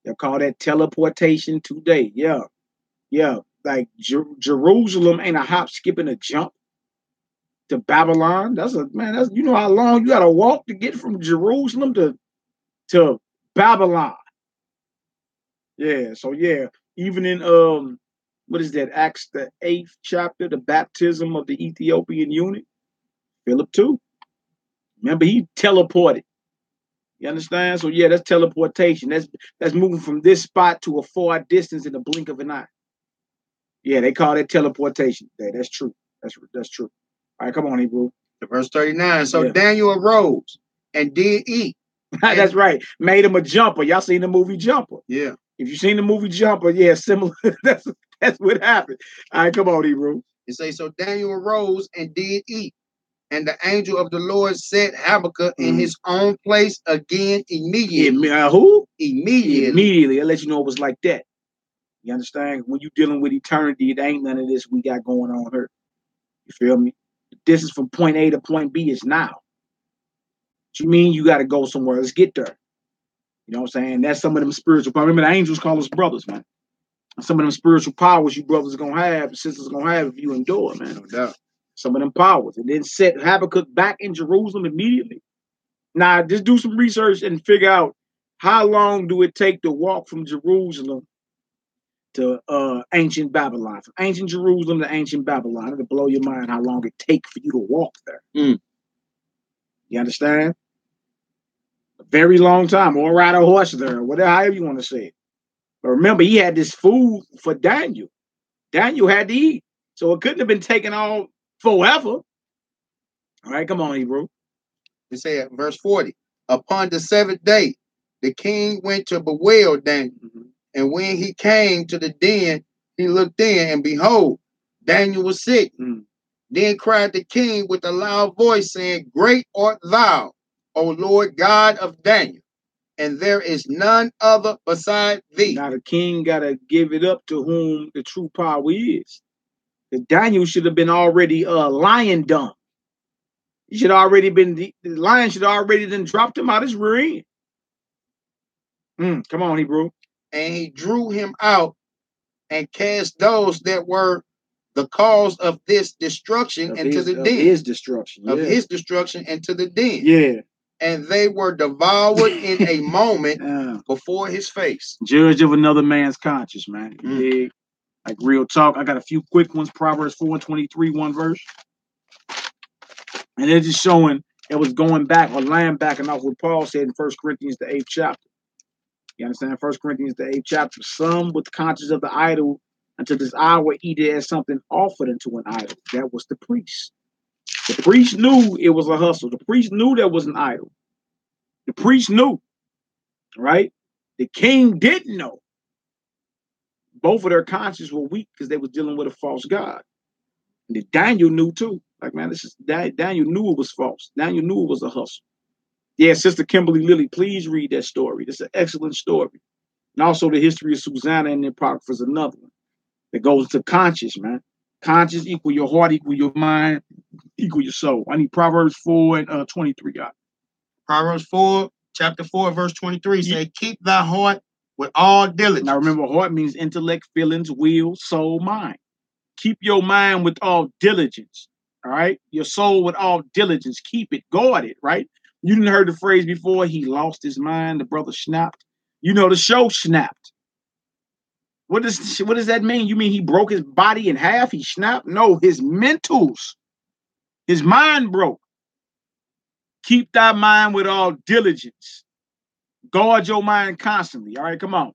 S1: They call that teleportation today. Yeah. Yeah. Like Jerusalem ain't a hop, skip, and a jump to Babylon. That's you know how long you gotta walk to get from Jerusalem to Babylon. Yeah, so yeah, even in what is that, Acts the 8th chapter, the baptism of the Ethiopian eunuch, Philip too. Remember, he teleported. You understand? So yeah, that's teleportation. That's moving from this spot to a far distance in the blink of an eye. Yeah, they call that teleportation. That's true. That's true. All right, come on, Hebrew.
S2: Verse 39. So Daniel arose and did eat.
S1: That's right. Made him a jumper. Y'all seen the movie Jumper?
S2: Yeah.
S1: If you've seen the movie Jumper, yeah, similar. that's what happened. All right, come on, Hebrew.
S2: It say, so Daniel arose and did eat. And the angel of the Lord set Habakkuk in his own place again immediately.
S1: Who?
S2: Immediately.
S1: Immediately. I'll let you know it was like that. You understand? When you're dealing with eternity, it ain't none of this we got going on here. You feel me? The distance from point A to point B is now. What you mean you got to go somewhere? Let's get there. You know what I'm saying? That's some of them spiritual powers. Remember, the angels call us brothers, man. Some of them spiritual powers you brothers are going to have, sisters are going to have if you endure, man.
S2: No doubt.
S1: Some of them powers. And then set Habakkuk back in Jerusalem immediately. Now, just do some research and figure out how long do it take to walk from Jerusalem to ancient Babylon. From ancient Jerusalem to ancient Babylon. It'll blow your mind how long it takes for you to walk there. You understand? A very long time. Or ride a horse there, whatever, however you want to say it. But remember, he had this food for Daniel. Daniel had to eat. So it couldn't have been taken all forever. All right, come on, Hebrew.
S2: It said, verse 40, upon the 7th day, the king went to bewail Daniel. And when he came to the den, he looked in, and behold, Daniel was sick. Then cried the king with a loud voice, saying, great art thou, O Lord God of Daniel, and there is none other beside thee.
S1: Now the king got to give it up to whom the true power is. The Daniel should have been already lion dumb. He should already been, the lion should already then dropped him out his rear end. Come on, Hebrew.
S2: And he drew him out and cast those that were the cause of this destruction into the den.
S1: His destruction. Yeah.
S2: Of his destruction into the den.
S1: Yeah.
S2: And they were devoured in a moment before his face.
S1: Judge of another man's conscience, man. Yeah. Like real talk. I got a few quick ones. Proverbs 4:23, one verse. And they're just showing it was going back or lying back and off what Paul said in 1 Corinthians, the 8th chapter. You understand? 1 Corinthians, the 8th chapter. Some with conscience of the idol until this hour eat it as something offered unto an idol. That was the priest. The priest knew it was a hustle. The priest knew there was an idol. The priest knew, right? The king didn't know. Both of their consciences were weak because they was dealing with a false god. And Daniel knew too. Like, man, Daniel knew it was false. Daniel knew it was a hustle. Yeah, Sister Kimberly Lilly, please read that story. It's an excellent story. And also the history of Susanna and the Apocrypha is another one that goes to conscience, man. Conscience equal your heart, equal your mind, equal your soul. I need Proverbs 4:23, God.
S2: Proverbs 4, chapter 4, verse 23 say, keep thy heart with all diligence.
S1: Now remember, heart means intellect, feelings, will, soul, mind. Keep your mind with all diligence. All right? Your soul with all diligence. Keep it, guard it, right? You didn't heard the phrase before, he lost his mind, the brother snapped. You know, the show snapped. What does that mean? You mean he broke his body in half? He snapped? No, his mentals. His mind broke. Keep thy mind with all diligence. Guard your mind constantly. All right, come on.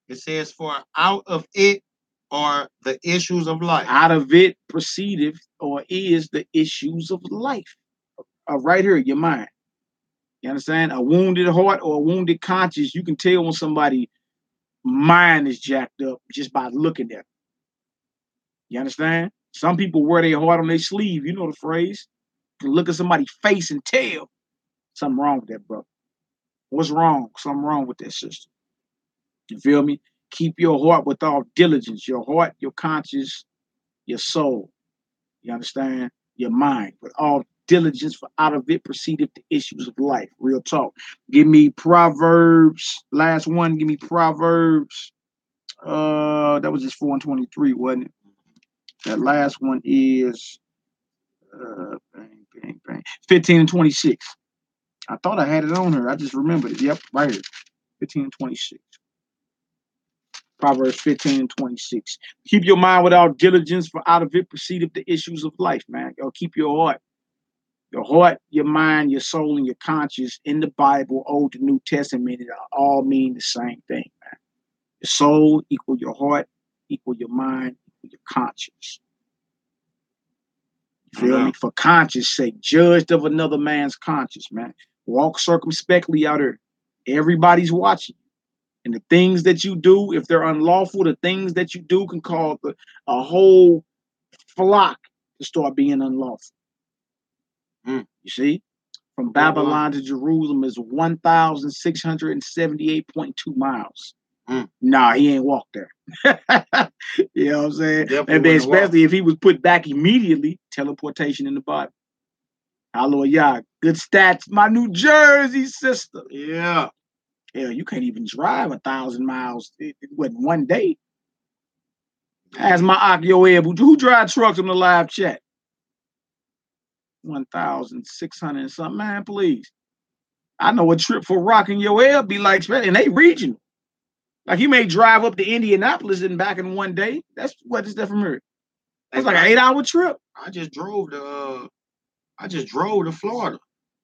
S2: It says, for out of it are the issues of life.
S1: Out of it proceedeth or is the issues of life. Right here, your mind. You understand? A wounded heart or a wounded conscience, you can tell when somebody's mind is jacked up just by looking at them. You understand? Some people wear their heart on their sleeve. You know the phrase. You can look at somebody's face and tell something wrong with that brother. What's wrong? Something wrong with that sister. You feel me? Keep your heart with all diligence. Your heart, your conscience, your soul. You understand? Your mind with all diligence, for out of it proceedeth the issues of life. Real talk. Give me Proverbs. Last one. Give me Proverbs. That was just 4:23, wasn't it? That last one is 15 and 26. I thought I had it on her. I just remembered it. Yep, right here. 15 and 26. Proverbs 15 and 26. Keep your mind with all diligence, for out of it proceedeth the issues of life, man. Yo, keep your heart. Your heart, your mind, your soul, and your conscience in the Bible, Old and New Testament, it all mean the same thing, man. Your soul equal your heart, equal your mind, equal your conscience. You feel me? For conscience sake, judged of another man's conscience, man. Walk circumspectly out there. Everybody's watching. And the things that you do, if they're unlawful, the things that you do can cause a whole flock to start being unlawful. You see? From Babylon to Jerusalem is 1,678.2 miles. Nah, he ain't walked there. You know what I'm saying? And then especially if he was put back immediately, teleportation in the Bible. Hallelujah. Good stats. My New Jersey sister.
S2: Yeah.
S1: Hell, you can't even drive 1,000 miles in one day. Ask my Akio Eb, who drive trucks in the live chat? 1,600 and something. Man, please. I know a trip for rocking your Eb be like, and they regional. Like you may drive up to Indianapolis and back in one day. That's what is that from here? That's like an 8-hour trip.
S2: I just drove to Florida.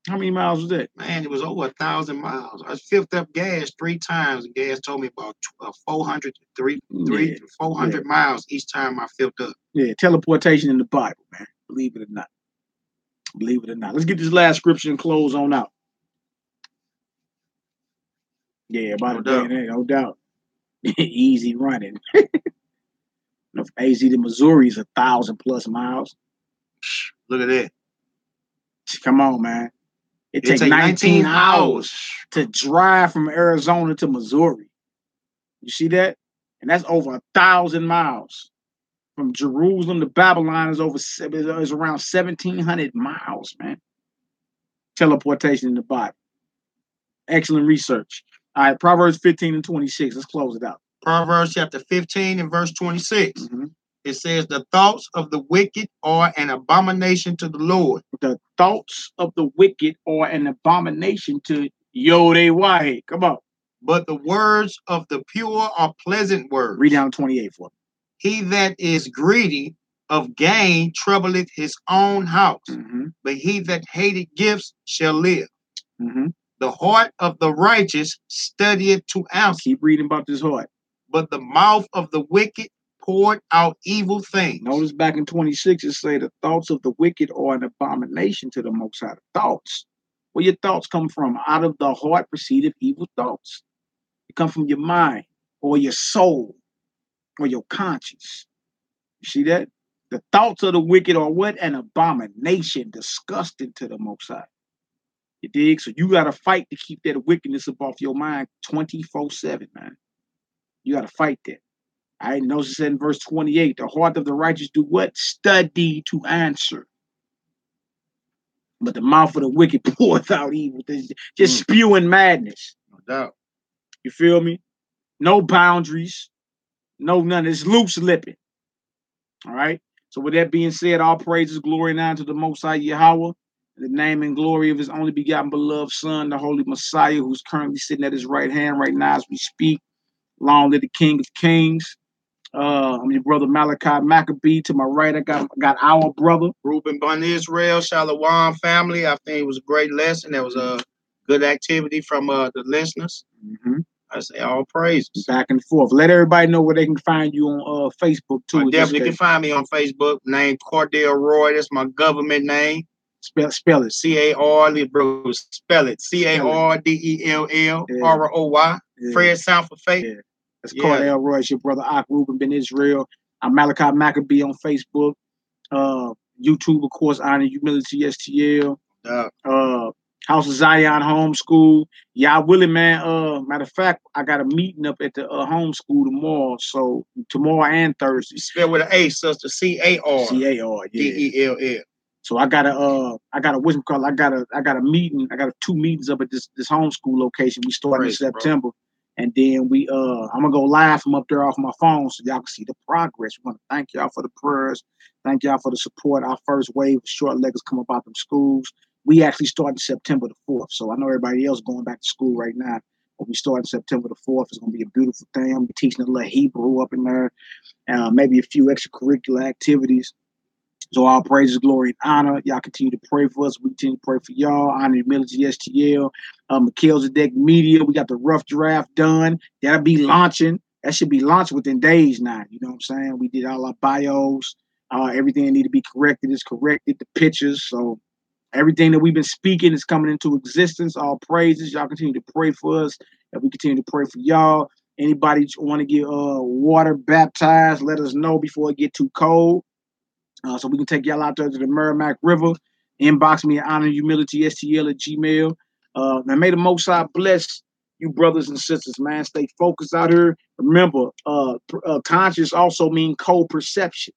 S1: How many miles was that?
S2: Man, it was over 1,000 miles. I filled up gas 3 times. And gas told me about 400 miles each time I filled up.
S1: Yeah, teleportation in the Bible, man. Believe it or not. Believe it or not. Let's get this last scripture and close on out. Yeah, about no doubt. Easy running. From AZ to Missouri is 1,000+ miles.
S2: Look at that.
S1: Come on, man. It takes 19 hours to drive from Arizona to Missouri. You see that? And that's over 1,000 miles. From Jerusalem to Babylon is around 1,700 miles, man. Teleportation in the Bible. Excellent research. All right, Proverbs 15 and 26. Let's close it out.
S2: Proverbs chapter 15 and verse 26. It says, the thoughts of the wicked are an abomination to the Lord.
S1: The thoughts of the wicked are an abomination to Yod-Heh. Come on.
S2: But the words of the pure are pleasant words.
S1: Read down 28 for me.
S2: He that is greedy of gain troubleth his own house, but he that hated gifts shall live. The heart of the righteous studieth to answer.
S1: Keep reading about this heart.
S2: But the mouth of the wicked poured out evil things.
S1: Notice back in 26, it say the thoughts of the wicked are an abomination to the Most High. Thoughts. Where your thoughts come from? Out of the heart proceedeth evil thoughts. It come from your mind or your soul or your conscience. You see that? The thoughts of the wicked are what? An abomination, disgusting to the Most High. You dig? So you got to fight to keep that wickedness up off your mind 24/7, man. You got to fight that. I notice it said in verse 28, the heart of the righteous do what? Study to answer. But the mouth of the wicked poureth out evil. Just spewing madness.
S2: No doubt.
S1: You feel me? No boundaries. No none. It's loose lipping. All right. So with that being said, all praises, glory, and honor to the Most High Yahweh, the name and glory of his only begotten beloved Son, the Holy Messiah, who's currently sitting at his right hand right now as we speak. Long live the King of Kings. I'm your brother Malachi Maccabee. To my right, I got our brother
S2: Reuben Bun Israel, Shalom family. I think it was a great lesson. That was a good activity from the listeners. I say all praises.
S1: Back and forth. Let everybody know where they can find you on Facebook too.
S2: Definitely can find me on Facebook. Name Cordell Roy. That's my government name.
S1: Spell it.
S2: C-A-R, bro. Spell it. C-A-R-D-E-L-L-R-O-Y. Fred Sound for Faith.
S1: Yeah. That's Cordell Roy. It's your brother Ak Reuben Ben Israel. I'm Malachi Maccabee on Facebook. YouTube, of course, Honor Humility STL. House of Zion Homeschool. Y'all willing, man. Matter of fact, I got a meeting up at the homeschool tomorrow. So tomorrow and Thursday.
S2: Spell with an A, sister. C-A-R.
S1: C-A-R, yeah.
S2: D-E-L-L.
S1: So I got a what's it called? I got a meeting. I got 2 meetings up at this homeschool location. We start in September. Bro. And then I'm gonna go live from up there off my phone so y'all can see the progress. We want to thank y'all for the prayers. Thank y'all for the support. Our first wave of short leggers come up out them schools. We actually started September the 4th. So I know everybody else going back to school right now. But we started September the 4th. It's gonna be a beautiful thing. I'm teaching a little Hebrew up in there. Maybe a few extracurricular activities. So all praises, glory, and honor. Y'all continue to pray for us. We continue to pray for y'all. Honor Humility STL. Melchizedek Media. We got the rough draft done. That'll be launching. That should be launched within days now. You know what I'm saying? We did all our bios. Everything that need to be corrected is corrected. The pictures. So everything that we've been speaking is coming into existence. All praises. Y'all continue to pray for us. And we continue to pray for y'all. Anybody want to get water baptized, let us know before it get too cold. So we can take y'all out there to the Merrimack River. Inbox me at honorhumilitystl@gmail. And may the Most High bless you brothers and sisters, man. Stay focused out here. Remember, conscious also mean co-perception.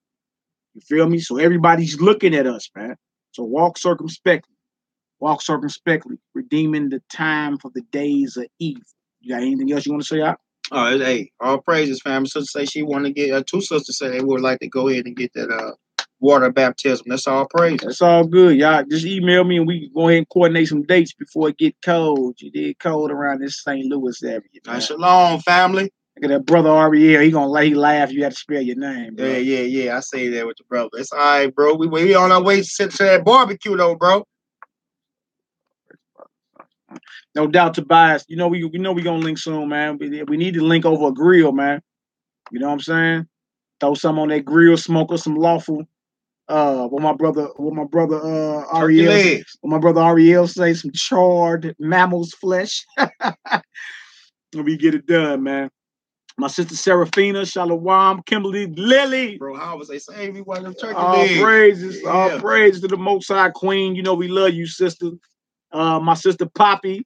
S1: You feel me? So everybody's looking at us, man. So walk circumspectly. Walk circumspectly, redeeming the time for the days of evil. You got anything else you want to say out?
S2: Oh, hey, all praises, family. Sister say she want to get 2 sisters say they would like to go ahead and get that water baptism. That's all praise.
S1: That's all good. Y'all just email me and we can go ahead and coordinate some dates before it get cold. You did cold around this St. Louis area.
S2: Shalom, family.
S1: Look at that brother Ariel. He laugh. You have to spell your name, bro.
S2: Yeah. I say that with your brother. It's all right, bro. We on our way to that barbecue though, bro.
S1: No doubt, Tobias. You know we gonna link soon, man. We need to link over a grill, man. You know what I'm saying? Throw some on that grill, smoke us some lawful. What my brother Ariel say, some charred mammal's flesh. We get it done, man. My sister Seraphina, Shalom, Kimberly, Lily.
S2: Bro, how was they saying me one of them turkey
S1: all praises to the Most High Queen. You know we love you, sister. My sister Poppy,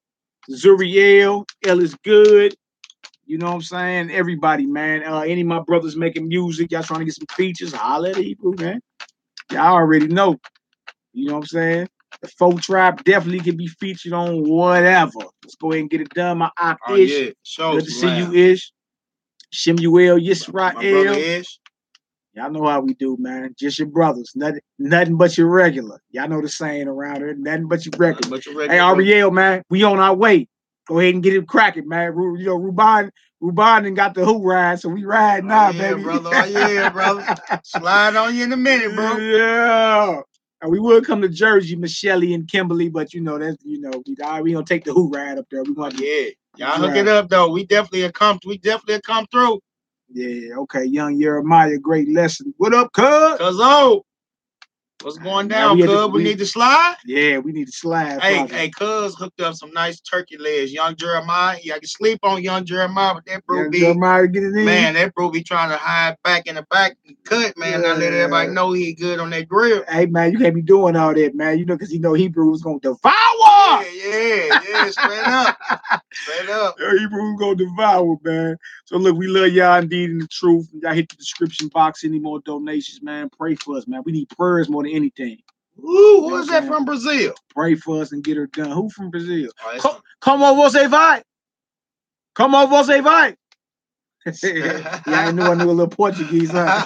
S1: Zuriel, Ellis Good. You know what I'm saying? Everybody, man. Any of my brothers making music, y'all trying to get some features, holla at Hebrew, man. Y'all already know. You know what I'm saying? The folk tribe definitely can be featured on whatever. Let's go ahead and get it done. My Ak Ish.
S2: Yeah.
S1: Good to see you, Ish. Shemuel, Yisrael.
S2: My brother Ish.
S1: Y'all know how we do, man. Just your brothers. Nothing but your regular. Y'all know the saying around here. Nothing but your regular. Hey, Ariel, man, we on our way. Go ahead and get it cracking, man. You know, Ruban done got the hoop ride, so we ride now, baby.
S2: Brother. Brother. Slide on you in a minute, bro.
S1: Yeah. And we will come to Jersey, Michelle and Kimberly, but we gonna take the hoop ride up there. We want
S2: y'all hook it up though. We definitely come through.
S1: Yeah, okay. Young Jeremiah, great lesson. What up, cuz?
S2: Cuz what's going down, cuz? We need to slide?
S1: Yeah, we need to slide.
S2: Hey, cuz hooked up some nice turkey legs. Young Jeremiah. Yeah, I can sleep on young Jeremiah, but that bro
S1: Jeremiah get it in.
S2: Man, that bro be trying to hide back in the back and cut, man. I let everybody know he good on that grill.
S1: Hey, man, you can't be doing all that, man. Because Hebrew was gonna devour.
S2: Yeah, straight up.
S1: Hebrew gonna devour, man. So look, we love y'all indeed in the truth. Y'all hit the description box. Any more donations, man? Pray for us, man. We need prayers more than anything.
S2: Ooh, who is that from Brazil?
S1: Pray for us and get her done. Who from Brazil? Oh, como você vai? Como você vai? Yeah, I knew a little Portuguese, huh?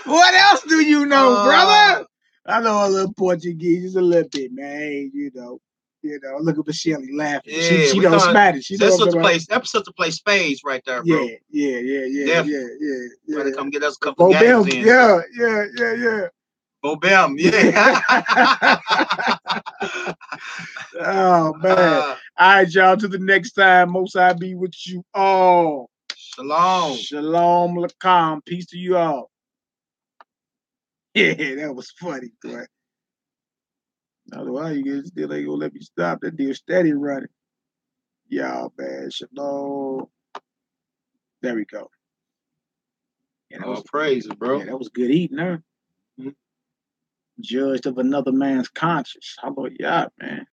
S1: What else do you know, brother? I know a little Portuguese, just a little bit, man. You know, look at Michelle laughing.
S2: Yeah,
S1: she knows Spanish.
S2: That's such to play spades right there, bro.
S1: Yeah.
S2: Better come get us a couple games in.
S1: Yeah.
S2: Bobem, yeah.
S1: Oh man. All right, y'all. To the next time. Most I be with you all.
S2: Shalom.
S1: Shalom lakam. Peace to you all. Yeah, that was funny, boy. I don't know why you guys still ain't gonna let me stop. That deal steady running. Y'all, man. Shalom. There we go.
S2: Yeah, all praises, bro.
S1: Yeah, that was good eating, huh? Judged of another man's conscience. How about y'all, man?